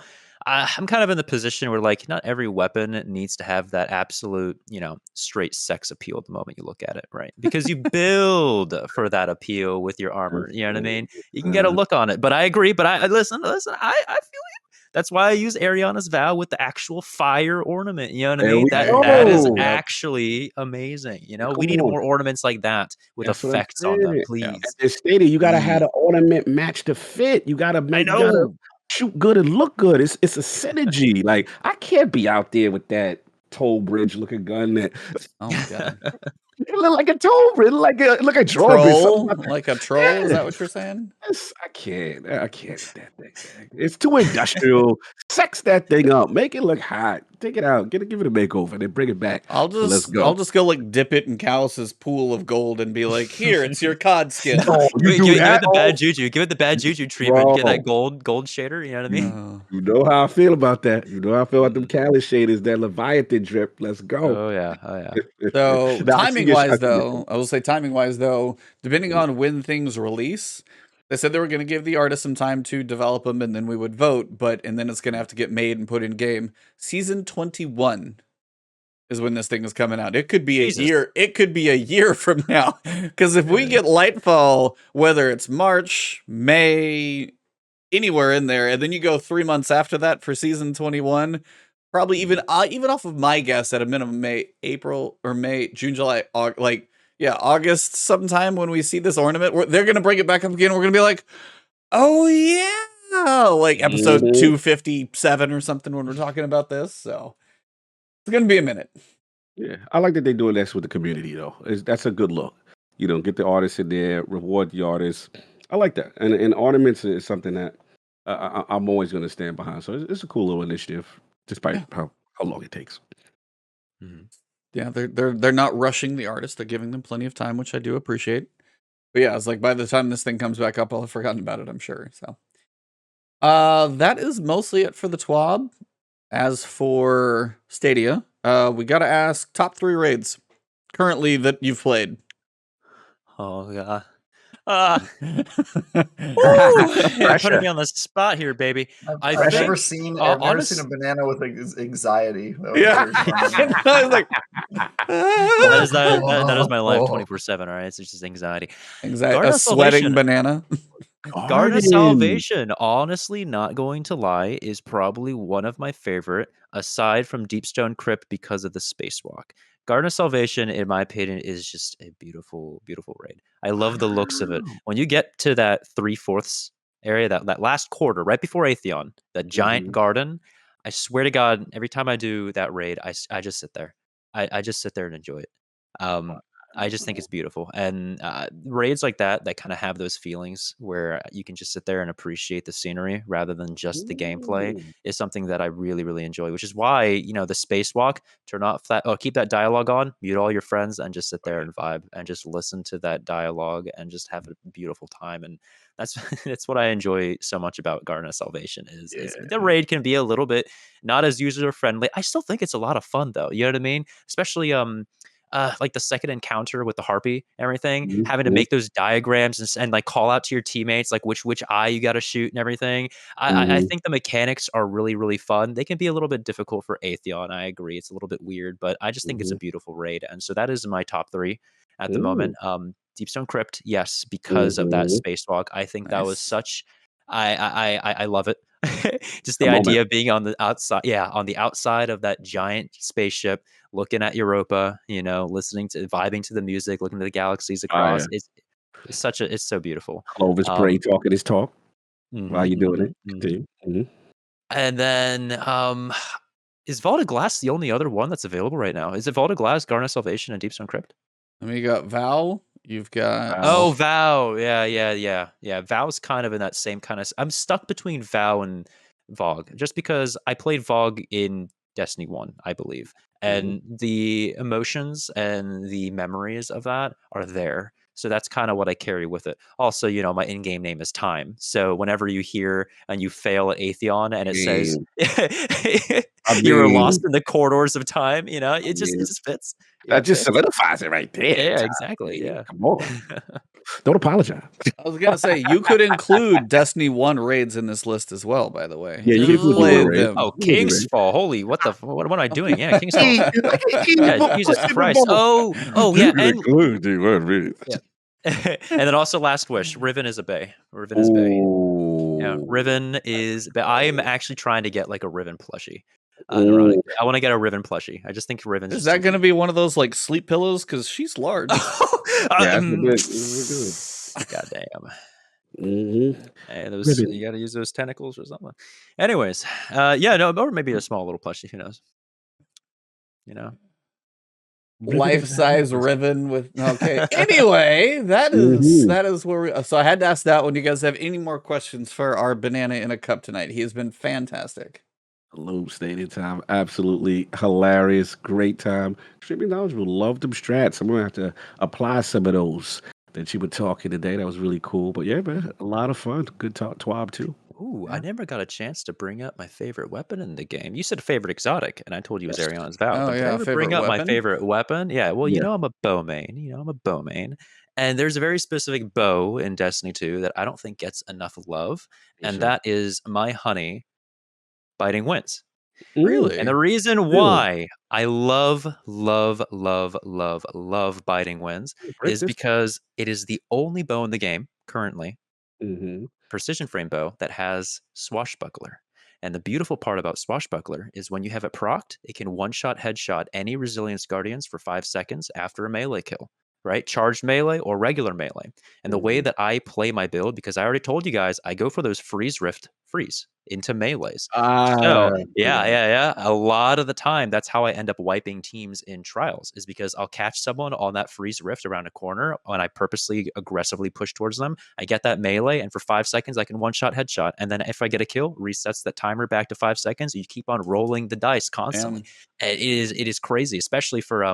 I'm kind of in the position where like not every weapon needs to have that absolute, you know, straight sex appeal the moment you look at it, right? Because you build for that appeal with your armor. You know what I mean? You can get a look on it. But I agree. But I listen. I feel it. That's why I use Ariana's Vow with the actual fire ornament. You know what I There mean? we That is go. actually amazing. You know, we Come need on. more ornaments like that with That's what I'm effects on them, saying. please. At this Stadia, you gotta have the ornament match the fit. You gotta I you gotta know. shoot good and look good. It's a synergy. Like I can't be out there with that toll bridge looking gun that oh my god, it look like a toll bridge, like a drawbridge. troll, like a troll. Is that what you're saying? I can't with that thing. Man. It's too industrial. Sex that thing up. Make it look hot. Take it out. Give it a makeover. Then bring it back. I'll Let's go. just go like dip it in Callus's pool of gold and be like, here, it's your COD skin. Oh, you do Give it that? the bad juju. Give it the bad juju treatment. Get that Bro. gold shader. You know what I mean? You know how I feel about that. You know how I feel about them Cali shaders, that Leviathan drip. Let's go. Oh yeah. Oh yeah. So Now, I see your- I will say timing wise though, depending on when things release, they said they were going to give the artist some time to develop them and then we would vote, and then it's going to have to get made and put in game. Season 21 is when this thing is coming out. It could be a year. It could be a year from now. Because if we get Lightfall, whether it's March, May, anywhere in there, and then you go 3 months after that for season 21, probably even off of my guess at a minimum April or May, June, July, August sometime when we see this ornament, they're gonna bring it back up again. We're gonna be like, oh yeah, like episode 257 or something when we're talking about this. So it's gonna be a minute. Yeah, I like that they're doing this with the community though. That's a good look. You know, get the artists in there, reward the artists. I like that, and ornaments is something that I'm always going to stand behind. So it's a cool little initiative, despite how long it takes. Mhm. Yeah, they're not rushing the artist. They're giving them plenty of time, which I do appreciate. But yeah, it's like by the time this thing comes back up, I'll have forgotten about it, I'm sure. So that is mostly it for the TWAB. As for Stadia, we gotta ask top 3 raids currently that you've played. Oh yeah. You're putting me on the spot here, baby. I've never seen a banana with anxiety. Yeah. I was like, that is my life 24/7. All right, it's just anxiety. A sweating banana. Garden of Salvation, honestly, not going to lie, is probably one of my favorite, aside from Deepstone Crypt because of the spacewalk. Garden of Salvation, in my opinion, is just a beautiful, beautiful raid. I love the looks of it. When you get to that 3/4 area, that last quarter, right before Atheon, that giant garden, I swear to God, every time I do that raid, I just sit there. I just sit there and enjoy it. I just think it's beautiful. And raids like that kind of have those feelings where you can just sit there and appreciate the scenery rather than just the gameplay is something that I really, really enjoy, which is why, you know, the spacewalk, keep that dialogue on, mute all your friends and just sit there and vibe and just listen to that dialogue and just have a beautiful time. And that's what I enjoy so much about Garden of Salvation is the raid can be a little bit not as user friendly. I still think it's a lot of fun though. You know what I mean? Especially like the second encounter with the harpy and everything, having to make those diagrams and like call out to your teammates like which eye you got to shoot and everything. I think the mechanics are really, really fun. They can be a little bit difficult for Atheon. I agree, it's a little bit weird, but I just think it's a beautiful raid, and so that is my top 3 at the moment. Deepstone Crypt, yes, because of that spacewalk. I think that was such. I love it. Just the A moment. idea of being on the outside of that giant spaceship, looking at Europa, vibing to the music, looking at the galaxies across. Fire. It's so beautiful. Clovis Bray talking his talk while you're doing it. Mhm. Continue. Mhm. And then, is Vault of Glass the only other one that's available right now? Is it Vault of Glass, Garnet Salvation, and Deepstone Crypt? I mean, you got Val. You've got Oh, Vow. Yeah. Vow's kind of in that same kind of. I'm stuck between Vow and Vogue, just because I played Vogue in Destiny 1, I believe, and the emotions and the memories of that are there. So that's kind of what I carry with it. Also, my in-game name is Time. So whenever you hear and you fail at Atheon and it says you were lost in the corridors of time, it just fits. That just solidifies it right there. Yeah, Ty. exactly. Yeah. Come on. Don't apologize. I was gonna say you could include Destiny 1 raids in this list as well. By the way, Yeah, you can include play the raid. them. Oh, Kingsfall! Holy, what am I doing? Yeah, Kingsfall. Yeah, Jesus Christ! Oh, yeah, and Yeah. and then also Last Wish. Riven is a bay. Riven is bay. Yeah, Riven is. But I am actually trying to get like a Riven plushie. Ironically, I want to get a Riven plushie. I just think Riven's. Is that going to be one of those like sleep pillows? Because she's large. Yeah, good. God damn. Mm-hmm. Hey, you got to use those tentacles or something. Anyways, or maybe a small little plushie. Who knows? Life-size Riven with okay. Anyway, that is where we. So I had to ask that one. You guys have any more questions for our banana in a cup tonight? He has been fantastic. Hello, StadiaTime. Absolutely hilarious. Great time. Extremely knowledgeable. Love them strats. I'm going to have to apply some of those that you were talking today. That was really cool. But yeah, man, a lot of fun. Good talk, Twab, too. Ooh, I never got a chance to bring up my favorite weapon in the game. You said favorite exotic, and I told you it was Ariana's Vow. Oh, but did I ever bring up my favorite weapon? Yeah, well, I'm a bow main. I'm a bow main. And there's a very specific bow in Destiny 2 that I don't think gets enough love, and that is my honey biting winds. Really? And the reason why I love biting winds is because it is the only bow in the game currently, precision frame bow, that has swashbuckler. And the beautiful part about swashbuckler is when you have it procced, it can one-shot headshot any resilience guardians for 5 seconds after a melee kill. Right? Charged melee or regular melee. And the way that I play my build, because I already told you guys, I go for those freeze into melees. So a lot of the time, that's how I end up wiping teams in trials, is because I'll catch someone on that freeze rift around a corner and I purposely aggressively push towards them. I get that melee, and for 5 seconds, I can one-shot headshot. And then if I get a kill, resets that timer back to 5 seconds. You keep on rolling the dice constantly. It is crazy, especially for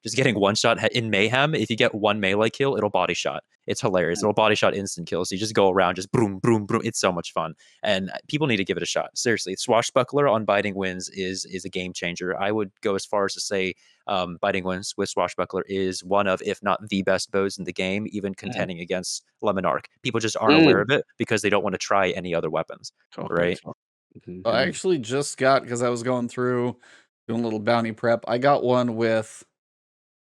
just getting one shot in Mayhem. If you get one melee kill, it'll body shot. It's hilarious. It'll body shot instant kills. So you just go around, just boom, boom, boom. It's so much fun, and people need to give it a shot. Seriously, swashbuckler on biting winds is a game changer. I would go as far as to say biting winds with swashbuckler is one of, if not the best bows in the game, even contending against Lemon Arc. People just aren't aware of it because they don't want to try any other weapons, right? I actually just got, because I was going through doing a little bounty prep, I got one with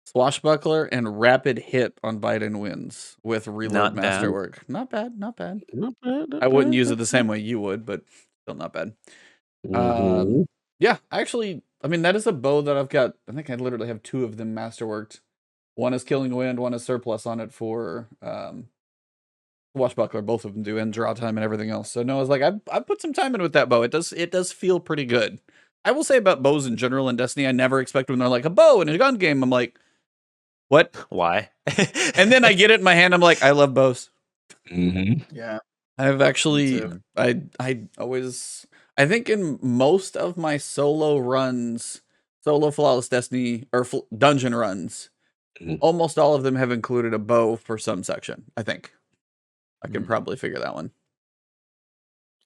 swashbuckler and rapid hit on biting winds with reload masterwork. Not bad. I wouldn't use it the same way you would, but still not bad. Yeah, actually, I mean, that is a bow that I've got. I think I literally have 2 of them masterworked. One is killing wind, one is surplus on it for swashbuckler. Both of them do, and draw time and everything else. So no, I was like, I put some time in with that bow. It does feel pretty good. I will say about bows in general in Destiny, I never expect when they're like a bow in a gun game, I'm like, what? Why? And then I get it in my hand. I'm like, I love bows. Yeah. I've actually, I think in most of my solo flawless Destiny or dungeon runs, almost all of them have included a bow for some section. I think I can probably figure that one.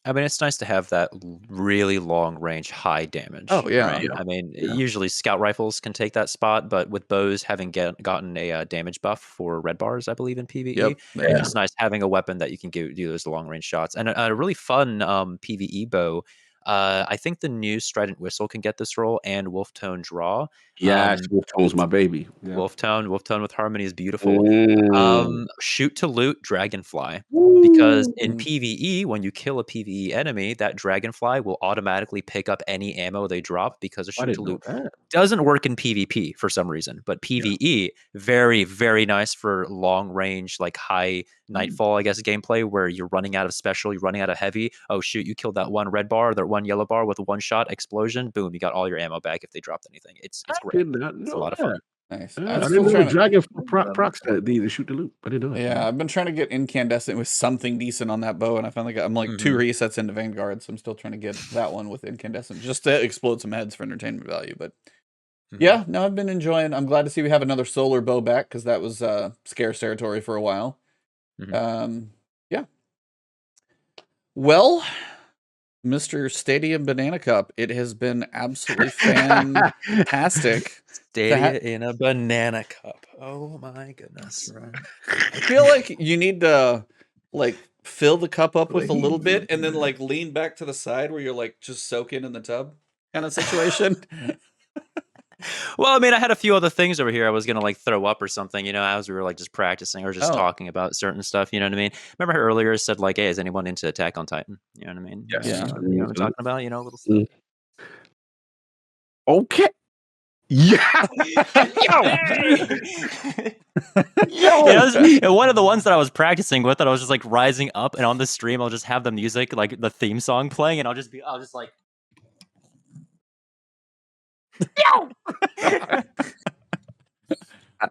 I mean, it's nice to have that really long range, high damage. Oh, yeah. Right? I mean, usually scout rifles can take that spot, but with bows having gotten a damage buff for red bars, I believe, in PvE, it's nice having a weapon that you can do those long range shots. And a really fun PvE bow I think the new Strident Whistle can get this role, and Wolftone Draw. Yes, Wolftone's my baby. Yeah. Wolftone with Harmony is beautiful. Shoot to Loot Dragonfly. Woo. Because in PvE, when you kill a PvE enemy, that Dragonfly will automatically pick up any ammo they drop because of I Shoot to didn't know Loot. that. Doesn't work in PvP for some reason, but PvE, very, very nice for long range, like high Nightfall, I guess, gameplay where you're running out of special, you're running out of heavy. Oh, shoot, you killed that one red bar, or that one yellow bar with a one-shot explosion. Boom, you got all your ammo back if they dropped anything. It's great. Did not It's a know lot of that. fun. Nice. I I'm didn't still know trying to, Dragon procs that the shoot the loop. I didn't know that. yeah, I've been trying to get Incandescent with something decent on that bow, and I finally got. I'm like 2 resets into Vanguard, so I'm still trying to get that one with Incandescent just to explode some heads for entertainment value. But yeah, no, I've been enjoying. I'm glad to see we have another solar bow back because that was scarce territory for a while. Yeah. Well, Mr. Stadia Banana Cup, it has been absolutely fantastic. Stadia in a banana cup. Oh my goodness. I feel like you need to like fill the cup up with a little bit and then like lean back to the side where you're like just soaking in the tub kind of situation. Well, I mean, I had a few other things over here I was gonna like throw up or something, as we were like just practicing or just talking about certain stuff. You know what I mean? Remember how earlier I said like, "Hey, is anyone into Attack on Titan?" You know what I mean? Yes. Yeah. You know what I'm talking about? A little stuff. Okay. Yeah. One of the ones that I was practicing with, that I was just like rising up, and on the stream, I'll just have the music, like the theme song playing, and I'll just like.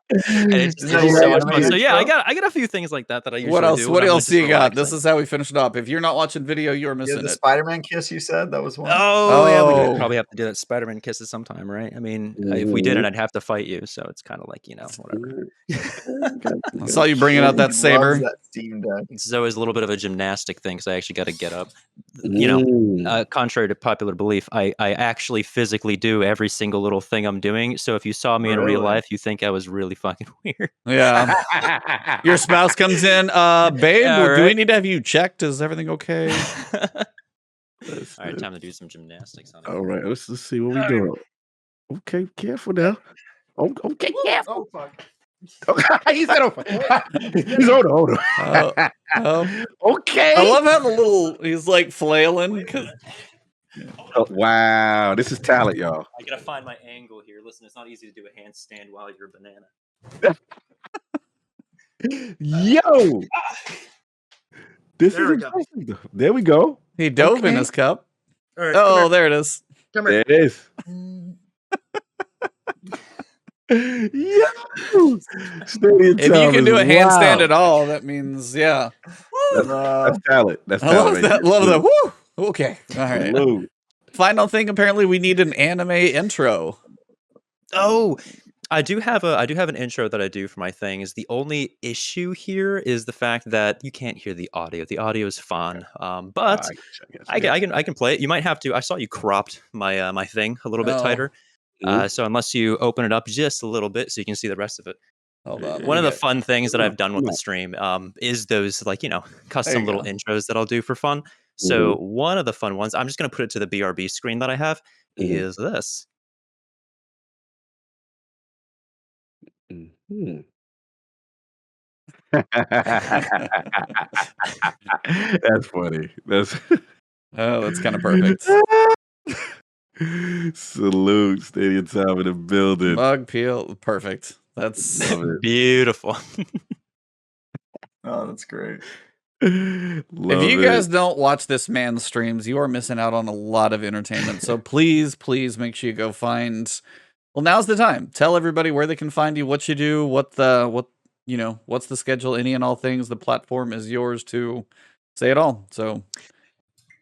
And it's just so much fun. So yeah, I got a few things like that I usually What else? do. What else do you got? This is how we finished up. If you're not watching video, you're missing the it. Spider-Man kiss you said that was one. Oh yeah, we could probably have to do that Spider-Man kisses sometime, right? I mean, if we didn't, I'd have to fight you. So it's kind of like whatever. I saw you bringing out that saber. That Steam Deck. It's always a little bit of a gymnastic thing because I actually got to get up. Contrary to popular belief, I actually physically do every single little thing I'm doing. So if you saw me in real life, you think I was really fucking weird. Yeah. Your spouse comes in, babe, do we need to have you checked? Is everything okay? All right, time to do some gymnastics on it. All right, let's see what we doing. Okay, careful now. Okay, careful. Oh fuck. He said, he's hold on. Okay. I love how he's like flailing. Wow, this is talent, y'all. I gotta find my angle here. Listen, it's not easy to do a handstand while you're a banana. Yo, there we go. He dove in his cup. Right, oh, there it is. There it is. Yo, if you can do a handstand at all, that means that's talent. That's I love talent. that. Love that. Woo. Okay. All right. Salute. Final thing. Apparently, we need an anime intro. Oh, I do have an intro that I do for my things. The only issue here is the fact that you can't hear the audio. The audio is fun, but I can play it. You might have to. I saw you cropped my my thing a little bit tighter. So unless you open it up just a little bit so you can see the rest of it. Hold on. One of the fun things that I've done with the stream is those custom little intros that I'll do for fun. So one of the fun ones, I'm just going to put it to the BRB screen that I have, is this. That's funny. That's kind of perfect. Salute, StadiaTime in the building. Bug peel, perfect. That's beautiful. Oh, that's great. If you guys don't watch this man's streams, you are missing out on a lot of entertainment. So please make sure you go find. Well, now's the time. Tell everybody where they can find you, what you do, what's the schedule, any and all things. The platform is yours to say it all. So.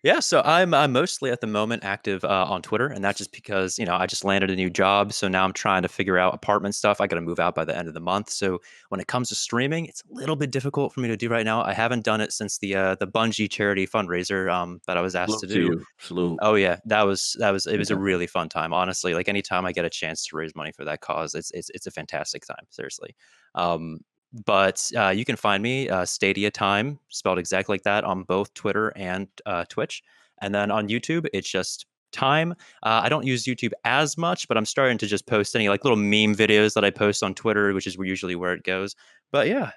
Yeah, so I'm mostly at the moment active on Twitter, and that's just because I just landed a new job, so now I'm trying to figure out apartment stuff. I got to move out by the end of the month, so when it comes to streaming, it's a little bit difficult for me to do right now. I haven't done it since the Bungie charity fundraiser that I was asked to do. Salute. Oh yeah, it was a really fun time. Honestly, like anytime I get a chance to raise money for that cause, it's a fantastic time. Seriously. But you can find me StadiaTime, spelled exactly like that, on both Twitter and Twitch. And then on YouTube, it's just time. I don't use YouTube as much, but I'm starting to just post any like little meme videos that I post on Twitter, which is usually where it goes. But yeah.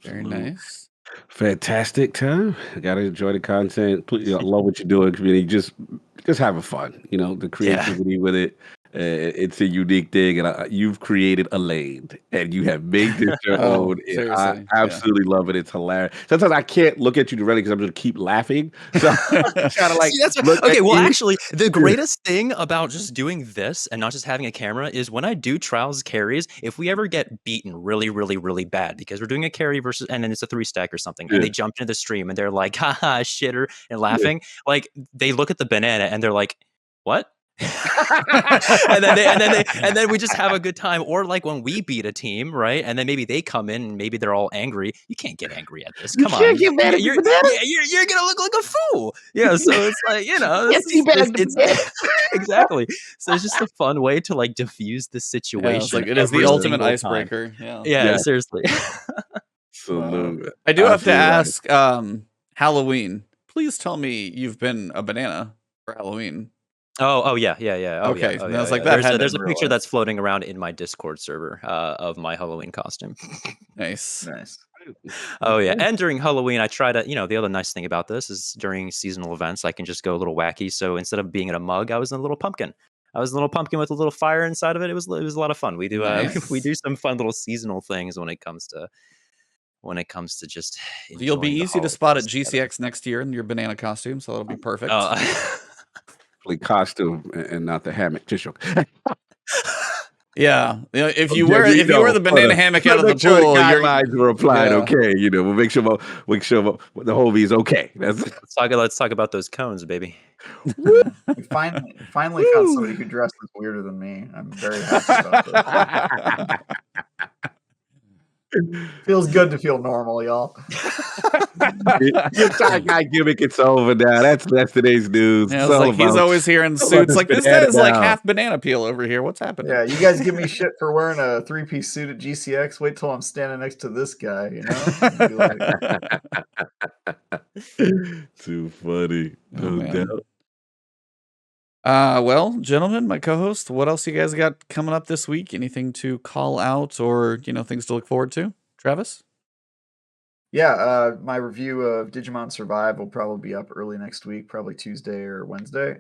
Very nice. Fantastic time. I gotta enjoy the content. Please, I love what you're doing, community. Just having fun. You know, the creativity with it. It's a unique thing, and you've created a lane, and you have made this your Oh, own. And seriously, I yeah. absolutely love it. It's hilarious. Sometimes I can't look at you directly because I'm going to keep laughing. So I'm trying to like See, that's look okay. at Well, you. actually, the greatest thing about just doing this and not just having a camera is when I do trials carries. If we ever get beaten really, really, really bad because we're doing a carry versus, and then it's a 3-stack or something, and Yeah. they jump into the stream and they're like, haha, shitter, and laughing. Like they look at the banana and they're like, what? and then we just have a good time. Or like when we beat a team, right? And then maybe they come in and maybe they're all angry. You can't get angry at this. Come on, can't get mad at you're gonna look like a fool. Yeah, so it's like it's exactly. So it's just a fun way to like diffuse the situation. Yeah, it's like it is the every ultimate single time. icebreaker. Yeah. Yeah, seriously. Salute. I do have to Absolutely ask, Halloween. Please tell me you've been a banana for Halloween. Oh yeah. Oh, Okay, yeah. Oh, I yeah, was like, yeah. that had There's a been picture real life. that's floating around in my Discord server of my Halloween costume. Nice. Oh yeah, and during Halloween, I try to. The other nice thing about this is during seasonal events, I can just go a little wacky. So instead of being in a mug, I was in a little pumpkin. I was a little pumpkin with a little fire inside of it. It was a lot of fun. We do Nice. we do some fun little seasonal things when it comes to just. You'll be enjoying the easy to spot at holidays together. GCX next year in your banana costume, so that'll be perfect. costume and not the hammock. Just joke. Yeah, if you Okay, wear we if you wear know, the banana but, hammock out of the make sure pool, you're guidelines were applied. yeah. Okay, we'll make sure the homie's okay. That's Let's talk about those cones, baby. We finally found somebody who dresses weirder than me. I'm very happy about this. Feels good to feel normal, y'all. Your tie guy gimmick, it's over now. That's today's news. Yeah, It's it's all like he's about- always here in it's all suits. about Like this banana guy's like now. half banana peel over here. What's happening? Yeah, you guys give me shit for wearing a 3-piece suit at GCX. Wait till I'm standing next to this guy, Be like, Too funny. No man. doubt. Well, gentlemen, my co-host, what else you guys got coming up this week? Anything to call out or, things to look forward to? Travis? yeah, my review of Digimon Survive will probably be up early next week, probably Tuesday or Wednesday.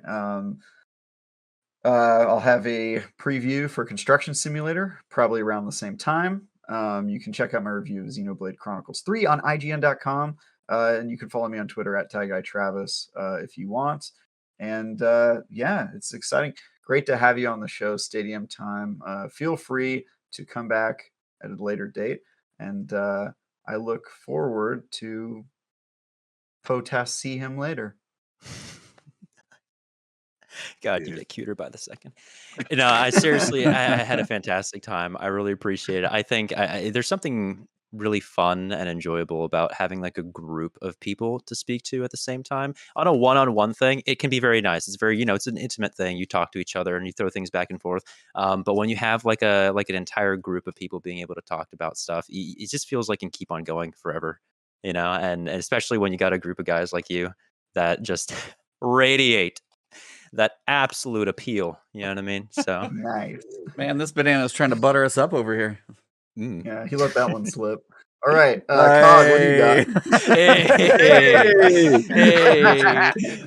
I'll have a preview for Construction Simulator, probably around the same time. You can check out my review of Xenoblade Chronicles 3 on IGN.com, and you can follow me on Twitter at TagGuyTravis if you want. And yeah, it's exciting. Great to have you on the show, StadiaTime. Feel free to come back at a later date. And I look forward to Potas see him later. God, you get cuter by the second. No, I seriously, I had a fantastic time. I really appreciate it. I think there's something really fun and enjoyable about having like a group of people to speak to at the same time. On a one-on-one thing, it can be very nice. It's very, it's an intimate thing. You talk to each other and you throw things back and forth. But when you have like an entire group of people being able to talk about stuff, it just feels like you can keep on going forever, and especially when you got a group of guys like you that just radiate that absolute appeal. You know what I mean? So Nice. Man, this banana is trying to butter us up over here. Yeah, he let that one slip. All right, Cog, what do you got? Hey.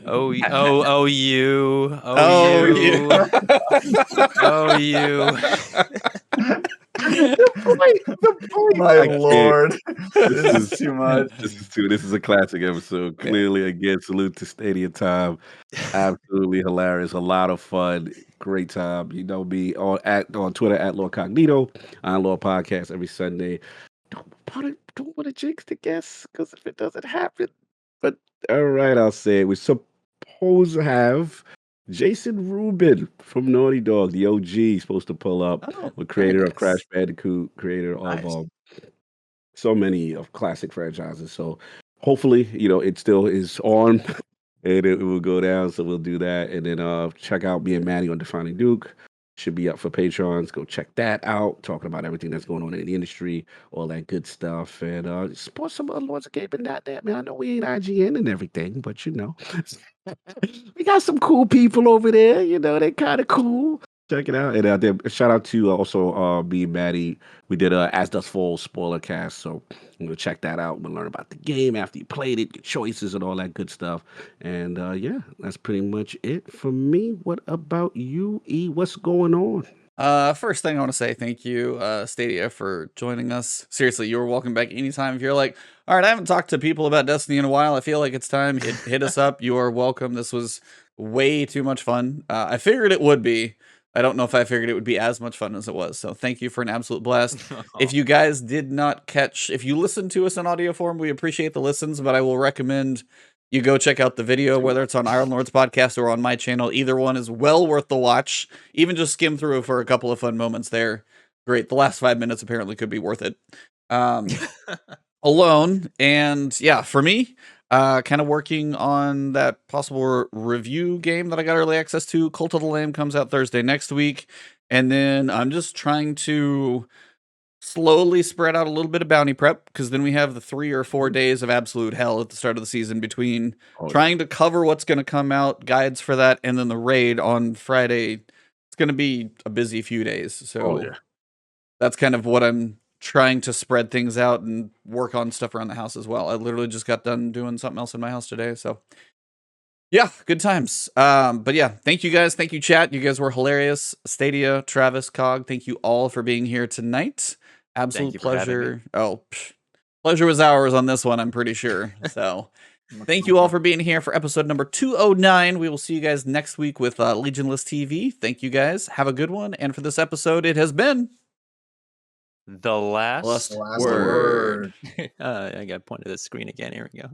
Oh you. My lord, this is too much. This is a classic episode. Clearly, again, salute to StadiaTime. Absolutely hilarious. A lot of fun. Great time. You know me on Twitter at Lord Cognito, on Lord Podcast every Sunday. Don't want to jinx the guests because if it doesn't happen, but all right, I'll say it. We're supposed to have Jason Rubin from Naughty Dog, the OG, supposed to pull up. The creator of Crash Bandicoot, creator of so many of classic franchises. So hopefully, it still is on and it will go down. So we'll do that. And then check out me and Maddie on Defining Duke. should be up for patrons. Go check that out. Talking about everything that's going on in the industry, all that good stuff, and support some other Lords of Gaming. That man, I know we ain't IGN and everything, but we got some cool people over there. They're kind of cool. Check it out. And shout out to also me and Maddie. We did a As Dust Falls spoiler cast, so check that out. We'll learn about the game after you played it, your choices, and all that good stuff. And yeah, that's pretty much it for me. What about you, E? What's going on? First thing I want to say thank you, Stadia, for joining us. Seriously, you're welcome back anytime. If you're like, all right, I haven't talked to people about Destiny in a while, I feel like it's time, hit us up. You are welcome. This was way too much fun. I figured it would be. I don't know if I figured it would be as much fun as it was. So thank you for an absolute blast. If you guys did not catch, if you listen to us in audio form, we appreciate the listens, but I will recommend you go check out the video, whether it's on Iron Lord's podcast or on my channel. Either one is well worth the watch. Even just skim through for a couple of fun moments there. Great. The last 5 minutes apparently could be worth it. Alone. And yeah, for me, kind of working on that possible review game that I got early access to. Cult of the Lamb comes out Thursday next week. And then I'm just trying to slowly spread out a little bit of bounty prep, because then we have the 3 or 4 days of absolute hell at the start of the season between trying to cover what's going to come out, guides for that, and then the raid on Friday. It's going to be a busy few days. So that's kind of what I'm trying to spread things out and work on stuff around the house as well. I literally just got done doing something else in my house today. So yeah, good times. But yeah, thank you guys. Thank you, chat. You guys were hilarious. Stadia, Travis, Cog, thank you all for being here tonight. Absolute pleasure. Pleasure was ours on this one, I'm pretty sure. So thank you all for being here for episode number 209. We will see you guys next week with Legionless TV. Thank you guys. Have a good one. And for this episode, it has been The last word. I got to point to the screen again. Here we go.